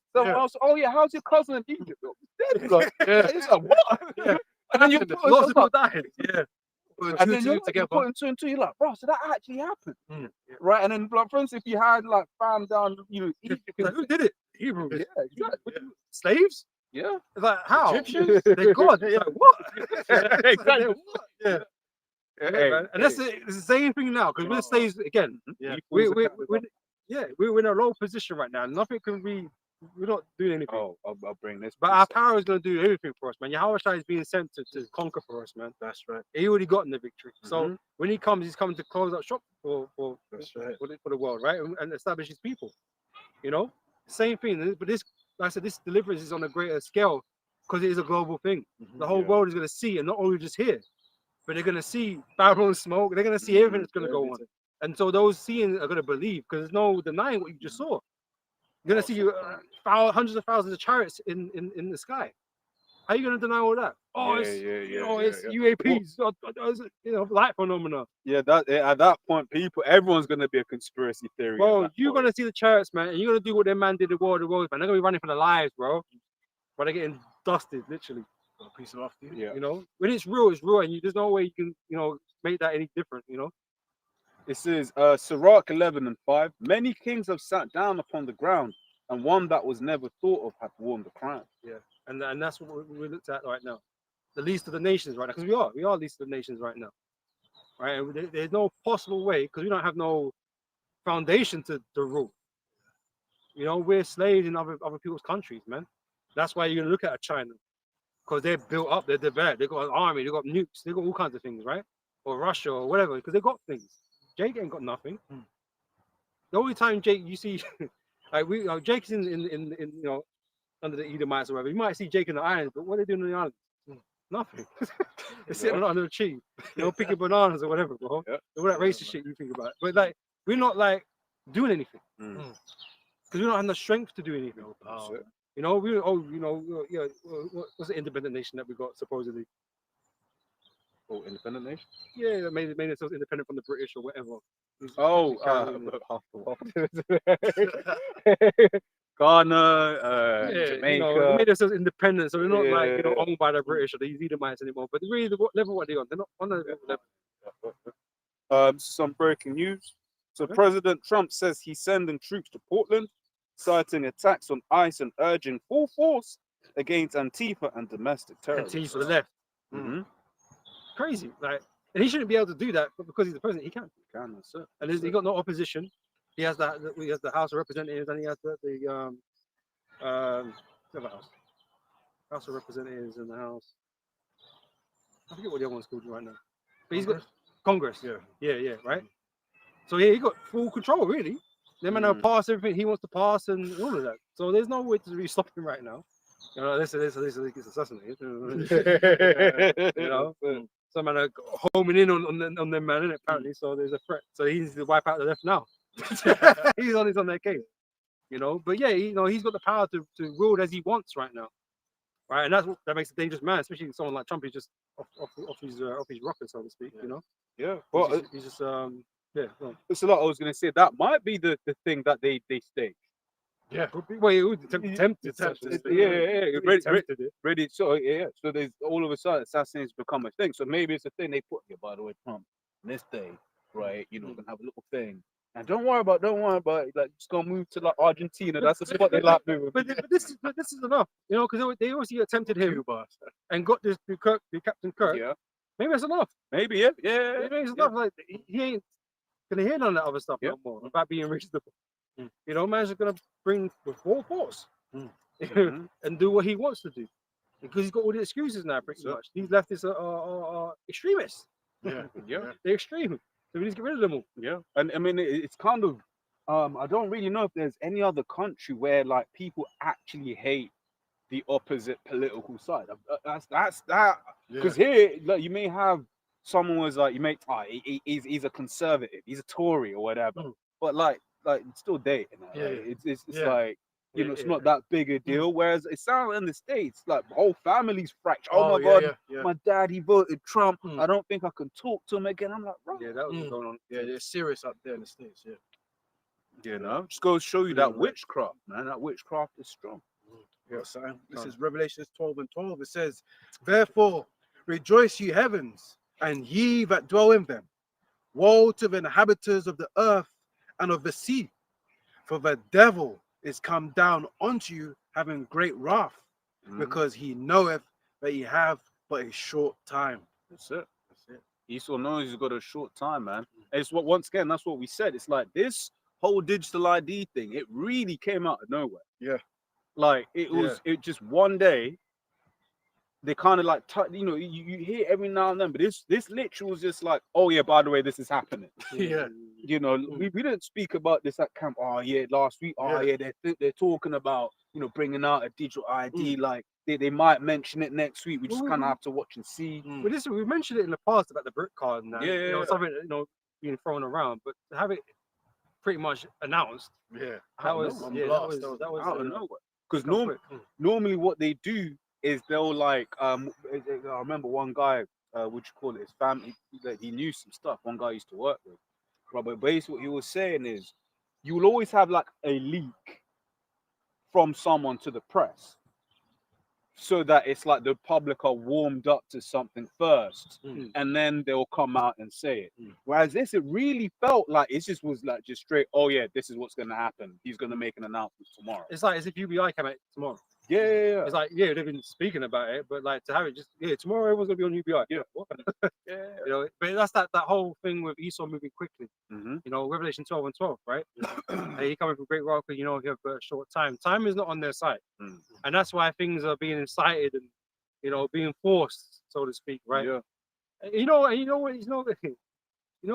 B: oh yeah, how's your cousin in Egypt? Oh, he's dead. Like,
F: Yeah.
B: it's like, what?
C: Yeah.
B: And then you
F: Happened.
B: put
A: Lots of
B: yourself
A: people
B: like,
A: died.
C: Yeah.
B: and then
F: two
B: you're
F: together.
B: putting two and two, you're like, bro, so that actually happened,
A: Mm.
B: right? And then, like, for instance, if you had like fam down, Egypt,
A: Like, who did it? Hebrews.
B: yeah, exactly.
A: Slaves?
B: Yeah.
A: It's like how?
C: Egyptians?
A: They're God. It's like what?
B: Exactly.
A: They're what?
C: Yeah.
A: Yeah, man. And that's it's the same thing now because we're slaves again.
C: Yeah.
A: We're in a low position right now. Nothing can be. We're not doing anything.
B: Oh, I'll bring this.
A: But our power is going to do everything for us, man. Yahweh Shai is being sent to conquer for us, man.
C: That's right.
A: He already gotten the victory. So
B: Mhm.
A: when he comes, he's coming to close up shop for
C: That's right.
A: the world, right? And establish his people. You know, same thing. But this, like I said, this deliverance is on a greater scale because it is a global thing. The whole world is going to see, and not only just here, but they're going to see Babylon smoke. They're going to see everything that's going to go on. And so those seeing are going to believe because there's no denying what you just saw. You're going to see hundreds of thousands of chariots in the sky. How are you going to deny all that? Oh, it's UAPs, light phenomena.
B: Yeah, at that point, everyone's gonna be a conspiracy theory.
A: Bro, you're going to see the chariots, man, and you're going to do what their man did the War of the Worlds, man. They're going to be running for their lives, bro. But they're getting dusted, literally.
C: A piece of after you.
B: Yeah.
A: You know, when it's real, and there's no way you can, make that any different,
B: It says, Sirach 11:5. Many kings have sat down upon the ground, and one that was never thought of hath worn the crown.
A: And that's what we looked at right now. The least of the nations right now, because we are least of the nations right now, right? And there's no possible way because we don't have no foundation to rule. We're slaves in other people's countries, man. That's why you're gonna look at China, because they're built up, they're developed, they've got an army, they've got nukes, they've got all kinds of things, right? Or Russia or whatever, because they've got things. Jake ain't got nothing. The only time Jake you see, like Jake's in under the Edomites or whatever. You might see Jake in the islands, but what are they doing in the islands? Nothing. They're sitting under a tree, picking bananas or whatever, bro.
B: Yeah.
A: All that racist shit you think about. But like, we're not like doing anything because we don't have the strength to do anything. What's the independent nation that we got supposedly?
B: Oh, independent nation.
A: Yeah, that made themselves independent from the British or whatever.
B: Oh, Ghana, Jamaica.
A: They made themselves independent, so they're not
B: Yeah.
A: owned by the British or the Edomites anymore. But really, what level are they on? They're not on the level.
B: Some breaking news. So President Trump says he's sending troops to Portland, citing attacks on ICE and urging full force against Antifa and domestic terrorism.
A: Antifa for the left.
B: Mhm.
A: Crazy, and he shouldn't be able to do that, but because he's the president, he can.
B: That's it.
A: And he got no opposition. He has the House of Representatives, and he has the House of Representatives and the House. I forget what the other one's called right now. But he's got Congress. Yeah, right. So he got full control, really. They man will pass everything he wants to pass and all of that. So there's no way to really stop him right now. This gets assassinated. Some man are homing in on them man, innit, apparently. So there's a threat. So he needs to wipe out the left now. he's on their case. But yeah, he's got the power to rule as he wants right now. Right, and that makes a dangerous man, especially someone like Trump. He's just off his rocker, so to speak.
B: Yeah. Well,
A: He's just well.
B: it's a lot. I was going to say that might be the thing that they stage.
A: Yeah. Well, he was tempted.
B: Ready. So So there's all of a sudden assassinations become a thing. So maybe it's a thing they put here. By the way, Trump, this day, right? We're gonna have a little thing. And don't worry about it. Like, just gonna move to like Argentina. That's the spot they like moving.
A: But this is enough, because they obviously attempted him and got this to Captain Kirk.
B: Yeah.
A: Maybe that's enough.
B: Maybe. Yeah.
A: Maybe it's enough. Like he ain't gonna hear none of that other stuff
B: Yeah.
A: no more about being reasonable. Man's just gonna bring the full force
B: Mhm.
A: and do what he wants to do. because he's got all the excuses now, pretty
B: So-
A: much. These leftists are extremists.
F: Yeah.
B: Yeah.
A: They're extreme. So we need to get rid of them all.
B: Yeah, and I mean it's kind of I don't really know if there's any other country where like people actually hate the opposite political side. That's that because here like you may have someone was like you may he's a conservative, he's a Tory or whatever, but like it's still dating.
F: Yeah,
B: Like,
F: yeah.
B: it's
F: Yeah.
B: like. You know,
A: Yeah,
B: it's
A: yeah.
B: not that big a deal. Whereas it sounds in the States, like the whole family's fractured. Oh my God,
F: Yeah.
B: my dad, he voted Trump.
F: Mm.
B: I don't think I can talk to him again. I'm like, bro,
A: Yeah, that was
F: Mm.
A: going on.
F: Yeah, they're serious up there in the States. Yeah.
B: you know, just goes to show you
F: Yeah,
B: that
F: right.
B: witchcraft, man. That witchcraft is strong.
D: Yeah, son. This
A: Son.
D: is Revelations 12:12. It says, "Therefore rejoice, ye heavens, and ye that dwell in them. Woe to the inhabitants of the earth and of the sea, for the devil is come down unto you, having great wrath, because he knoweth that he have but a short time."
B: That's it.
D: That's it.
B: Esau knows he's got a short time, man. And it's what once again, that's what we said. It's like this whole digital ID thing. It really came out of nowhere.
D: Yeah.
B: Like it was. It just one day. They kind of like, you know, you hear every now and then, but this literally was just like, oh yeah, by the way, this is happening.
F: Yeah.
B: You know, we didn't speak about this at camp. Oh yeah, last week. Oh yeah, they're talking about bringing out a digital ID. Like they might mention it next week. We just kind of have to watch and see.
A: Well, listen, we mentioned it in the past about the brick card and that.
B: Yeah,
A: You know,
B: yeah.
A: something being thrown around, but to have it pretty much announced.
F: Yeah.
A: That was
B: On
A: yeah,
F: blast.
A: that was
B: Out of nowhere. Because
A: come quick.
B: normally what they do is they'll like I remember one guy, what you call it, his family, that he knew some stuff. One guy I used to work with. But basically what he was saying is you will always have like a leak from someone to the press. So that it's like the public are warmed up to something first, and then they'll come out and say it. Whereas this, it really felt like it just was like just straight. Oh yeah, this is what's gonna happen. He's gonna make an announcement tomorrow.
A: It's like as if UBI came out tomorrow.
B: Yeah.
A: It's like they've been speaking about it, but like to have it just tomorrow everyone's gonna be on UBI.
B: Yeah.
A: What?
B: Yeah.
A: You know, but that's that whole thing with Esau moving quickly.
B: Mm-hmm.
A: You know, Revelation 12:12, right? He coming from great wealth, you know, he have a short time. Time is not on their side, and that's why things are being incited and being forced, so to speak, right?
B: Yeah.
A: And you know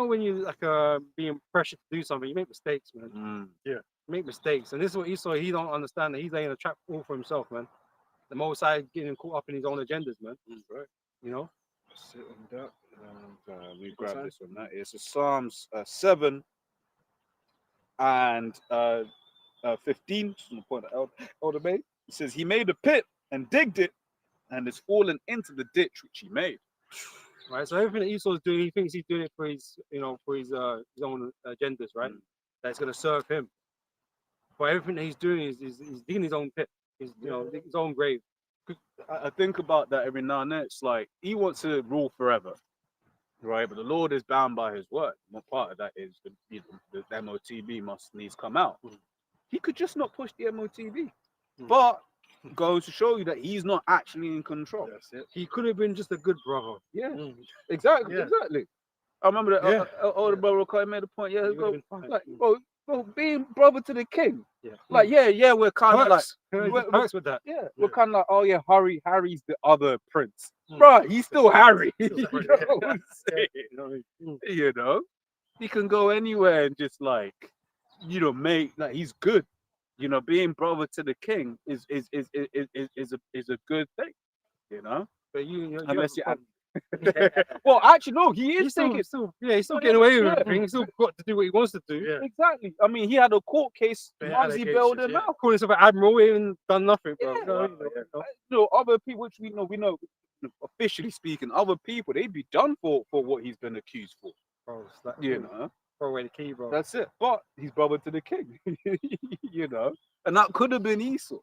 A: when you like being pressured to do something, you make mistakes, man. You make mistakes, and this is what Esau he don't understand that he's laying a trap all for himself, man. The Most High getting caught up in his own agendas, man.
B: Right.
A: You know.
B: Sit on that. And, we grab this one. That is Psalms 7 and 15. Just on the point of Elder made. It says he made a pit and digged it, and it's fallen into the ditch which he made.
A: Right. So everything that Esau's doing, he thinks he's doing it for his his own agendas, right? That's gonna serve him. But everything that he's doing is he's digging his own pit. He's digging his own grave.
B: I think about that every now and then. It's like he wants to rule forever, right? But the Lord is bound by His word. One part of that is the MOTB must needs come out. He could just not push the MOTB, but goes to show you that he's not actually in control.
F: That's it.
A: He could have been just a good brother.
B: Yeah, exactly. I remember that older brother Kai made a point. Yeah,
A: He would
B: go,
A: have been fine.
B: like, bro, being brother to the king.
A: Yeah.
B: Like, we're kind of like,
A: Perks. Perks with that.
B: we're kind of like, oh yeah, Harry's the other prince, bro. He's still Harry. You know what I'm saying? You know, he can go anywhere and just like, make like he's good. You know, being brother to the king is a good thing. You know,
A: But you
B: unless you. Well, actually, no. He is
A: he's
B: taking.
A: still getting away with
B: Yeah.
A: everything. He's still got to do what he wants to do.
F: Yeah.
B: Exactly. I mean, he had a court case.
F: Yeah,
B: Muggsy bailed him
F: allegations,
B: out.
A: Calling himself an admiral, he ain't done nothing, bro.
B: Yeah. Other people, which we know, officially speaking, other people, they'd be done for what he's been accused for.
A: Bro, it's like,
B: You know,
A: throw away the key, bro.
B: that's it. But he's brother to the king. And that could have been Esau,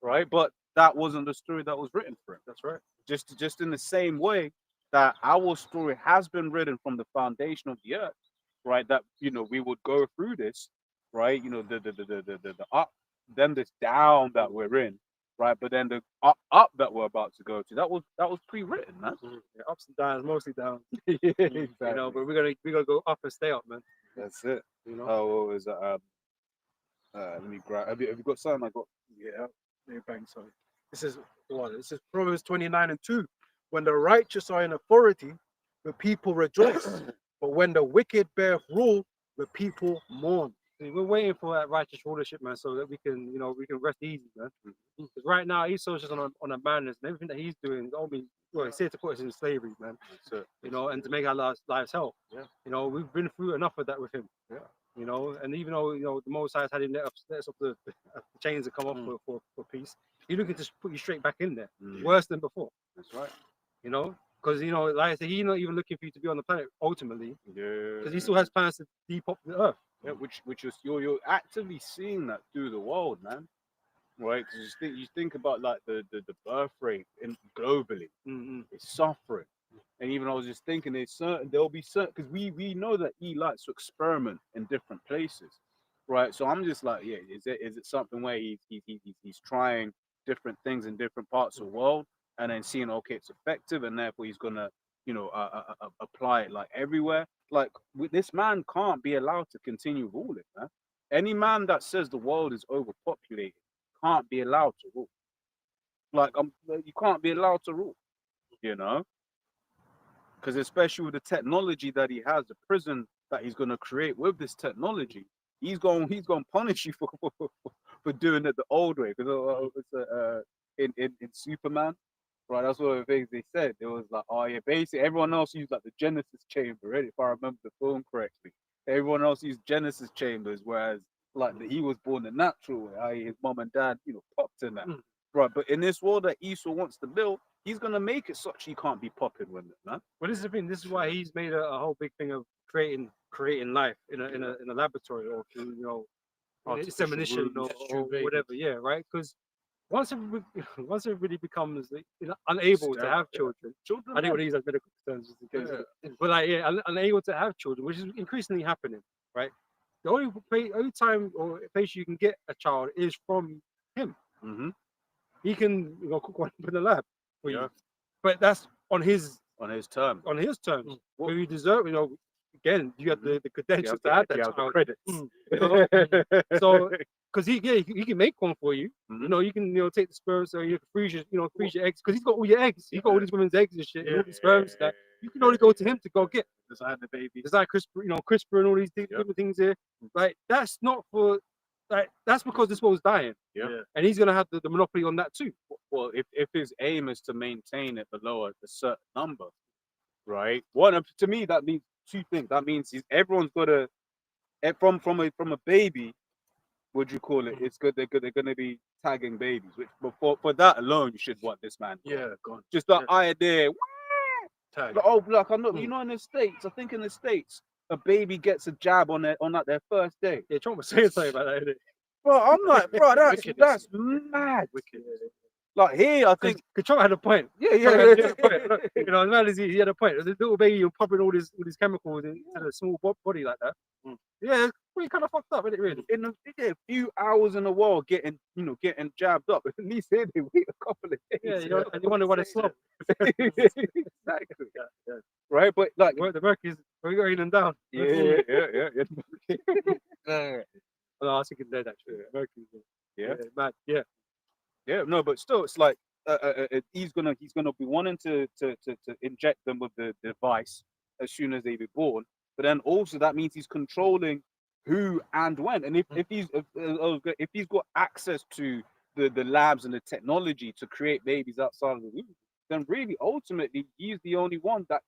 B: right? But that wasn't the story that was written for him.
A: That's right.
B: Just in the same way that our story has been written from the foundation of the earth, right? That we would go through this, right? The up, then this down that we're in, right? But then the up that we're about to go to, that was pre-written, man.
A: Yeah, ups and downs, mostly down.
B: Exactly.
A: But we gotta go up and stay up, man.
B: That's it.
A: Oh,
B: Oh, what was that? Let me grab. Have you got something? I got.
F: Yeah. Bang, sorry.
D: This is what? This is Proverbs 29:2. When the righteous are in authority, the people rejoice. But when the wicked bear rule, the people mourn.
A: See, we're waiting for that righteous rulership, man, so that we can, you know, we can rest easy, man. Because right now Esau's just on a madness, and everything that he's doing, only well, he's here to put us in slavery, man. You know, and to make our lives hell.
B: Yeah.
A: You know, we've been through enough of that with him.
B: Yeah.
A: You know, and even though the Most High has had him let us off the chains that come off for peace, he's looking to put you straight back in there, worse than before.
B: That's right.
A: You know, because like I said, he's not even looking for you to be on the planet ultimately,
B: Yeah.
A: because he still has plans to depop the earth.
B: Yeah, which is you're actively seeing that through the world, man. Right? Because you think about like the birth rate globally, it's suffering. And even I was just thinking, there'll be certain because we know that he likes to experiment in different places, right? So I'm just like, yeah, is it something where he's trying different things in different parts of the world and then seeing okay it's effective and therefore he's gonna apply it like everywhere. Like this man can't be allowed to continue ruling, man. Any man that says the world is overpopulated can't be allowed to rule. Like you can't be allowed to rule, you know. Because especially with the technology that he has, the prison that he's going to create with this technology, he's going to punish you for doing it the old way. Because in Superman, right? That's one of the things they said. It was like, oh yeah, basically everyone else used like the Genesis chamber, right? If I remember the film correctly, everyone else used Genesis chambers, whereas like he was born the natural way, i.e. his mom and dad, popped in that. Right, but in this world that Esau wants to build, he's gonna make it such he can't be popping with it, man.
A: Well, this is the thing. This is why he's made a whole big thing of creating life in a laboratory or through insemination or whatever. Yeah, right. Because once everybody becomes unable to have children, I think what these are medical terms, just in case. But unable to have children, which is increasingly happening, right? The only time or place you can get a child is from him. He can cook one in the lab for you, but that's on his
B: terms.
A: On his terms, where you deserve. Again, you have the credentials to have that child. Credits. So, because he can make one for you. You can take the sperm, so you can freeze your eggs, because he's got all your eggs. He's got all these women's eggs and shit, all these sperms that you can only go to him to go get.
F: Design the baby.
A: Design CRISPR, CRISPR and all these different things here. Like that's not for. Like that's because this world's dying. And he's gonna have the monopoly on that too.
B: Well, if his aim is to maintain it below a certain number, right? To me that means two things. That means everyone's got to from a baby. What do you call it? It's good. They're gonna be tagging babies. Which for that alone, you should want this man.
F: Gone.
B: Just that idea.
F: Tag.
B: Oh, look, I'm not. In the States, I think in the States, a baby gets a jab on their first day.
A: Yeah, Trump was saying something about that, isn't it?
B: Bro, I'm like, bro, that's mad.
F: Wicked.
B: Like here, I think
A: Trump had a point.
B: Yeah.
A: He as mad as he had a point. There's a little baby, you're popping all these chemicals into a small body like that. Yeah, it's pretty kind of fucked up, isn't it? Really.
B: In a few hours in a while, getting jabbed up. At least here they wait a couple of days.
A: Yeah, and you wonder why they slow.
B: Exactly. Right, but like
A: the Mercury's going them down.
B: Yeah.
A: No, I was thinking dead actually. Mercury's mad.
B: Yeah, no, but still, it's like he's gonna be wanting to inject them with the device as soon as they be born. But then also that means he's controlling who and when. And if he's got access to the labs and the technology to create babies outside of the womb, then really ultimately he's the only one that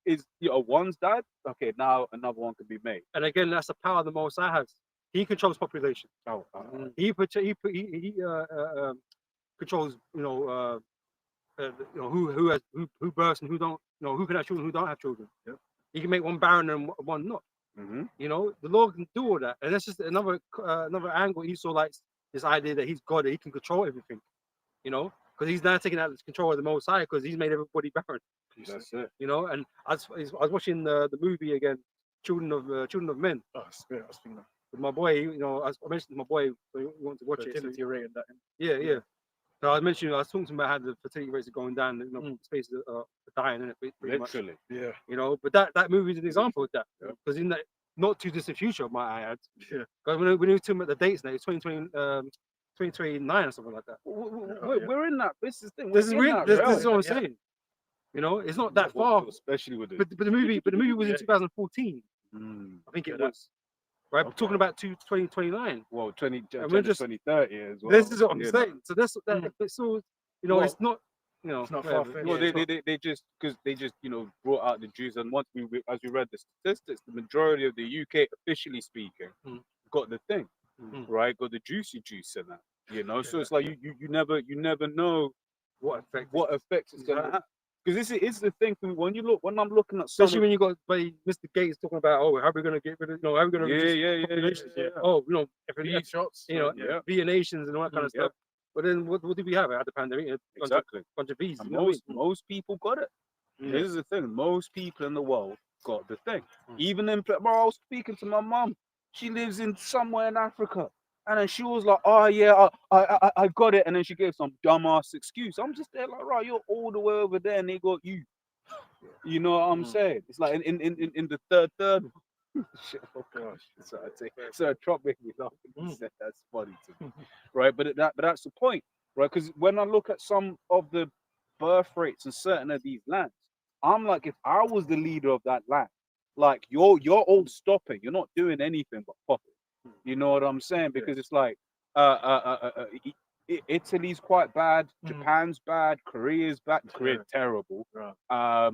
B: is one's died. Okay, now another one can be made.
A: And again, that's the power the Most High has. He controls population. He controls who births and who don't, who can have children, who don't have children. He can make one barren and one not. The Lord can do all that, and that's just another angle. Esau likes this idea that he's God, that he can control everything. Because he's now taking out control of the Most High, because he's made everybody barren.
B: That's it.
A: And I was watching the movie again, Children of Men.
F: Oh, spirit, I was thinking.
A: With my boy, I mentioned to my boy, so he wanted to watch it.
F: Fertility rate and that.
A: Yeah. So I was talking to him about how the fertility rates are going down, spaces are dying, isn't it?
B: Literally.
F: Yeah.
A: But that movie is an example of that, because in that not too distant future, might I add.
F: Yeah.
A: Because when we were talking about the dates now, it's 2020, 2029 or something like that.
B: We're in that. This is the thing.
A: This is
B: we're in
A: real.
B: that
A: This
B: realm.
A: is what I'm saying. You know, it's not that far.
B: especially with
A: But the movie was in 2014.
B: Mm.
A: I think it was. Right,
B: Okay.
A: talking about 2029.
B: Well, 20,
A: And we're just-
B: 2030 as well.
A: This is what I'm
B: you know.
A: saying. So that's it's all, you know,
B: Well,
A: it's not, you know,
F: it's not
A: whatever.
F: far-fetched.
B: Well,
A: Yeah, it's not-
B: they just because they just brought out the Jews, and once as we read the statistics, the majority of the UK, officially speaking, got the thing, right? Got the juicy juice in that, So it's like you never know
A: what effect?
B: what effects it's gonna have. Because this is the thing for me, when I'm looking at some
A: Especially when you got Mr. Gates talking about, how are we gonna get rid of, how are we gonna reduce population? Oh,
F: Beef shots.
A: be nations and all that kind of stuff. But then what did we have? I had the pandemic,
B: exactly.
A: bunch of bees.
B: And
A: You know what I mean?
B: most people got it. This is the thing. Most people in the world got the thing. Even in, bro, I was speaking to my mum. She lives in somewhere in Africa, and then she was like, "Oh yeah, I got it," and then she gave some dumbass excuse. I'm just there like, right, you're all the way over there, and they got you. You know what I'm saying? It's like in the third. Shit, oh gosh, so Trump made me laugh. When he said that's funny to me, right? But that's the point, right? Because when I look at some of the birth rates in certain of these lands, I'm like, if I was the leader of that land, like you're all stopping, you're not doing anything but popping. You know what I'm saying? Because it's like Italy's quite bad, Japan's bad, Korea's bad, Korea's terrible. I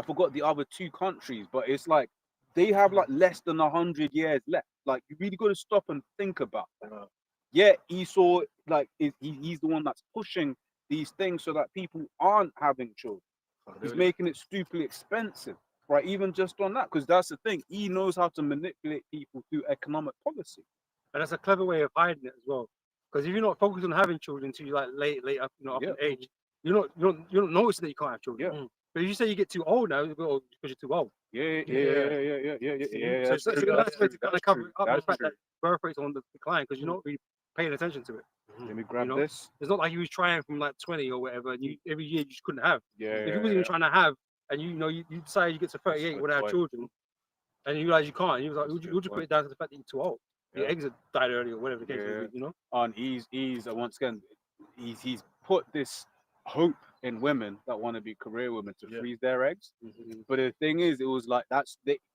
B: forgot the other two countries, but it's like they have like less than 100 years left. Like you really got to stop and think about that. Yeah, Esau, like he's the one that's pushing these things so that people aren't having children. He's making it stupidly expensive, right? Even just on that, because that's the thing. He knows how to manipulate people through economic policy.
A: And that's a clever way of hiding it as well. Because if you're not focused on having children until you're like late up, up in age, you don't notice that you can't have children. But if you say you get too old now, because you're too old.
B: Yeah.
A: So it's a nice way to kind of cover up the fact that birth rates on the decline because you're not really paying attention to it.
B: Let me grab
A: know?
B: this.
A: It's not like you was trying from like 20 or whatever, and you every year you just couldn't have.
B: Yeah.
A: If you wasn't even trying to have, and you decide you get to 38 without children, and you realize you can't, and you was like, you'll just put it down to the fact that you're too old. Your eggs have died early or whatever the case may be,
B: And he's once again, he's put this hope in women that want to be career women to freeze their eggs. But the thing is, it was like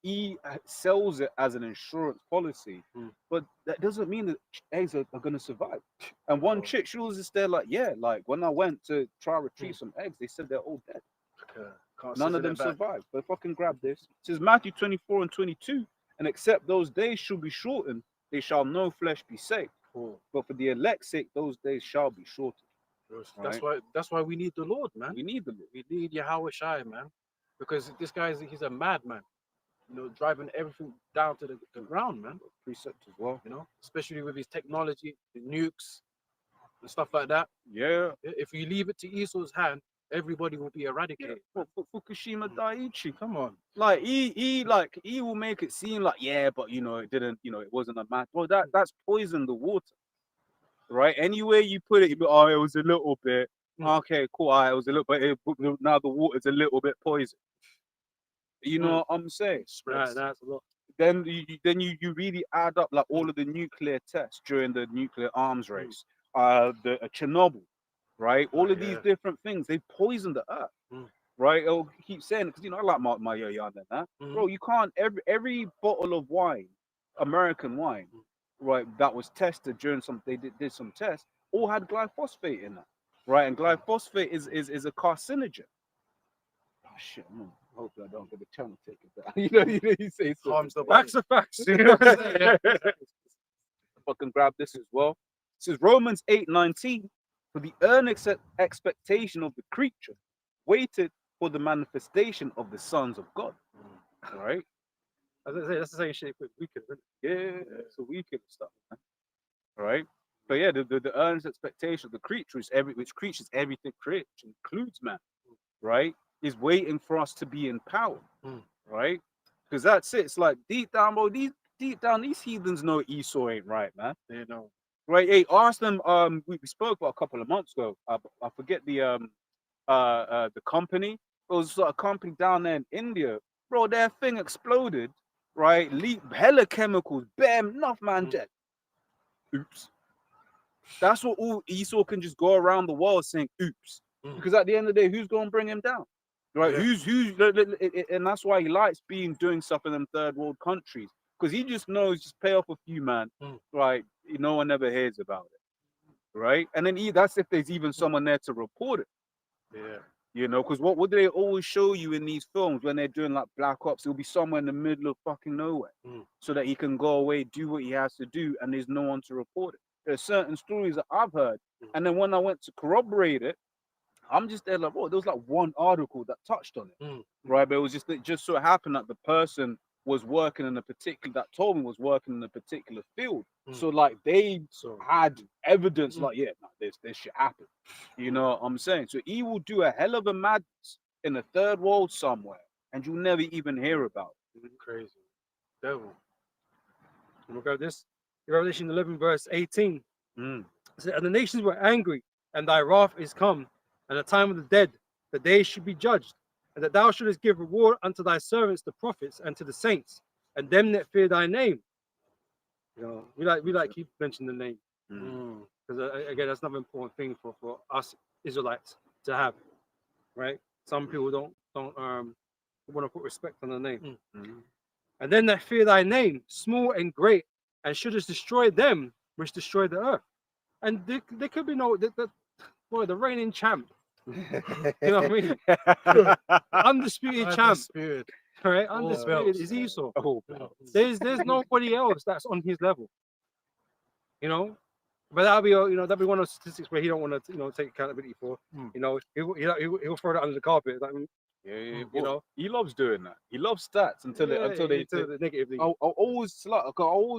B: he sells it as an insurance policy, but that doesn't mean that eggs are going to survive. And one chick, she was just there like, like when I went to try to retrieve some eggs, they said they're all dead. None of them survived. But fucking grab this. It says Matthew 24 and 22, and except those days shall be shortened, they shall no flesh be saved. But for the elect's sake, those days shall be shortened.
F: That's why we need the Lord, man.
B: We need the Lord.
F: We need Yahweh Shai, man, because this guy he's a madman. Driving everything down to the ground, man.
B: Precept as well.
F: Especially with his technology, the nukes, and stuff like that.
B: Yeah.
F: If you leave it to Esau's hand, everybody will be eradicated.
B: Fukushima Daiichi,
F: come on.
B: Like he will make it seem like but it didn't, it wasn't a match. Well, that's poisoned the water. Right? Anywhere you put it, it was a little bit. Okay, cool. It was a little bit. Now the water's a little bit poisoned. You know what I'm saying?
A: Right, that's a lot.
B: Then you really add up like all of the nuclear tests during the nuclear arms race, the Chernobyl, right? All of these different things, they poison the earth, right? I'll keep saying it because I like my yarn and that, bro. You can't every bottle of wine, American wine, right? That was tested during they did some tests, all had glyphosate in that, right? And glyphosate is a carcinogen. Oh shit, man. Hopefully I don't get the channel taken down. You say so.
F: Harms the
A: Facts are facts. You know what I'm saying?
B: Fucking grab this as well. It says Romans 8:19, for the earnest expectation of the creature waited for the manifestation of the sons of God. Right?
A: As I say, that's the same shit with weekend, isn't it?
B: Yeah, it's a weekend stuff, man. Right? But yeah, the earnest expectation of the creature which creatures everything creates, includes man, right? Is waiting for us to be empowered, right? Because that's it. It's like deep down, bro. These heathens know Esau ain't right, man.
F: They know,
B: right? Hey, ask them. We spoke about a couple of months ago. I forget the company. It was a company down there in India, bro. Their thing exploded, right? Hella chemicals, bam, enough man dead. Oops. That's what all Esau can just go around the world saying, "Oops," because at the end of the day, who's gonna bring him down? Right?
F: Yeah.
B: And that's why he likes doing stuff in them third world countries, because he just knows just pay off a few man, right? No one ever hears about it, right? And then that's if there's even someone there to report it.
F: Yeah.
B: You know, because what do they always show you in these films when they're doing like Black Ops? It'll be somewhere in the middle of fucking nowhere, so that he can go away, do what he has to do, and there's no one to report it. There's certain stories that I've heard, and then when I went to corroborate it, I'm just there like, oh, there was like one article that touched on it, right? But it just so happened that the person was working in a particular that told me was working in a particular field. So like they had evidence, like, yeah, no, this shit happened. You know what I'm saying? So he will do a hell of a madness in the third world somewhere, and you'll never even hear about it.
F: Crazy. Devil.
A: And we'll go this. Revelation 11, verse 18. It said, and the nations were angry, and thy wrath is come, and the time of the dead, that they should be judged, and that thou shouldest give reward unto thy servants, the prophets, and to the saints, and them that fear thy name. You know, we like keep mentioning the name, because again, that's another important thing for us Israelites to have, right? Some people don't want to put respect on the name. And then that fear thy name, small and great, and shouldest destroy them which destroy the earth. And there could be no the reigning champ. You know what I mean? Undisputed champ.
F: Undisputed.
A: Right?
F: All
A: Undisputed
F: belts.
A: is Esau.
B: Oh,
A: There's nobody else that's on his level. You know? But that'll be that'll be one of those statistics where he don't want to take accountability for. You know, he'll throw that under the carpet. Like,
B: yeah,
A: you know,
B: he loves doing that. He loves stats until they
A: the negative thing.
B: I always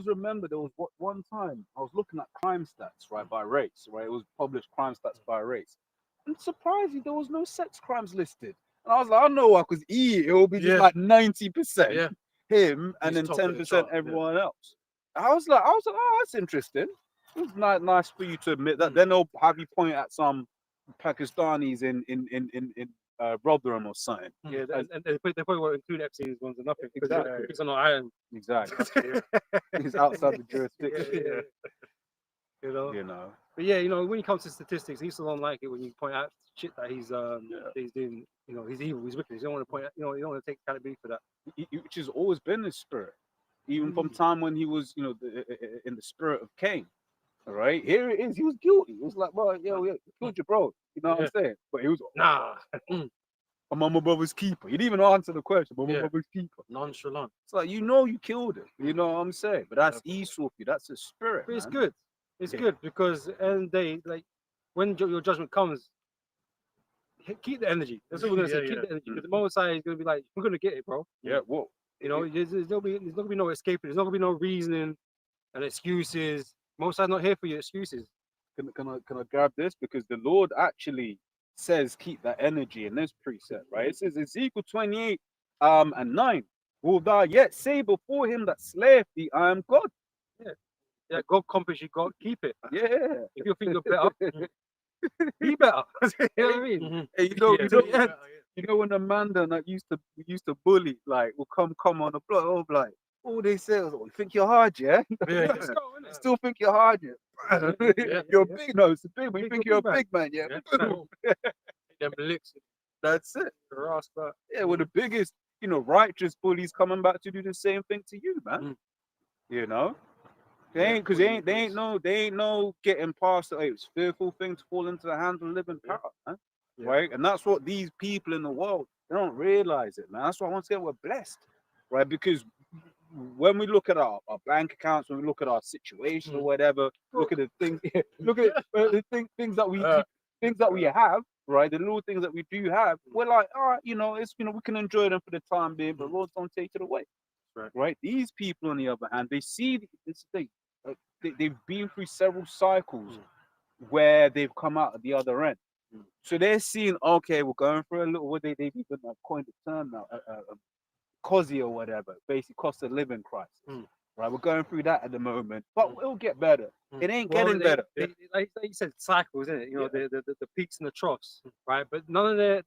B: remember there was one time I was looking at crime stats, right, by race, right? It was published crime stats by race, and surprisingly there was no sex crimes listed. And I was like, I know why, because it will be just like 90% him, and
F: He's
B: then
F: top of the
B: 10%
F: chart,
B: everyone else. I was like, oh, that's interesting. It was nice for you to admit that. Then they'll have you point at some Pakistanis in Rotherham or something.
A: Yeah, and they probably won't include Epstein's ones or nothing.
B: Exactly.
A: Because on an island.
B: Exactly. He's outside the jurisdiction.
A: You know.
B: You know.
A: But yeah, when it comes to statistics, he still don't like it when you point out shit that he's doing. He's evil, he's wicked. He don't want to point out. You don't want to take accountability for that.
B: Which has always been his spirit, even from time when he was, in the spirit of Cain. All right, here it is. He was guilty. It was like, well, you killed your bro. You know what I'm saying? But he was
A: nah.
B: I'm my brother's keeper. He didn't even answer the question. I'm my brother's keeper.
F: Nonchalant.
B: It's like, you killed him. You know what I'm saying? But that's Esau. That's his spirit.
A: But it's
B: man.
A: good. It's good because at the end of the day, like when your judgment comes, keep the energy. That's what we're gonna say. Keep the energy because the Most High is gonna be like, we're gonna get it, bro.
B: Yeah. What?
A: There's not gonna be no escaping. There's not gonna be no reasoning and excuses. Most High's not here for your excuses.
B: Can I grab this? Because the Lord actually says keep that energy in this precept, right? It says Ezekiel 28 and 9. Will thou yet say before him that slayeth thee, I am God?
A: Yeah, God compass you, God keep it.
B: Yeah.
A: If you think you're better, be better. You know what I mean?
B: Hey, you know when Amanda that used to bully, like, will come on the block, oh, like, all they say was, oh, you think you're hard, yeah?
A: Let's go,
B: You
A: innit?
B: still think you're hard, yeah? You're big, no, it's a big man. You think you're a big man, yeah?
F: Them licks.
B: That's it. Yeah, we're the biggest, righteous bullies coming back to do the same thing to you, man. You know? They ain't no getting past it. It's a fearful thing to fall into the hands of living power, man. Right? And that's what these people in the world, they don't realize it, man. That's why once again we're blessed, right? Because when we look at our bank accounts, when we look at our situation or whatever, look at the things, look at the things that we have, right? The little things that we do have, we're like, all right, it's we can enjoy them for the time being, but Lord don't take it away, right? These people, on the other hand, they see this thing. They've been through several cycles where they've come out at the other end. So they're seeing, okay, we're going through a little, what they've even coined the term now, COSI or whatever, basically cost of living crisis. Right, we're going through that at the moment, but it'll get better. It ain't getting better.
A: Like you said, cycles, isn't it? The peaks and the troughs, right? But none of their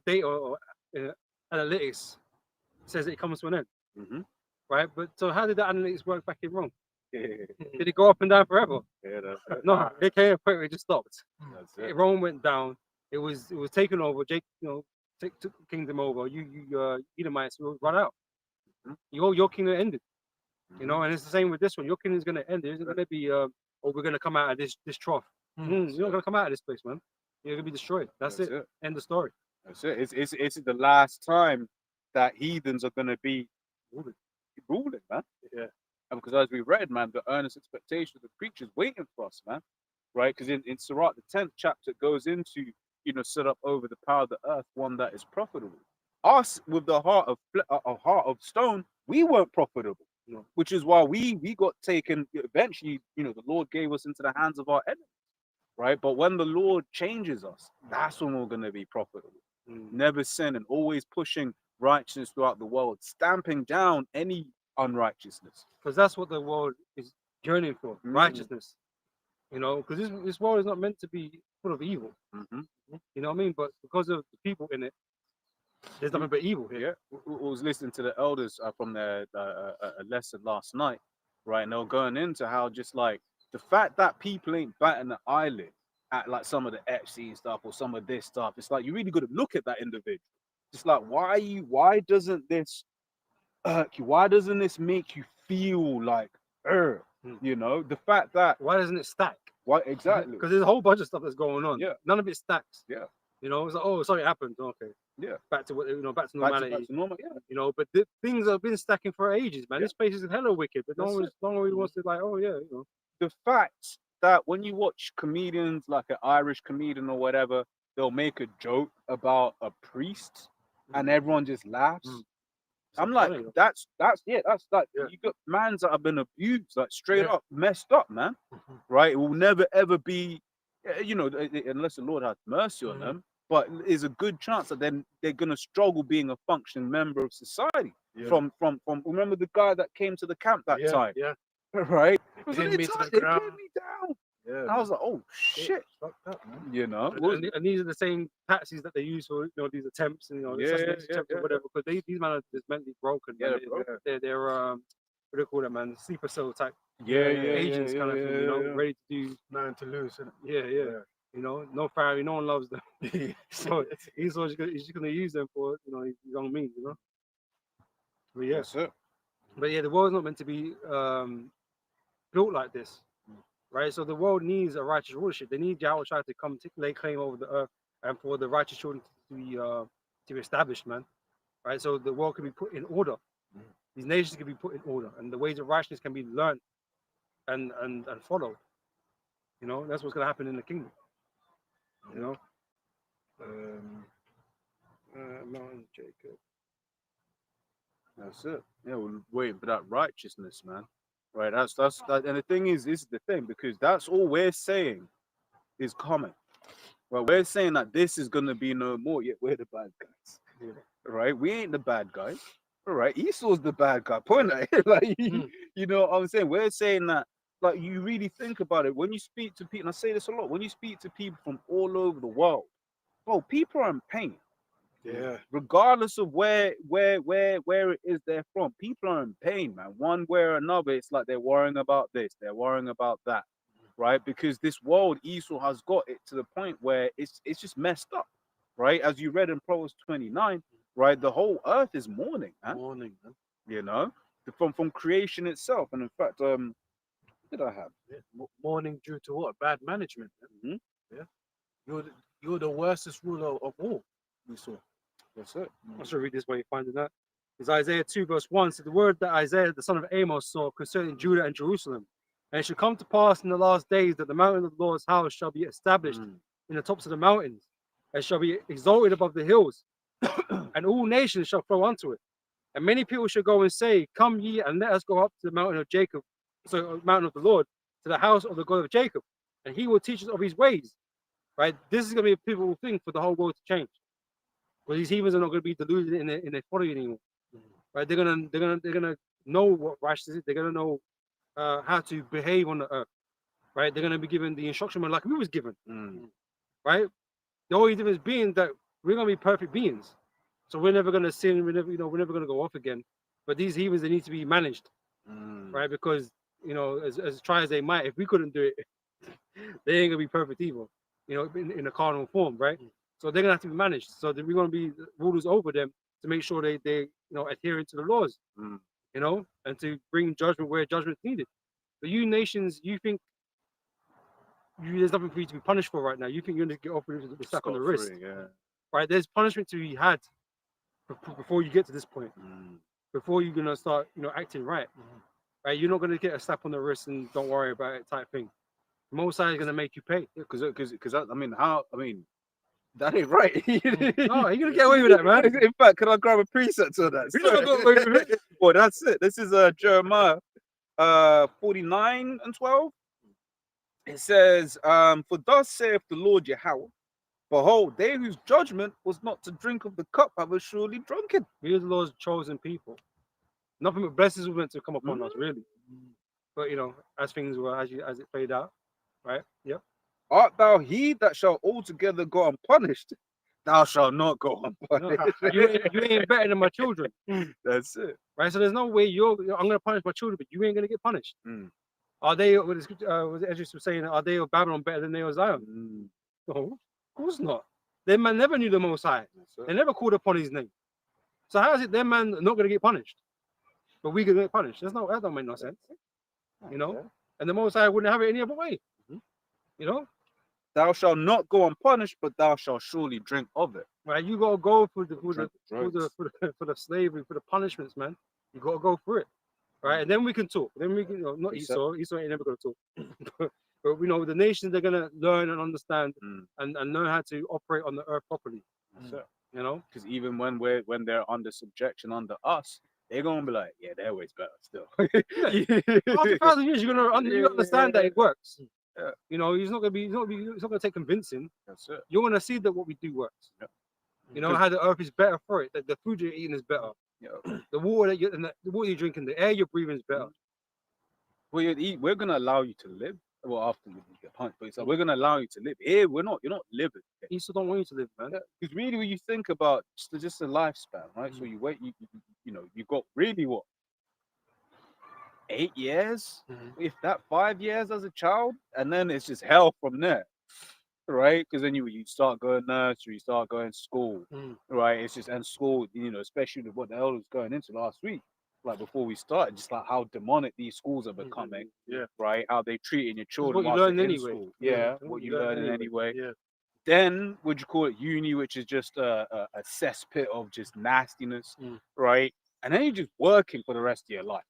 A: data or analytics says it comes to an end, right? But so how did that analytics work back in Rome? Did it go up and down forever?
B: Yeah, that's it.
A: No, it came to a point where it just stopped.
B: That's it.
A: Rome went down. It was taken over. Jake, took the kingdom over. Edomites will run out. Your kingdom ended. And it's the same with this one. Your kingdom's gonna end. There's gonna be we're gonna come out of this trough. You're not gonna come out of this place, man. You're gonna be destroyed. That's it. End the story.
B: That's it. It's the last time that heathens are gonna be ruling, man.
A: Yeah.
B: And because as we read, man, the earnest expectation of the creatures waiting for us, man. Right? Because in Sirach, the 10th chapter, it goes into, set up over the power of the earth, one that is profitable. Us with the heart of stone, we weren't profitable. Which is why we got taken eventually, the Lord gave us into the hands of our enemies. Right? But when the Lord changes us, that's when we're gonna be profitable. Never sinning, always pushing righteousness throughout the world, stamping down any unrighteousness.
A: Because that's what the world is yearning for, righteousness. Because this world is not meant to be full of evil. You know what I mean? But because of the people in it, there's nothing but evil here.
B: Yeah, I was listening to the elders from their a lesson last night, right? And they were going into how just like the fact that people ain't batting an eyelid at like some of the Epstein stuff or some of this stuff. It's like you really got to look at that individual. It's like why doesn't this make you feel like the fact that
A: Why doesn't it stack?
B: why exactly
A: Because there's a whole bunch of stuff that's going on.
B: Yeah.
A: None of it stacks.
B: Yeah.
A: It's like, oh, something happened. Okay.
B: Yeah.
A: Back to what back to
B: back
A: normality.
B: to normal, yeah.
A: But things have been stacking for ages, man.
B: Yeah.
A: This place is hella wicked, but
B: That's
A: no one really wants to like, oh yeah,
B: The fact that when you watch comedians like an Irish comedian or whatever, they'll make a joke about a priest and everyone just laughs. I'm like,
A: funny,
B: that's like you got mans that have been abused, like straight up messed up, man. Right? It will never ever be, unless the Lord has mercy on them. But there's a good chance that then they're gonna struggle being a functioning member of society. From remember the guy that came to the camp that time, right?
F: Pinned me to the
B: They
F: ground.
B: pinned me down.
F: Yeah.
B: And I was like, oh shit,
F: Fucked up, man.
A: And these are the same taxis that they use for these attempts and assassination attempts or whatever. Because these men are just mentally broken.
B: Yeah,
A: man. They're what do you call it, man? Sleeper cell type
B: yeah,
A: agents kind of thing. Ready to do.
F: Nothing to lose. Innit?
A: Yeah. No fiery, no one loves them. So he's just gonna use them for his own means, But yeah,
B: That's it.
A: but yeah, the world's not meant to be built like this, right? So the world needs a righteous rulership. They need Yahweh to come lay claim over the earth and for the righteous children to be established, man. Right? So the world can be put in order. These nations can be put in order, and the ways of righteousness can be learned and followed. That's what's gonna happen in the kingdom. Mountain Jacob.
B: That's it. Yeah, we're waiting for that righteousness, man. Right. That's that. And the thing is, this is the thing, because that's all we're saying is coming. Well, we're saying that this is gonna be no more. Yet we're the bad guys. Right? We ain't the bad guys. All right. Esau's the bad guy. Point at it. Like you know what I'm saying? We're saying that. Like, you really think about it, when you speak to people, and I say this a lot, when you speak to people from all over the world, bro, people are in pain.
F: Yeah.
B: Regardless of where it is they're from, people are in pain, man. One way or another, it's like they're worrying about this, they're worrying about that, right? Because this world, Esau has got it to the point where it's just messed up, right? As you read in Proverbs 29, right? The whole earth is mourning, man.
F: Mourning, man.
B: From creation itself. And in fact, did I have?
F: Mourning due to what? Bad management. Man. Yeah. You're the worstest ruler of all. We saw.
B: That's it.
A: I should read this while you're finding that. It's Isaiah 2 verse 1. So the word that Isaiah, the son of Amos, saw concerning Judah and Jerusalem. And it shall come to pass in the last days that the mountain of the Lord's house shall be established in the tops of the mountains, and shall be exalted above the hills, and all nations shall flow unto it. And many people shall go and say, come ye and let us go up to the mountain of Jacob, so mountain of the Lord, to the house of the God of Jacob, and he will teach us of his ways. Right? This is going to be a pivotal thing for the whole world to change. Because these heathens are not going to be deluded in their following anymore. Right? They're gonna know what righteousness is. They're gonna know how to behave on the earth. Right? They're gonna be given the instruction like we was given. Right? The only difference being that we're gonna be perfect beings. So we're never gonna sin, we're never gonna go off again. But these heathens, they need to be managed. Right? Because you know, as try as they might, if we couldn't do it, they ain't gonna be perfect either. You know, in a carnal form, right? So they're gonna have to be managed. So we're gonna be rulers over them to make sure they you know adhering to the laws.
B: Mm.
A: You know, and to bring judgment where judgment's needed. But you nations, you think there's nothing for you to be punished for right now. You think you're gonna get off with the slap on the wrist,
B: Scot-free, yeah.
A: right? There's punishment to be had before you get to this point.
B: Mm.
A: Before you're gonna start, you know, acting right. Right? You're not gonna get a slap on the wrist and don't worry about it type thing. Most is gonna make you pay.
B: Because I mean, that ain't right.
A: No, you're gonna get away with that, man.
B: In fact, can I grab a preset on that?
A: You're not gonna get away with it.
B: Well, that's it. This is Jeremiah 49 and 12. It says, for thus saith the Lord Yahweh, behold, they whose judgment was not to drink of the cup have surely drunken.
A: We are the Lord's chosen people. Nothing but blessings were meant to come upon us, really. But you know, as things were, as it played out, right? Yep.
B: Art thou he that shall altogether go unpunished? Thou shalt not go
A: No,
B: unpunished.
A: you ain't better than my children,
B: That's it.
A: right? So there's no way I'm gonna punish my children, but you ain't gonna get punished.
B: Mm.
A: Are they? What is Ezra was saying? Are they of Babylon better than they of Zion?
B: Mm.
A: No, of course not. Their man never knew the Most High.
B: That's it.
A: They never called upon His name. So how is it their man not gonna get punished, but we gonna get punished? That don't make no sense. You know, and the Most High wouldn't have it any other way. You know,
B: Thou shalt not go unpunished, but thou shalt surely drink of it.
A: right? You gotta go for the
B: Drink
A: for the slavery, for the punishments, man. You gotta go through it, right? And then we can talk. Then we can, you know, not
B: Esau.
A: Esau ain't never gonna talk. But we know the nations, they're gonna learn and understand
B: Mm.
A: and know how to operate on the earth properly. You know,
B: Because even when they're under subjection under us, they're gonna be like, yeah, their way's better still.
A: after 1,000 years, you're gonna you understand that it works.
B: Yeah.
A: You know, it's not gonna take convincing.
B: That's it.
A: You're gonna see that what we do works.
B: Yep.
A: You know how the earth is better for it. That the food you're eating is better.
B: Yeah.
A: The water that the water you're drinking, the air you're breathing is better.
B: We're gonna allow you to live. Well, after you get punched, but it's like we're gonna allow you to live. Here, you're not living.
A: Esau don't want you to live, man.
B: Because really, when you think about just a lifespan, right? So you wait, you know, you got really what, 8 years, if that 5 years as a child, and then it's just hell from there, right? Because then you start going nursery, you start going school, right? It's just and school, you know, especially with what the hell was going into last week, like before we started, just like how demonic these schools are becoming, right? How they treating your children.
A: what you
B: whilst
A: learn
B: they're in
A: anyway.
B: school.
A: Yeah,
B: Yeah,
A: it's
B: what you learn anyway. Then would you call it uni, which is just a cesspit of just nastiness, right? And then you're just working for the rest of your life,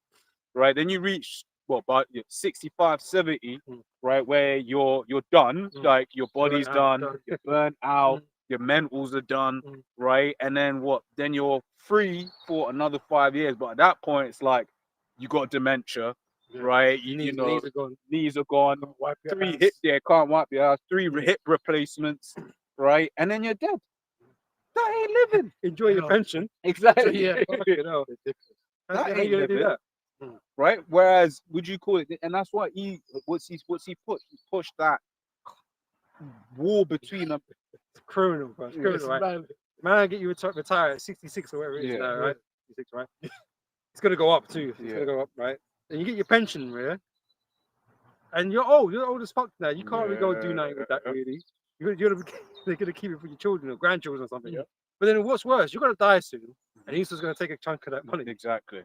B: right? Then you reach what about 65, 70, right? Where you're done, like your body's done, you're burnt out, your mentals are done, right? And then what? Then you're free for another 5 years, but at that point, it's like you got dementia, right? You know, knees are gone, three hip there, can't wipe your ass, three hip replacements, right? And then you're dead. That ain't living.
A: Enjoy your pension.
B: Exactly.
A: Yeah. You know.
B: That
A: How
B: ain't
A: you gonna do
B: living.
A: that?
B: Right? Whereas, would you call it? And that's why what's he pushed? He pushed that wall between them.
A: It's criminal, bro. It's criminal, right? Man, get you retired at 66 or whatever it is now, right? 66, right? It's gonna go up too. It's gonna go up, right? And you get your pension, yeah. And you're old as fuck now. You can't really go do nothing with that, really. They're gonna keep it for your children or grandchildren or something. But then what's worse, you're gonna die soon, and Esau's gonna take a chunk of that money.
B: Exactly.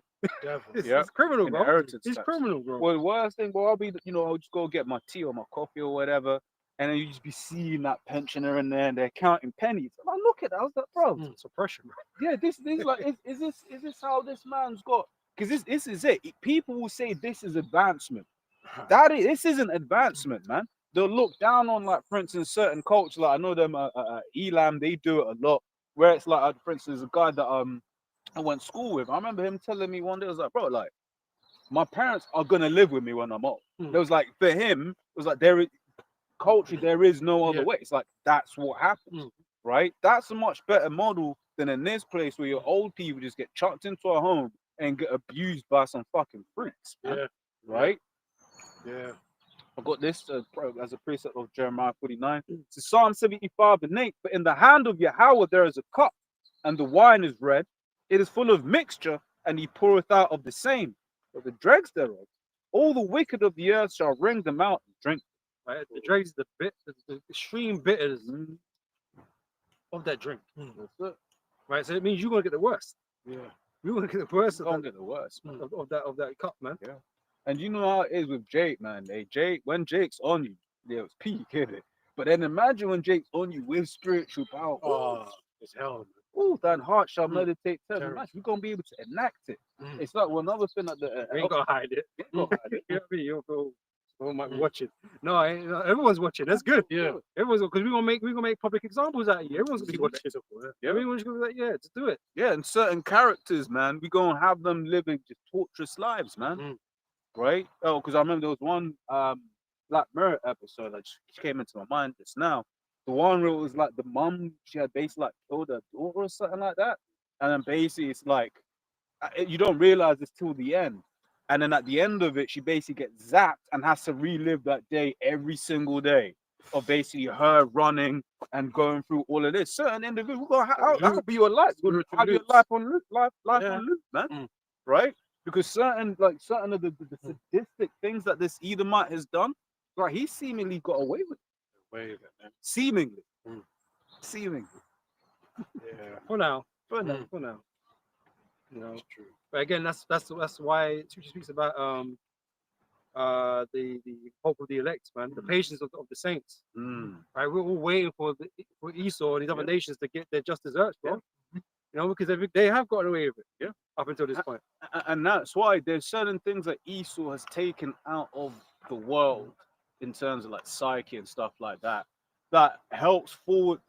A: It's criminal, bro.
B: Inheritance
A: It's
B: tax.
A: criminal, bro.
B: Well, the worst thing, well, I'll be, I'll just go get my tea or my coffee or whatever, and then you just be seeing that pensioner in there, and they're counting pennies. And I look at that, I was like, bro,
A: It's oppression, bro.
B: yeah, this like, is this how this man's got? Because this is it. People will say this is advancement. This isn't advancement, man. They'll look down on, like, for instance, certain cultures. Like I know them, Elam, they do it a lot. Where it's like, for instance, a guy that I went to school with. I remember him telling me one day, I was like, bro, like, my parents are gonna live with me when I'm old. It was like, for him, it was like there is no other way. It's like that's what happens, right? That's a much better model than in this place where your old people just get chucked into a home and get abused by some fucking freaks, man. Right?
F: Yeah.
B: I've got this as a precept of Jeremiah 49. It's Psalm 75 and 8. But in the hand of Yahweh there is a cup, and the wine is red. It is full of mixture, and he poureth out of the same. But the dregs thereof all the wicked of the earth shall wring them out and drink.
A: Right? The dregs the extreme bitters of that drink.
B: That's it.
A: Right? So it means you're gonna get the worst.
F: Yeah.
A: You're gonna get the worst
B: Don't
A: of
B: get the worst, man.
A: of that cup, man.
B: And you know how it is with Jake, man. When Jake's on you, it was peak, isn't it? But then imagine when Jake's on you with spiritual power.
F: Oh, it's hell, man.
B: Oh, thine heart shall meditate.
F: Terrible.
B: Imagine you're gonna be able to enact it.
F: Mm.
B: It's like one other thing that the
A: You ain't gonna hide it.
B: you ain't gonna hide it.
A: You know what I mean? You don't feel someone might be watching. No, everyone's watching. That's good.
F: Yeah.
A: Everyone's because we're gonna make public examples out of you. Everyone's gonna be watching. Everyone's gonna be like, yeah, just do it.
B: Yeah, and certain characters, man, we gonna have them living just torturous lives, man.
F: Mm.
B: Right? Oh, because I remember there was one Black Mirror episode that just came into my mind just now. The one where it was like the mum, she had basically like killed her daughter or something like that. And then basically it's like you don't realize this till the end. And then at the end of it, she basically gets zapped and has to relive that day every single day of basically her running and going through all of this. Certain individuals, that could be your life. Have your life on loop, life
F: Yeah.
B: on loop, man.
F: Mm.
B: Right? Because certain of the sadistic things that this Edomite has done, like he seemingly got away with it.
F: Wait a minute.
B: Seemingly.
F: Mm.
B: Seemingly.
F: Yeah.
A: For now.
F: Mm.
A: For now. You know.
F: That's true.
A: But again, that's why Scripture speaks about the hope of the elect, man, the patience of the saints.
B: Mm.
A: Right, we're all waiting for Esau and these other nations to get their just desserts, bro. You know, because they have gotten away with it.
B: Yeah.
A: Up until this point.
B: And that's why there's certain things that Esau has taken out of the world in terms of like psyche and stuff like that. That helps forward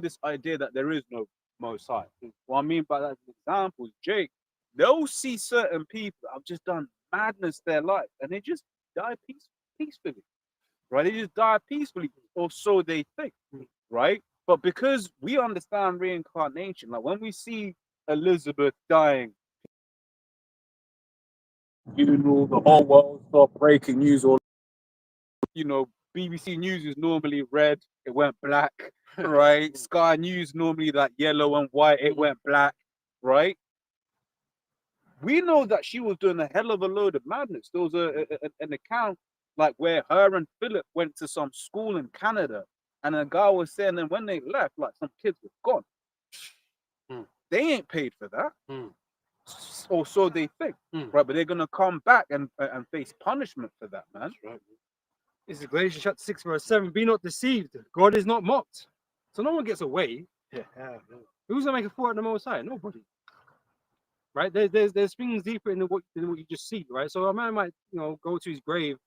B: this idea that there is no Most High. What I mean by that, as example, is Jake. They'll see certain people that have just done madness their life, and they just die peacefully, right? They just die peacefully, or so they think, right? But because we understand reincarnation, like when we see Elizabeth dying, funeral, the whole world start breaking news, or BBC News is normally red, it went black, right? Sky News normally that yellow and white, it went black, right? We know that she was doing a hell of a load of madness. There was an account like where her and Philip went to some school in Canada, and a guy was saying that when they left, like some kids were gone. They ain't paid for that, or so they think, right? But they're gonna come back and face punishment for that, man.
F: Right.
A: This is Galatians chapter 6, verse 7. Be not deceived. God is not mocked. So no one gets away.
F: Yeah.
A: Who's gonna make a fool at the Most High? Nobody. Right? There's things deeper in what you just see, right? So a man might, go to his grave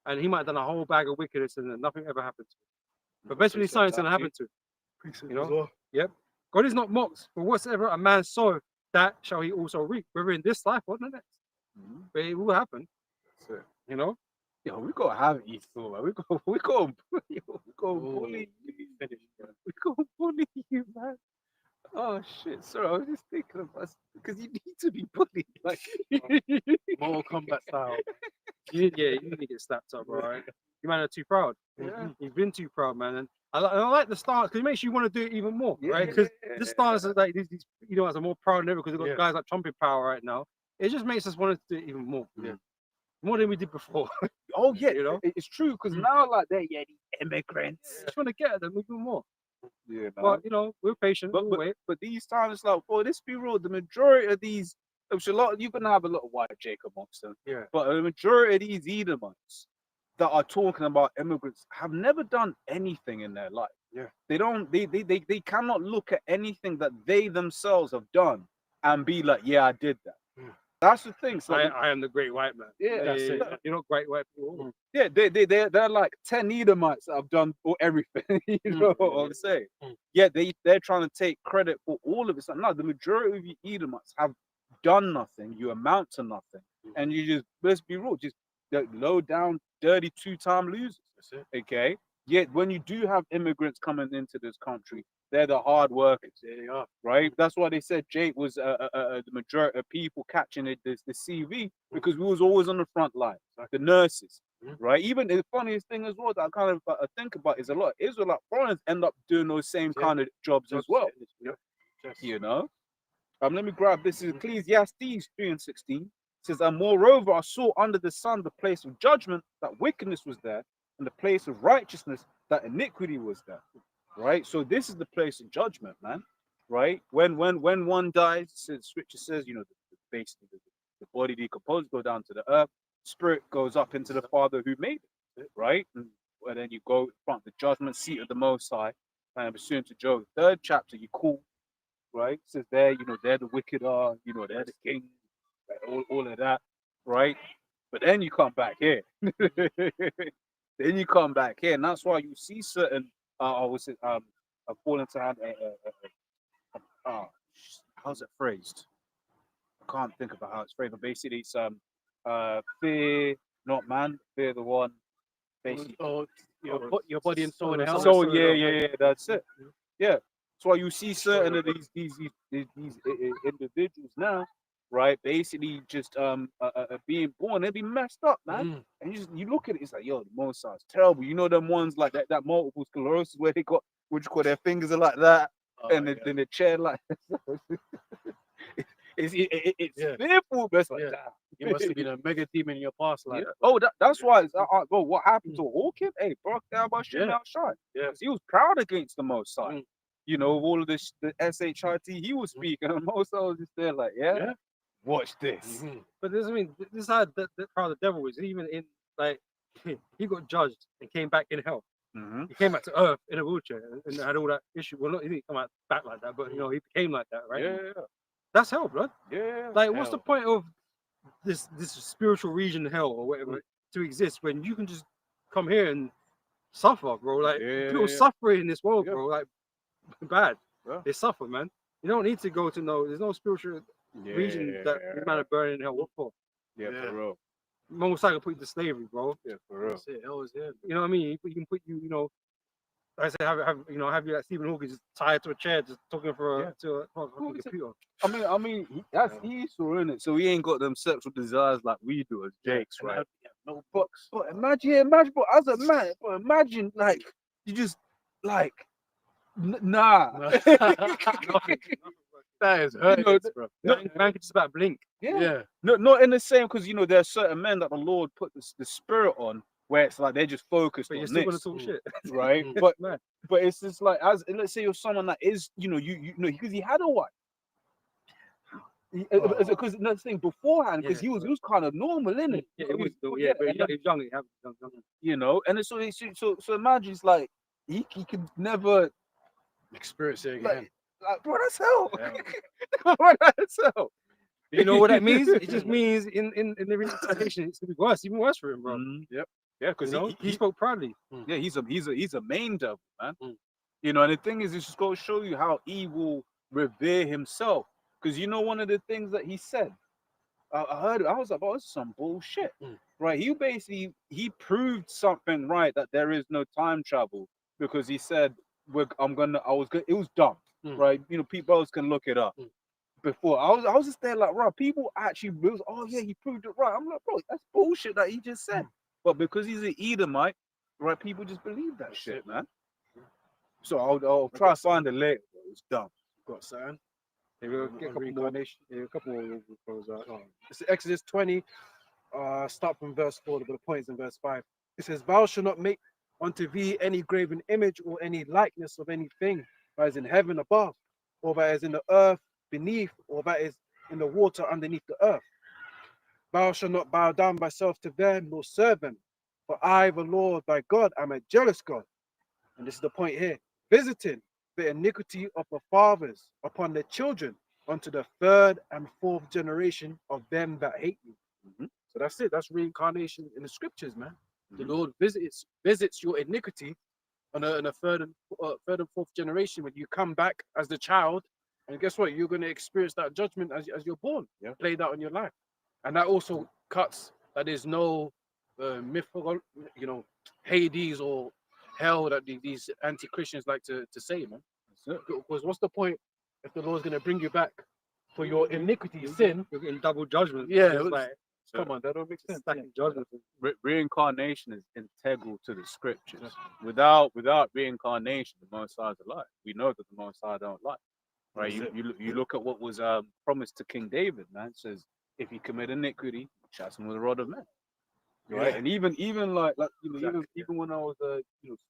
A: and he might have done a whole bag of wickedness and then nothing ever happened to him. But basically something's gonna happen to him. You know? Yep. God is not mocked, for whatsoever a man sow, that shall he also reap, whether in this life or the next. But it will happen.
B: That's it.
A: You know?
B: Yo, we gotta have Esau, man. We go bully you. We go bully you, man. Oh shit, sorry, I was just thinking of us because you need to be bullied. Like
F: Mortal Kombat style.
A: You need to get slapped up, right? You man are too proud.
B: Yeah.
A: You've been too proud, man. And I like the stance because it makes you want to do it even more, right? Because the stance is like these are more proud than ever because they've got guys like Trump in power right now. It just makes us want to do it even more.
F: Yeah.
A: More than we did before.
B: oh yeah,
A: It's
B: true because now like these immigrants.
A: just want to get at them even more.
B: Yeah,
A: But we're patient.
B: But,
A: we'll wait.
B: but these times, like, boy, let's be real. The majority of these, which you're gonna have a lot of white Jake amongst them.
F: Yeah.
B: But the majority of these Edomites that are talking about immigrants have never done anything in their life.
F: Yeah.
B: They don't. They cannot look at anything that they themselves have done and be like, yeah, I did that. That's the thing. So
A: I am the great white man.
B: Yeah,
A: That's
B: it.
A: You're not great white people.
B: yeah, they're like 10 Edomites that have done everything. You know what I'm saying? Yeah, they're trying to take credit for all of it. So, no, the majority of you Edomites have done nothing. You amount to nothing, and you just, let's be real, just low down, dirty two-time losers.
F: That's it.
B: Okay. Yet when you do have immigrants coming into this country, they're the hard workers.
F: There you are.
B: Right? That's why they said Jake was the majority of people catching the CV because we was always on the front line, like the nurses, right? Even the funniest thing as well that I kind of think about is a lot of Israelite foreigners end up doing those same kind of jobs as well.
F: Yep.
B: You know? Let me grab this. Is Ecclesiastes 3:16 says, and moreover, I saw under the sun the place of judgment, that wickedness was there, and the place of righteousness, that iniquity was there. Right? So this is the place of judgment, man. Right? When one dies, scripture says, basically the body decomposes, go down to the earth, spirit goes up into the Father who made it, right? And then you go in front of the judgment seat of the Most High, and pursuant to Job 3rd chapter, you call, right? It says there, they're the wicked are, they're the king, all of that, right? But then you come back here. Then you come back here, and that's why you see certain fall into hand. How's it phrased? I can't think about how it's phrased. But basically, it's fear not man, fear the one. Basically,
F: Your body and soul in hell.
B: so yeah, that's it. Yeah, that's why you see certain of these individuals now, right? Basically, just being born, they be messed up, man. And you look at it, it's like, yo, the Most High is terrible. You know them ones like that multiple sclerosis where they got, what you call, their fingers are like that, then the chair like it's fearful, but it's like, damn.
F: You must have been a mega demon in your past life.
B: Yeah. Oh, that's why. Bro, what happened to Hawkins? Hey, broke down by shit outside.
F: Yeah.
B: He was proud against the Most High. All of this, the SHIT he was speaking, and the Most High was just there like, watch this.
A: But this is how the how the devil is. Even in like, he got judged and came back in hell. He came back to earth in a wheelchair and had all that issue. Well, not he didn't come out back like that, but he became like that, right?
B: Yeah.
A: That's hell, blood.
B: Yeah.
A: Like, what's the point of this spiritual region hell or whatever to exist when you can just come here and suffer, bro? Like, people suffer in this world, bro. Like, bad. They suffer, man. You don't need to go to there's no spiritual region that man are burning in hell. What for?
B: Yeah, for real.
A: Most likely put you to slavery, bro.
B: Yeah, for real.
F: That's it. Hell is here.
A: You know what I mean? You can put you, like I said, have you like Stephen Hawking just tied to a chair, just talking to a fucking computer.
B: I mean, that's Esau, isn't it? So he ain't got them sexual desires like we do as Jakes, right?
F: No
B: books. But imagine, but as a man, imagine like you just like nah.
F: Nothing. That is hurting, bro.
A: Man could just about blink.
F: Yeah.
B: No, not in the same, because there are certain men that the Lord put the spirit on where it's like they're just focused
A: But
B: on
A: you're still gonna
B: this,
A: talk shit.
B: right? But it's just like, as let's say you're someone that is, because he had a wife. Because another thing beforehand, because he was kind of normal, innit?
A: Yeah, it was still, but he's young.
B: And so imagine it's like he could never
F: Experience it again.
B: like bro, that's hell. Bro, that's hell.
A: You know what that means? It just means in the reincarnation it's gonna be worse, even worse for him, bro.
B: Yep. Yeah, because
A: he spoke proudly.
B: Yeah, he's a main devil, man. And the thing is, it's just going to show you how he will revere himself. Because one of the things that he said, I heard it, I was like, oh, this is some bullshit, right? He proved something right, that there is no time travel, because he said, it was dumb, right? People else can look it up. Before I was just there like, right, people actually was, oh yeah, he proved it right. I'm like, bro, that's bullshit that he just said. But because he's an Edomite, right, people just believe that shit, man. So I'll try to find it later. It's dumb.
F: Got something.
A: We'll get a couple more. A couple more.
F: It's Exodus 20. Start from verse 4, but the point is in verse 5. It says, "Thou shalt not make unto thee any graven image or any likeness of anything that is in heaven above, or that is in the earth beneath, or that is in the water underneath the earth. Thou shalt not bow down thyself to them, nor serve them. For I, the Lord thy God, am a jealous God." And this is the point here. "Visiting the iniquity of the fathers upon the children unto the third and fourth generation of them that hate me." So that's it. That's reincarnation in the scriptures, man. The Lord visits your iniquity on a third and fourth generation when you come back as the child. And guess what? You're going to experience that judgment as you're born. Played out in your life. And that also cuts that there's no mythical, Hades or hell that these anti-Christians like to say, man. Because what's the point if the Lord's going to bring you back for your iniquity, sin?
A: You're getting double judgment.
F: Yeah,
A: It's like,
F: come on, that don't make sense.
A: stacking judgment.
B: Reincarnation is integral to the scriptures. Without reincarnation, the Most High is alive. We know that the Most High don't lie. Right? You look at what was promised to King David, man. It says, if he commit iniquity, chastise him with a rod of men. Right, and even like you know, even when I was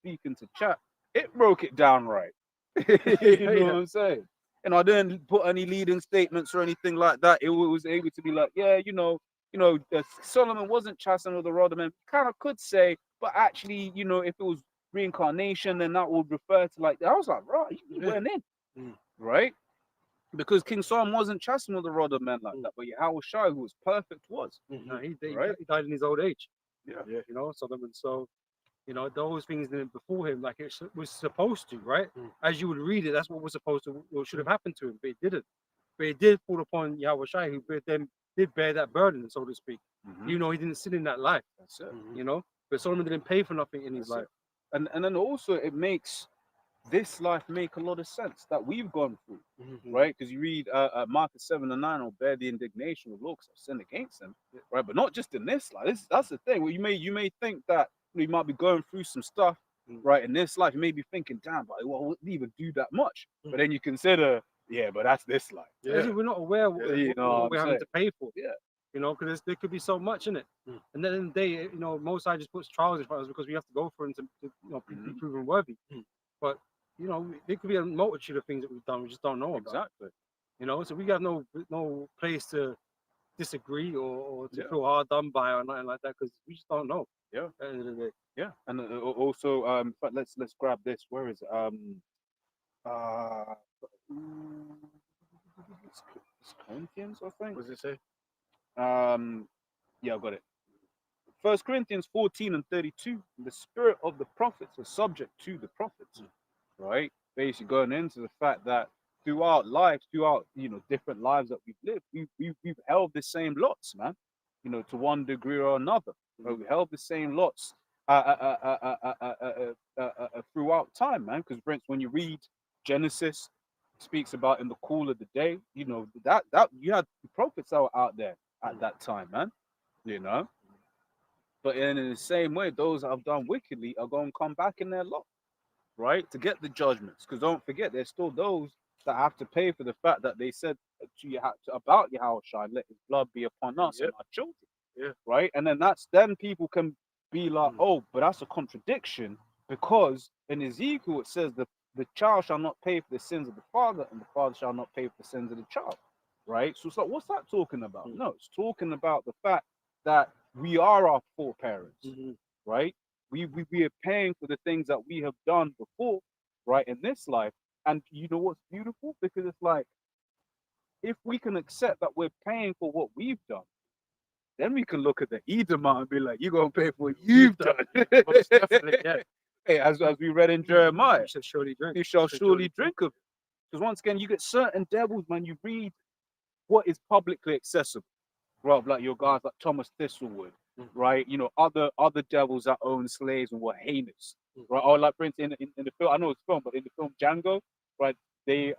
B: speaking to chat, it broke it down right. You know what I'm saying? And I didn't put any leading statements or anything like that. It was able to be like, yeah, Solomon wasn't chastised with a rod of men. Kind of could say, but actually, if it was reincarnation, then that would refer to like. I was like, right, you went in, right? Because King Solomon wasn't chastised with a rod of men like that, but Yahweh Shai, who was perfect, was.
A: No, he
B: Right.
A: died in his old age.
B: Yeah.
A: Solomon. So, those things before him, like it was supposed to, right? As you would read it, that's what was supposed to, or should have happened to him, but it didn't. But it did fall upon Yahweh Shai, who did bear that burden, so to speak.
B: Mhm.
A: He didn't sit in that life,
B: That's it.
A: But Solomon didn't pay for nothing in his
B: That's
A: life.
B: it. And then also it makes this life make a lot of sense that we've gone through, right? Because you read Marcus 7:9, or bear the indignation of the Lord, because I've sinned against him, right? But not just in this life. That's the thing. Well, you may think that you might be going through some stuff, right? In this life, you may be thinking, damn, but well, would it even do that much? But then you consider, yeah, but that's this life.
A: We're not aware of what,
B: You know
A: what
B: what
A: we're
B: I'm
A: having
B: saying?
A: to pay for.
B: Yeah.
A: Because there could be so much in it. And then in the day, Most High just puts trials in front of us because we have to go for him to be proven worthy. But there could be a multitude of things that we've done we just don't know about.
B: Exactly.
A: So we have no place to disagree or to feel hard done by or nothing like that, because we just don't know.
B: Yeah.
A: At the end of the day.
B: Yeah. And also, but let's grab this. Where is it? It's Corinthians, I think.
F: What does it say?
B: Yeah, I've got it. 1 Corinthians 14:32. The spirit of the prophets is subject to the prophets, right? Basically going into the fact that throughout different lives that we've lived, we've held the same lots, man. To one degree or another. But we held the same lots throughout time, man. Because, for instance, when you read Genesis, it speaks about in the cool of the day, that you had the prophets that were out there at that time, man. But in the same way, those that have done wickedly are going to come back in their lot, right? To get the judgments. Because don't forget, there's still those that have to pay for the fact that they said about Yahweh Shai, let his blood be upon us and our children.
A: Yeah.
B: Right? And then people can be like, oh, but that's a contradiction, because in Ezekiel it says the child shall not pay for the sins of the father, and the father shall not pay for the sins of the child. Right? So it's like, what's that talking about? No, it's talking about the fact that we are our foreparents, right? We are paying for the things that we have done before, right, in this life. And you know what's beautiful? Because it's like, if we can accept that we're paying for what we've done, then we can look at the Edomite and be like, you're going to pay for what you've done.
F: Most definitely, yeah.
B: Hey, as we read in Jeremiah,
A: You shall surely drink.
B: you shall surely drink of it. Because once again, you get certain devils, man, you read what is publicly accessible. Right, like your guys like Thomas Thistlewood, right? Other devils that own slaves and were heinous, right? Or like, for instance, in the film, I know it's film, but in the film Django, right? They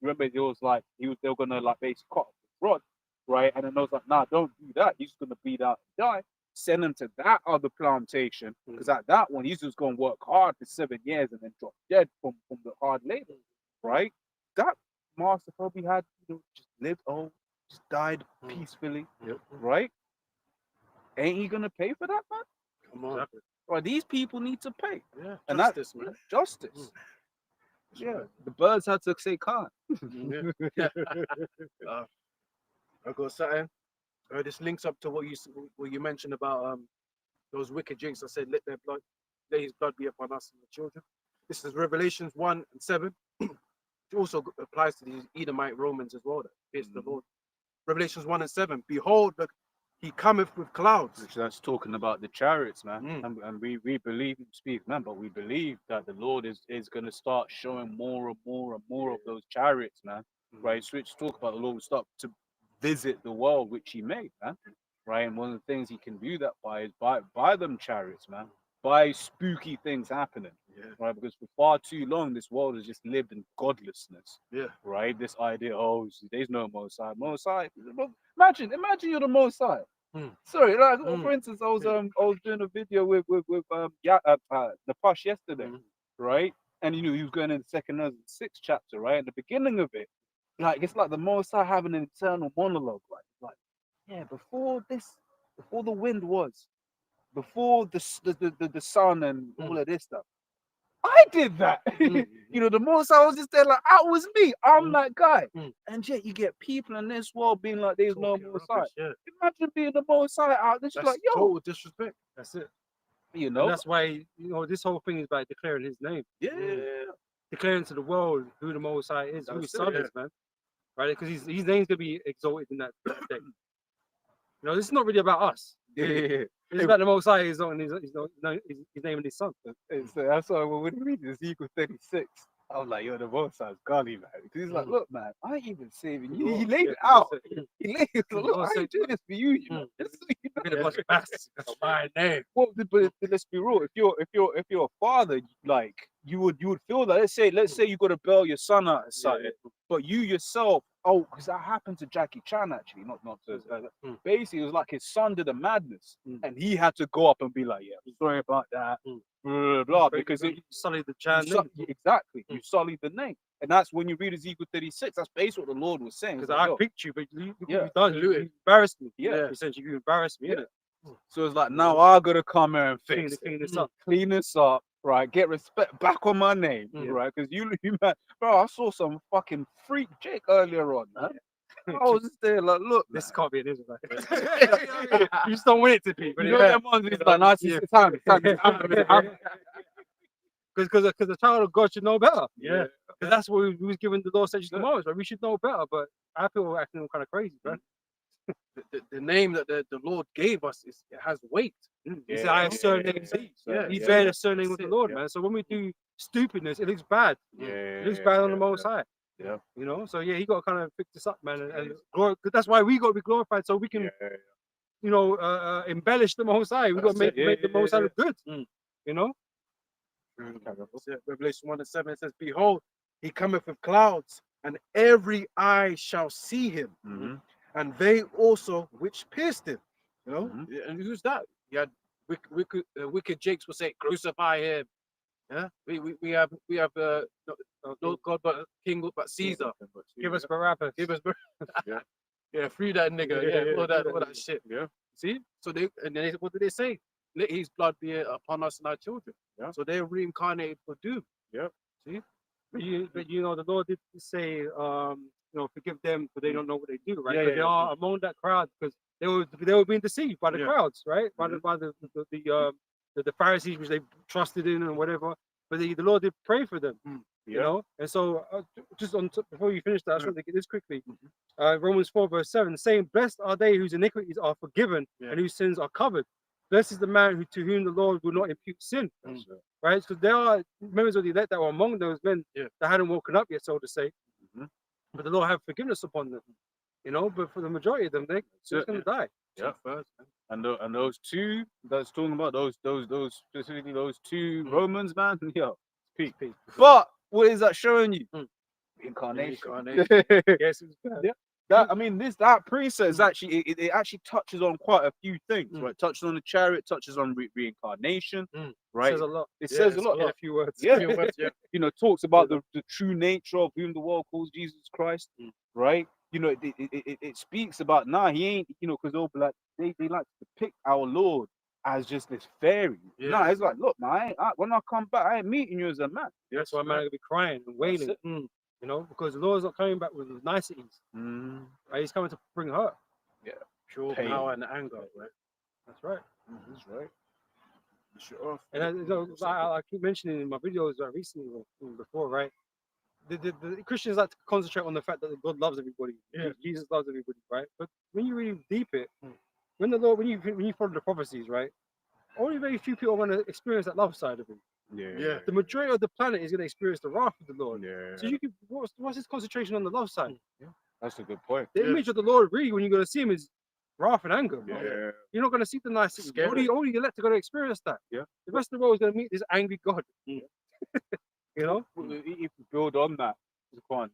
B: remember it was like they were gonna like basically cut off the rod, right? And then I was like, nah, don't do that. He's gonna bleed out and die. Send him to that other plantation, because at that one he's just gonna work hard for 7 years and then drop dead from the hard labor, right? That master probably had just lived just died peacefully, right? Ain't he gonna pay for that, man?
F: Come on.
B: Right, these people need to pay.
F: Yeah.
B: And
F: Justice, man.
B: Justice. Yeah, the birds had to say can't.
F: I got something. This links up to what you mentioned about those wicked jinx. I said, let his blood be upon us and the children. This is Revelations 1:7. It also applies to these Edomite Romans as well. That fears the Lord. Revelations 1:7. Behold, he cometh with clouds.
B: Which that's talking about the chariots, man. And we believe, speak, man, but we believe that the Lord is going to start showing more and more and more of those chariots, man. Right? So it's talk about the Lord will start to visit the world which he made, man. Right? And one of the things he can do that by is by them chariots, man. By spooky things happening. Right? Because for far too long this world has just lived in godlessness. Right? This idea, there's no Most High. Most High. Imagine you're the Most High. Sorry, like for instance, I was doing a video with Napash yesterday, right? And he was going in the 2nd and 6th chapter, right? And the beginning of it, like it's like the Most High having an internal monologue, right? Like, yeah, before the wind was, before the sun and all of this stuff, I did that. You know, the most I was just there like, that was me. I'm that guy. And yet you get people in this world being like, there's no
F: Talking
B: Most
F: rubbish,
B: High.
F: yeah.
B: Imagine being the Most High out there, just
F: That's
B: like, yo,
F: total disrespect.
A: That's it.
B: you
A: And
B: know,
A: that's why, you know, this whole thing is about declaring his name,
B: yeah,
A: declaring to the world who the Most High is, who his son is, man. Right? Because his name's gonna be exalted in that day. You know, this is not really about us.
B: yeah.
A: It's about the Most High, his name and his son.
B: And so that's why when we read Ezekiel 36, I was like, yo, the Most High's golly, man. Because he's like, look, man, I ain't even saving you. He laid it out. He laid it out. Look, I ain't doing this for you, you know. This is, you know.
A: Been a bunch of bastards. That's my name.
B: Well, but let's be real. If you're a father, like you would feel that. Let's say you got to bail your son out of sight, but you yourself, because that happened to Jackie Chan actually, not to. Basically, it was like his son did a madness, and he had to go up and be like, yeah, I'm sorry about that, blah, blah, blah, because it
A: sullied the Chan
B: you exactly you sullied the name, and that's when you read Ezekiel 36. That's basically what the Lord was saying.
A: because
B: It's
A: I
B: like, yo,
A: picked you, but look what
B: Yeah.
A: you've done. You embarrassed me.
B: Yeah.
A: Essentially, you embarrassed me.
B: Yeah.
A: innit?
B: so it's like now I gotta come here and
A: Clean,
B: fix
A: clean
B: it.
A: this up.
B: Clean this up, right? Get respect back on my name,
A: Mm.
B: right? Because you man, bro, I saw some fucking freak chick earlier on, man. I was just there like, look,
A: This can't be an Israelite. You just don't want it to be. But
B: you know them ones. It's like, nice, it's time, it's time, it's time.
A: Because the child of God should know better.
F: Yeah.
A: Because that's what we was given the law, statutes, commandments. Right? We should know better. But I feel we're acting kind of crazy, bro.
F: The name that the Lord gave us it has weight.
A: He said, "I have surname thee."
F: Yeah,
A: He
F: yeah.
A: bear the surname of the
F: That's it,
A: Lord,
B: yeah.
A: man. So when we do stupidness, it looks bad. It looks bad on the Most High.
B: Yeah.
A: You know. So yeah, he got to kind of fix this up, man. And glory, 'cause that's why we got to be glorified, so we can, you know, embellish the Most High. We got to make the Most High look good. You know.
F: Revelation 1:7 it says, "Behold, he cometh with clouds, and every eye shall see him, and they also which pierced him." You know, and who's that? You had wicked Jakes will say, "Crucify him." Yeah, we have no God but King but Caesar.
A: Give us Barabbas.
F: Give us yeah, free that nigga. Yeah, all that shit.
B: Yeah.
F: See, so what did they say? Let his blood be upon us and our children.
B: Yeah.
F: So they're reincarnated for doom.
B: Yeah.
F: See,
A: But you know, the Lord did say, you know, forgive them, for they don't know what they do, right?
F: Yeah,
A: But
F: yeah,
A: they are among that crowd because they were being deceived by the
F: Yeah.
A: crowds, right? By the Pharisees, which they trusted in and whatever. But the Lord did pray for them, you know. And so, just on before you finish that, I just want to get this quickly. Romans 4:7, saying, "Blessed are they whose iniquities are forgiven and whose sins are covered. Blessed is the man to whom the Lord will not impute sin." Right? Because there are members of the elect that were among those men that hadn't woken up yet, so to say. But the Lord have forgiveness upon them, you know. But for the majority of them, they're just going to die.
B: Yeah. And those two that's talking about those specifically those two Romans, man. Yo, peak. But what is that showing you? Incarnation.
A: Yes, it's bad.
B: Yeah. That I mean, that precept is actually it actually touches on quite a few things, right? It touches on the chariot, touches on reincarnation, right?
A: Says a lot.
B: It says a lot.
A: In a few words.
B: Yeah, you know, talks about the true nature of whom the world calls Jesus Christ, right? You know, it speaks about he ain't, you know, because they'll be like they like to depict our Lord as just this fairy. Nah, it's like, look, man, when I come back, I ain't meeting you as a man.
A: That's why man gonna be crying and wailing. You know, because the Lord's not coming back with niceties. Right? He's coming to bring hurt.
B: Yeah.
F: Pure
B: Pain.
F: power and anger, right?
A: That's right.
B: That's right.
A: And I keep mentioning in my videos recently or before, right? The Christians like to concentrate on the fact that God loves everybody. Jesus loves everybody, right? But when you really deep it, when the Lord, when you follow the prophecies, right? Only very few people are going to experience that love side of him.
B: Yeah.
A: The majority of the planet is going to experience the wrath of the Lord.
B: Yeah.
A: So you can what's his concentration on the love side?
B: That's a good point.
A: The image of the Lord, really, when you're going to see him, is wrath and anger. Bro.
B: Yeah.
A: You're not going to see the nice things. Only the elect are going to experience that.
B: Yeah.
A: The rest of the world is going to meet this angry God. You know?
B: If you build on that,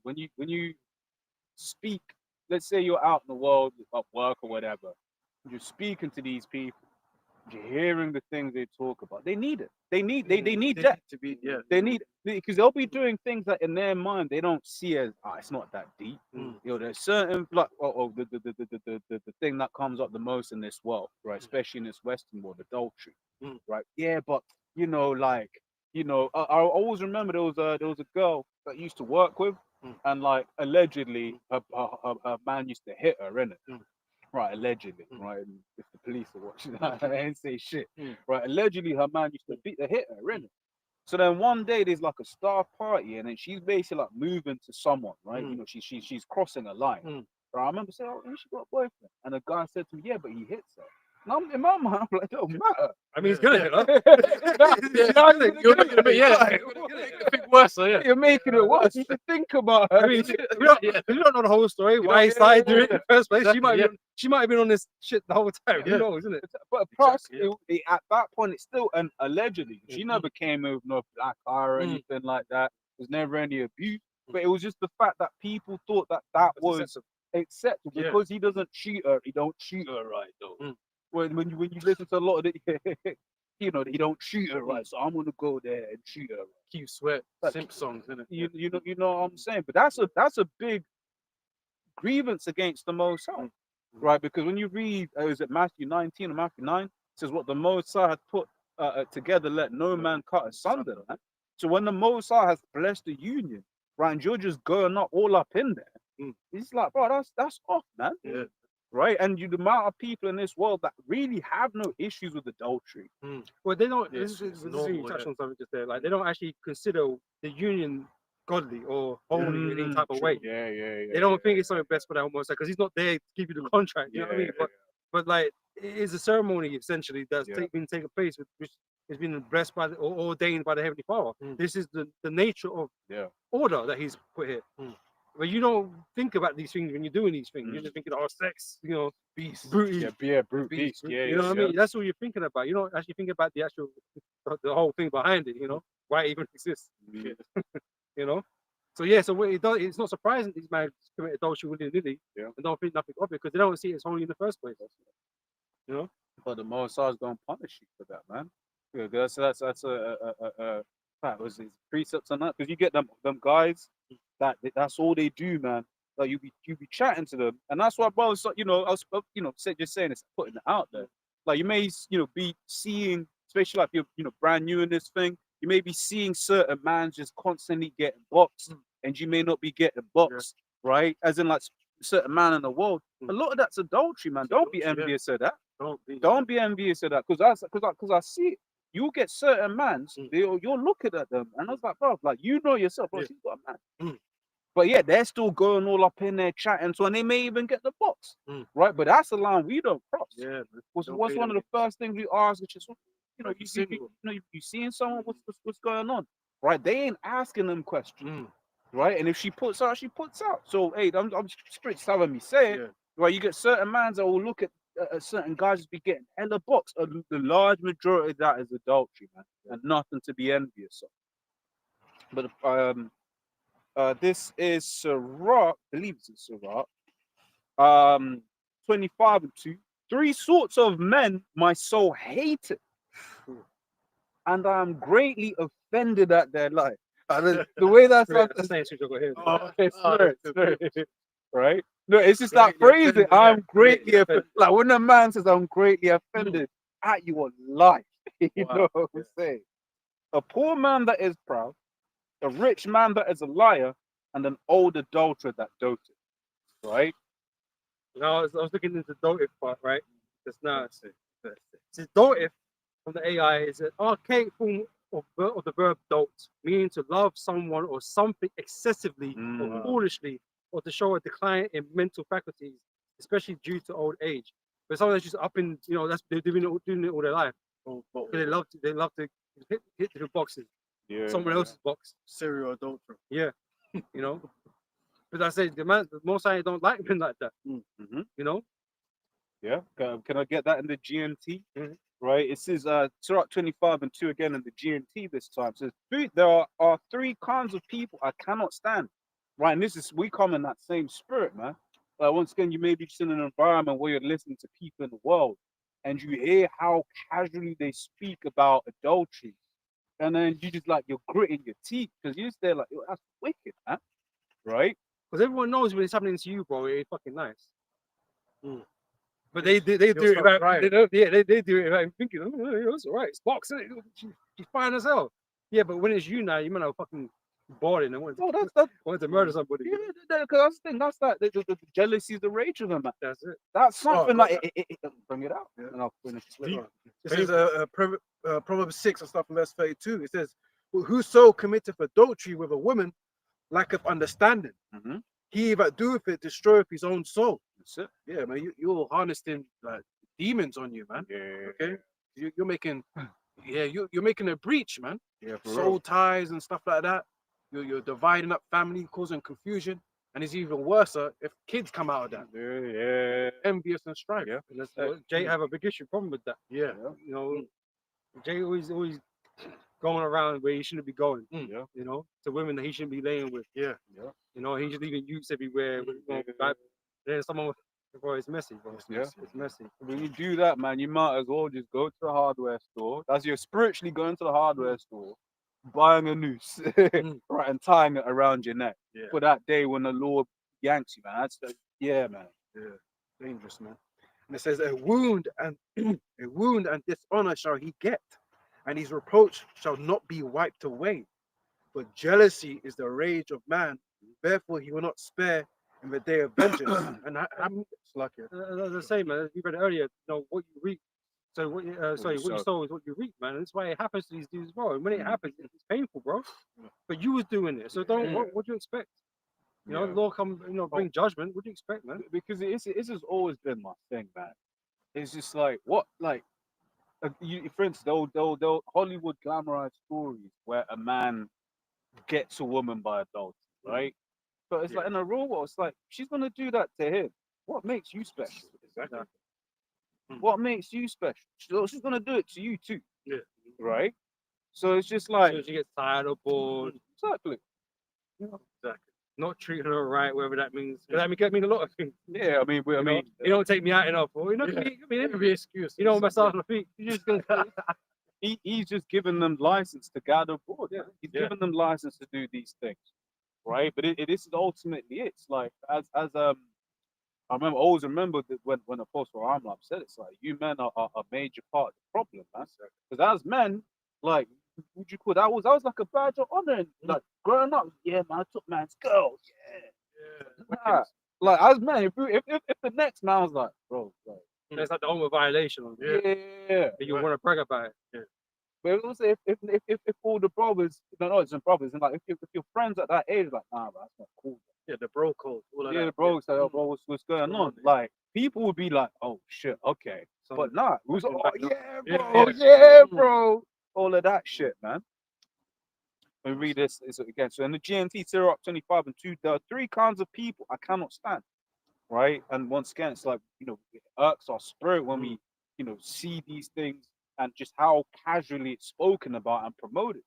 B: when you speak, let's say you're out in the world at work or whatever, you're speaking to these people, hearing the things they talk about, they need it. They need they need
F: They
B: that.
F: need to be, yeah.
B: They need because they'll be doing things that in their mind they don't see as it's not that deep.
F: Mm.
B: You know, there's certain like the thing that comes up the most in this world, right? Especially in this Western world, adultery,
F: Mm.
B: right? Yeah, but I always remember there was a girl that I used to work with,
F: Mm.
B: and like allegedly her man used to hit her, innit?
F: Mm.
B: Right, allegedly,
F: Mm.
B: right? And if the police are watching, I ain't say shit.
F: Mm.
B: Right, allegedly her man used to hit her, innit? So then one day there's like a staff party, and then she's basically like moving to someone, right? You know, she's crossing a line.
F: Mm.
B: Right? I remember saying, "Oh, she got a boyfriend," and the guy said to me, "Yeah, but he hits her." And I'm in my mind, I'm like, "It don't matter."
A: I mean, he's gonna hit her.
F: You're making it, yeah. You're making it think worse, so yeah.
B: You're making it worse. You think about her.
A: I mean, we don't know the whole story. Why he started doing it in the first place?
F: Exactly,
A: She might have been on this shit the whole time.
F: Yeah.
A: Who knows, isn't it?
B: But plus,
F: Exactly,
B: at that point, it's still an allegedly. She
F: Mhm.
B: never came with no black eye or
F: Mm.
B: anything like that. There's never any abuse. But it was just the fact that people thought that was acceptable
F: Yeah.
B: because he doesn't cheat her. He don't treat her right though.
F: Mm.
B: When you listen to a lot of the, he don't treat her right. So I'm gonna go there and treat her right.
F: Keith Sweat,
B: But-
F: Simp songs, innit?
B: You know what I'm saying? But that's a big grievance against the Most High, right? Because when you read, is it Matthew 19 or Matthew 9? It says what the Most High had put together, let no man cut asunder. Right? So when the Most High has blessed the union, right, and you're just going up all up in there, it's like, bro, that's off, man.
F: Yeah.
B: Right? And the amount of people in this world that really have no issues with adultery.
A: Well, they don't.
F: Yeah,
A: This
F: it's
A: is you
F: normal,
A: touched
F: yeah.
A: on something just there. Like they don't actually consider the union godly or holy in any type of way.
B: Yeah, yeah.
A: They don't think it's something best for that almost because he's not there to give you the contract. You know what I mean?
B: Yeah,
A: But like it is a ceremony essentially that's
B: Yeah.
A: been taking place, which has been blessed by or ordained by the Heavenly Father.
F: Mm.
A: This is the nature of
B: Yeah.
A: order that He's put here.
F: Mm.
A: But you don't think about these things when you're doing these things.
B: Mm.
A: You're just thinking, oh, sex,
F: Beast.
A: booty.
B: Brute beast. Yeah,
A: You know what I mean? That's what you're thinking about. You don't actually think about the actual, the whole thing behind it. You know why it even exists.
B: Mm.
A: You know. So yeah, so what it does, it's not surprising these men commit adultery willy-nilly
B: Yeah.
A: and don't think nothing of it because they don't see it as holy in the first place. You know.
B: But the Most High is gonna punish you for that, man. Yeah, that's that was his precepts on that because you get them guys that's all they do, man. Like you be chatting to them, and that's why, bro. So, I was just saying it's putting it out there. Like you may be seeing, especially like you're brand new in this thing. You may be seeing certain man just constantly getting boxed, and you may not be getting boxed, right? As in like certain man in the world. A lot of that's adultery, man. Don't be envious of that. Don't be envious of that, because I see it. You get certain mans, you're looking at them, and I was like, bro, like yourself, bro, she's got a man. But yeah, they're still going all up in there chatting, so and they may even get the box, right? But that's the line we don't cross.
F: Yeah.
B: What's
F: Don't
B: one
F: play
B: of
F: them
B: the first things we ask, which is, you
F: Single.
B: seeing someone, what's going on, right? They ain't asking them questions,
F: Mm.
B: right? And if she puts out, she puts out. So hey, I'm straight having me say it,
F: Yeah.
B: right? You get certain mans that will look at certain guys just be getting hella box. The large majority of that is adultery, man, and nothing to be envious of. But this is Sirach, I believe it's in Sirach, 25:2. 3 sorts of men my soul hated, and I am greatly offended at their life. The way that's
A: That's the answer you're gonna hear.
B: spirit, right? No, it's just that phrase. I'm greatly offended. Like when a man says, "I'm greatly offended at your life," you know what I'm saying? A poor man that is proud, a rich man that is a liar, and an old adulterer that doted. Right?
A: Now I was looking into dotive part, right? Just now. So dotive from the AI is an archaic form of the verb dote, meaning to love someone or something excessively or foolishly, or to show a decline in mental faculties, especially due to old age. But someone that's just up in, that's they're doing it all their life. They love to hit the boxes, someone else's box.
F: Serial adultery.
A: Yeah, But I say the most I don't like men like that.
B: Yeah. Can I get that in the GMT? Right. It says Sirach 25:2 again in the GMT this time. It says there are 3 kinds of people I cannot stand. Right, and we come in that same spirit, man. Once again, you may be just in an environment where you're listening to people in the world, and you hear how casually they speak about adultery, and then you just like you're gritting your teeth because you're just there like, yo, that's wicked, man. Right?
A: Because everyone knows when it's happening to you, bro, it ain't fucking nice.
C: Mm.
A: But they do
F: You'll
A: it
F: start
A: about
F: crying.
A: they don't, yeah, they do it about thinking, oh, it's all right, it's boxing, she's fine as hell. Yeah, but when it's you now, you might have fucking boring and
B: Oh, that's
A: want to murder somebody.
B: yeah, because that's the thing. That's that the jealousy is the rage of them, man.
A: That's it.
B: That's something
C: God,
B: like bring it out,
D: Yeah.
B: and I'll finish this later.
D: It says Proverbs 6 and stuff in verse 32. It says, "Whoso committeth adultery with a woman lacketh understanding.
B: Mm-hmm.
D: He that doeth it destroyeth his own soul."
B: That's it.
F: Yeah, man, you're harnessing like demons on you, man.
B: Yeah.
F: Okay, you're making, yeah, you're making a breach, man.
B: Yeah. For
F: Soul ties and stuff like that. You're dividing up family, causing confusion, and it's even worse if kids come out of that.
B: Yeah.
F: Envious and strife.
B: Yeah.
A: And that's Jay have a big issue problem with that.
F: Yeah.
A: You know, Jay always going around where he shouldn't be going.
B: Yeah.
A: You know, to women that he shouldn't be laying with.
F: Yeah.
B: Yeah.
A: You know, he's just leaving youths everywhere. Then someone, bro, it's messy, bro.
B: Yeah.
A: It's messy.
B: When you do that, man, you might as well just go to the hardware store. That's you're spiritually going to the hardware store, buying a noose, right, and tying it around your neck
F: Yeah.
B: for that day when the Lord yanks you, man. That's yeah, man.
D: Dangerous, man. And it says, "A wound and a wound and dishonor shall he get, and his reproach shall not be wiped away. But jealousy is the rage of man; therefore he will not spare in the day of vengeance."
F: And I'm
D: It's like it.
A: The same, man. You read it earlier. You know what you reap. So what? Sorry, what you
B: sow.
A: sow is what you reap, man. That's why it happens to these dudes, bro. And when it happens, it's painful, bro. But you was doing it, so don't. What do you expect? You know,
B: Yeah.
A: the law come, bring judgment. What do you expect, man?
B: Because it's has always been my thing, man. It's just like what, like, for instance, they'll Hollywood glamorized stories where a man gets a woman by adultery, right? But it's like in a real world, it's like she's gonna do that to him. What makes you special?
F: exactly.
B: What makes you special? She's gonna do it to you too.
F: Yeah.
B: Right? So it's just like
A: So she gets tired or bored,
B: exactly.
A: not treating her right, whatever that means. 'Cause that can mean a lot of things.
B: Yeah, I mean,
A: You know, you don't take me out enough, or you know,
F: Every excuse.
A: you know, myself on the feet. You just gonna
B: he's just giving them license to gather abroad.
A: Yeah.
B: He's giving them license to do these things, right? But it is ultimately it's like as I always remember that when Apostle Amlab said it's like you men are a major part of the problem, man. Because as men, like would you call that was like a badge of honor and like growing up, yeah, man, I took man's girls, yeah. Nah, like as men, if the next man was like, bro, like,
A: it's like the only violation.
B: yeah.
A: You want to brag about it.
B: But also, if all the brothers, not it's brothers, and like if your friends at that age, like, nah, that's not cool.
F: Yeah, the bro code. All of
B: Yeah,
F: that.
B: the bros say, oh, bro, what's going on? Like, people would be like, oh shit, okay, but nah, it was oh yeah, bro, yeah, bro, all of that shit, man. Let me read this again. So in the GNT Sirach 25 and 2, there are 3 kinds of people I cannot stand. Right, and once again, it's like it irks our spirit when we see these things and just how casually it's spoken about and promoted,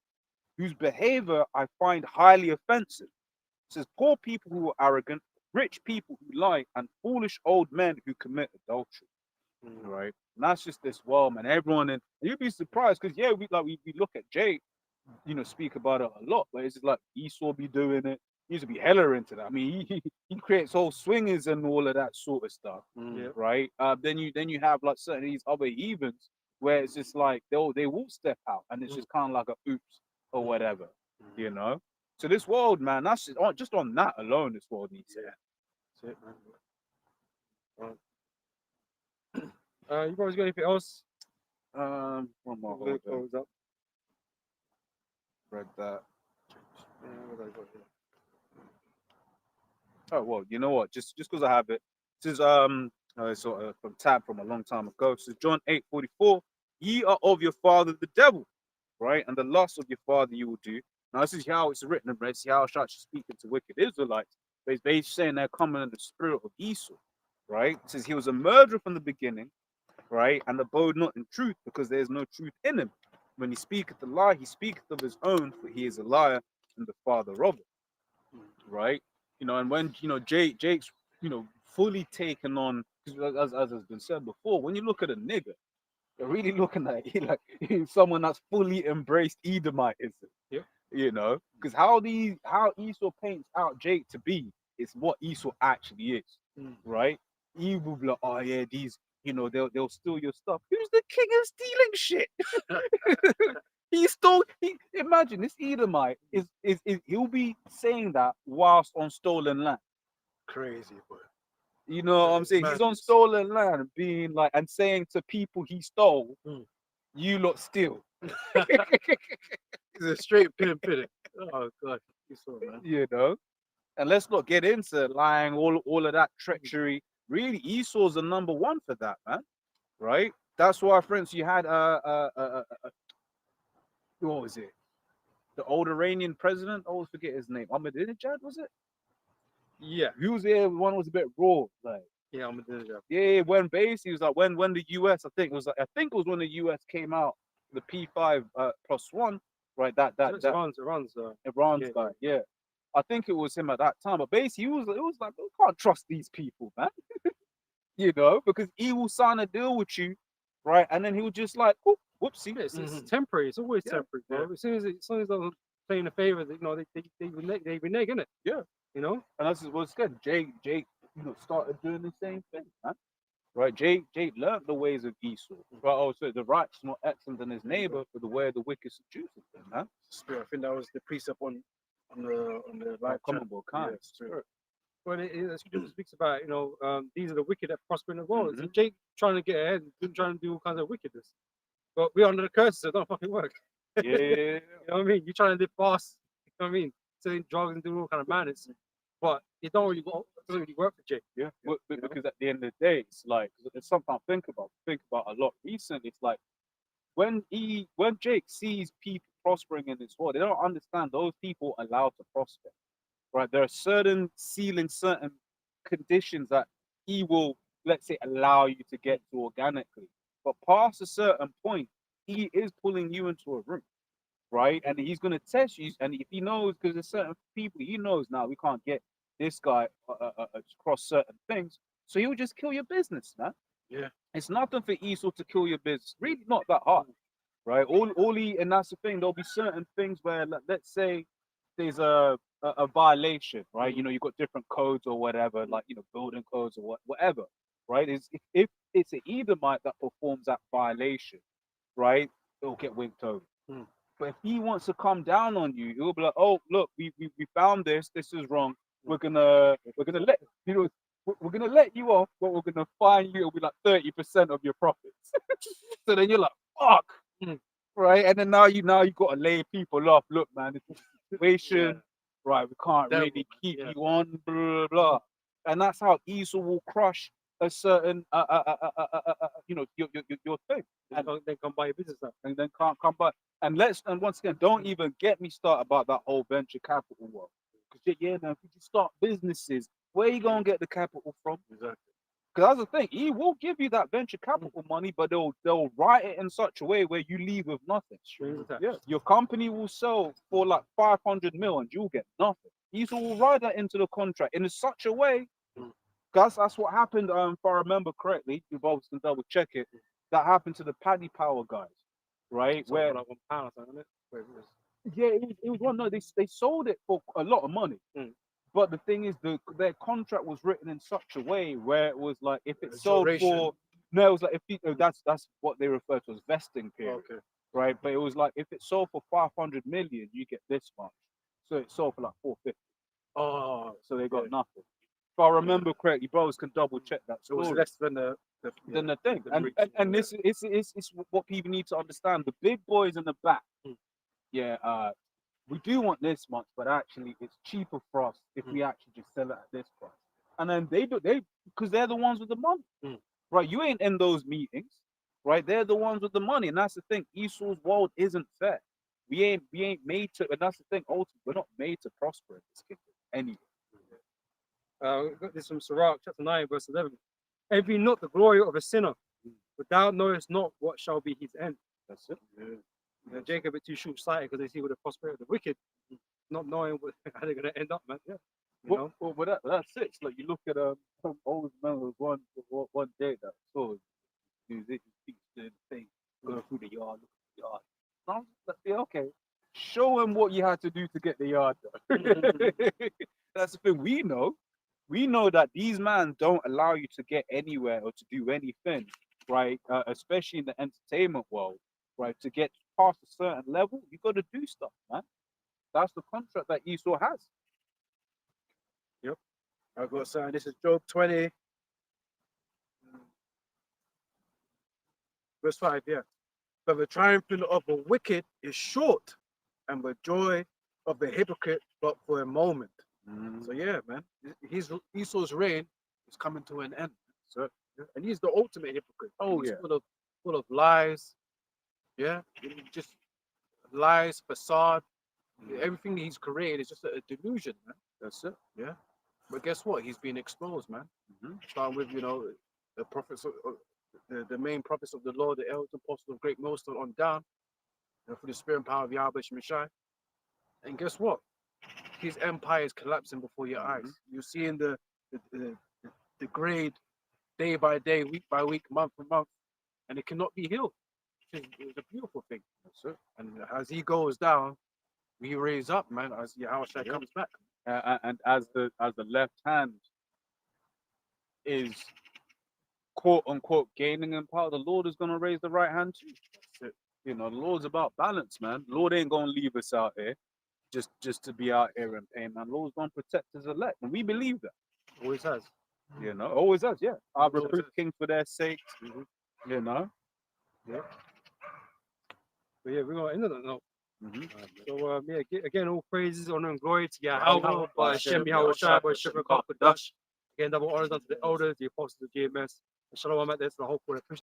B: whose behavior I find highly offensive. It says poor people who are arrogant, rich people who lie, and foolish old men who commit adultery. Right, and that's just this world, man. Everyone, and you'd be surprised because we look at Jay, speak about it a lot, but it's just like Esau be doing it. He used to be hella into that. I mean, he creates whole swingers and all of that sort of stuff, right? Then you have like certain of these other heathens where it's just like they will step out and it's just kind of like a oops or whatever, So this world, man, that's just on that alone. This world needs it.
A: That's it, man. You guys got anything else?
B: One more.
A: We're gonna close up.
B: Read that. Oh well, you know what? Just because I have it. This is from Tab from a long time ago. This is John 8:44. Ye are of your father the devil, right? And the lust of your father you will do. Now this is how it's written in Red. See how shall speaking to wicked Israelites. But it's basically saying they're coming in the spirit of Esau, right? It says he was a murderer from the beginning, right? And abode not in truth, because there is no truth in him. When he speaketh a lie, he speaketh of his own, for he is a liar and the father of it, right? And when Jake's fully taken on, as has been said before, when you look at a nigga, They're really looking at it like someone that's fully embraced Edomitism.
A: Yeah.
B: You know, because how Esau paints out Jake to be is what Esau actually is, right? He will be like, oh yeah, these, you know, they'll steal your stuff. Who's the king of stealing shit? He stole. Imagine this Edomite is he'll be saying that whilst on stolen land.
D: Crazy, boy.
B: You know what I'm saying? He's on
D: Madness.
B: stolen land, being like and saying to people he stole, "You lot steal."
F: He's a straight pin pitting. Oh god, you saw man.
B: You know, and let's not get into lying, all of that treachery. Really, Esau's the number one for that, man. Right? That's why, for instance, you had what was it? The old Iranian president. I always forget his name. Ahmadinejad, was it?
A: Yeah,
B: He was there. One was a bit raw, like.
A: yeah, I'm gonna do that.
B: Yeah, when basically he was like when the US, I think it was when the US came out, the P5 plus one, right? That
A: Iran's,
B: Iran's
A: yeah.
B: guy, yeah. I think it was him at that time. But basically, it was like, we can't trust these people, man. You know, because he will sign a deal with you, right? And then he was just like, oh, whoopsie.
A: Yeah, it's temporary. It's always
B: Yeah,
A: temporary, bro. As soon as they're playing a favor, you know, they renege, innit?
B: Yeah.
A: You know.
B: And that's what's good. Jake, you know, started doing the same thing, man. Right, Jake learned the ways of Esau. Right, also the righteous not excellent than his neighbor, but the way of the wicked seduces them, man.
D: Spirit. I think that was the precept on the live
B: Come
D: chat.
B: on, kind.
D: Yeah, Spirit.
A: Well, it speaks about, you know, these are the wicked that prosper in the world. So
B: Mhm.
A: Jake trying to get ahead, trying to do all kinds of wickedness, but we're under the curses. So it don't fucking work.
B: Yeah.
A: You know what I mean? You're trying to live fast. You know what I mean? Selling drugs and doing all kind of madness, but it don't really go. It doesn't really work for Jake.
B: Yeah, because at the end of the day, it's like it's something I think about a lot recently. It's like when Jake sees people prospering in this world, they don't understand those people are allowed to prosper. Right? There are certain ceilings, certain conditions that he will, let's say, allow you to get to organically. But past a certain point, he is pulling you into a room, right? And he's going to test you. And if he knows, because there's certain people he knows now, we can't get this guy across certain things. So he'll just kill your business, man.
D: Yeah.
B: It's nothing for Esau to kill your business. Really not that hard, right? And that's the thing. There'll be certain things where, let's say, there's a violation, right? You know, you've got different codes or whatever, like, you know, building codes or whatever, right? If it's an Edomite that performs that violation, right, it'll get winked over. But if he wants to come down on you, he'll be like, oh, look, we found this is wrong. We're gonna let you know, we're gonna let you off, but we're gonna fine you. It'll be like 30% of your profits. So then you're like, fuck, right? And then now you got to lay people off. Look, man, this is a situation, right? We can't
F: Devil,
B: really
F: man,
B: keep
F: yeah.
B: you on, blah, blah, blah. And that's how Esau will crush a certain, you know, your thing,
A: And they come buy your business now.
B: and then can't come back. And once again, don't even get me started about that whole venture capital world. Because yeah, man, if you start businesses, where you gonna get the capital from?
F: Exactly.
B: Because that's the thing, he will give you that venture capital money, but they'll write it in such a way where you leave with nothing.
A: Strings attached.
B: Yeah, your company will sell for like 500 mil and you'll get nothing. Esau will write that into the contract in such a way. That's what happened. If I remember correctly, you both can double check it. That happened to the Paddy Power guys, right?
A: So
B: Where
A: for like £1 or something, innit? Wait, it was-
B: yeah, it was one. No, they sold it for a lot of money. But the thing is, their contract was written in such a way where it was like if it sold
D: Duration.
B: for no, it was like if you, that's what they refer to as vesting period,
F: Okay.
B: right? But it was like if it sold for 500 million, you get this much. So it sold for like 450.
F: Oh,
B: So they got nothing. If I remember correctly, brothers can double check that
F: it was
B: story.
F: less than the
B: Than the thing.
F: the
B: And
F: rich,
B: and
F: yeah.
B: this it's what people need to understand. The big boys in the back, yeah, we do want this much, but actually it's cheaper for us if we actually just sell it at this price. And then they because they're the ones with the money. Right? You ain't in those meetings, right? They're the ones with the money. And that's the thing. Esau's world isn't fair. We ain't made to, and that's the thing, ultimately, we're not made to prosper in this kingdom anyway.
A: We got this from Sirach, chapter 9, verse 11. Envy not the glory of a sinner, but thou knowest not what shall be his end.
B: That's it.
A: Jacob is too short-sighted because they see with the prosperity of the wicked, not knowing how they're going to end up, man. Yeah. You know?
B: But that's it. It's like you look at some old man was one day that I saw who's it, who speaks the thing, going through the yard, looking at the yard. And I'm just like, yeah, okay. Show him what you had to do to get the yard done. That's the thing. We know that these men don't allow you to get anywhere or to do anything, right? Especially in the entertainment world, right? To get past a certain level, you got to do stuff, man. That's the contract that Esau has.
D: I've got something. This is Job 20, verse 5. Yeah. But the triumphing of the wicked is short, and the joy of the hypocrite but for a moment. So yeah, man,
F: Esau's reign is coming to an end.
D: So,
F: And he's the ultimate hypocrite.
B: Oh,
F: He's
B: yeah.
F: full of lies. Yeah, just lies, facade. Everything that he's created is just a delusion, man.
B: That's it.
F: But guess what? He's been exposed, man. Starting with the prophets, the main prophets of the Lord, the elders, apostles of great Millstone on down, through the spirit and power of Yahweh Shemashai. And guess what? His empire is collapsing before your eyes. You're seeing the grade day by day, week by week, month by month, and it cannot be healed. It's a beautiful thing. That's it. And as he goes down, we raise up, man. As Yahweh comes back.
B: And as the left hand is quote unquote gaining in power, the Lord is gonna raise the right hand too. That's it. You know, the Lord's about balance, man. The Lord ain't gonna leave us out here just to be out here in pain, man. The Lord's gonna protect his elect, and we believe that.
F: Always has.
B: You know, always does, yeah. I
F: Always
B: reprove
F: has.
B: kings for their sakes. You know.
A: But yeah, we're gonna end on that note.
B: Mhm.
A: So yeah, again, all praises, honor, and glory to
F: Yahweh,
A: Yahweh, by Hashem, Yahweh Shai, by Hashem, Again, double honors unto the elders, the apostles of GMS. And shalom out there to the whole quarter.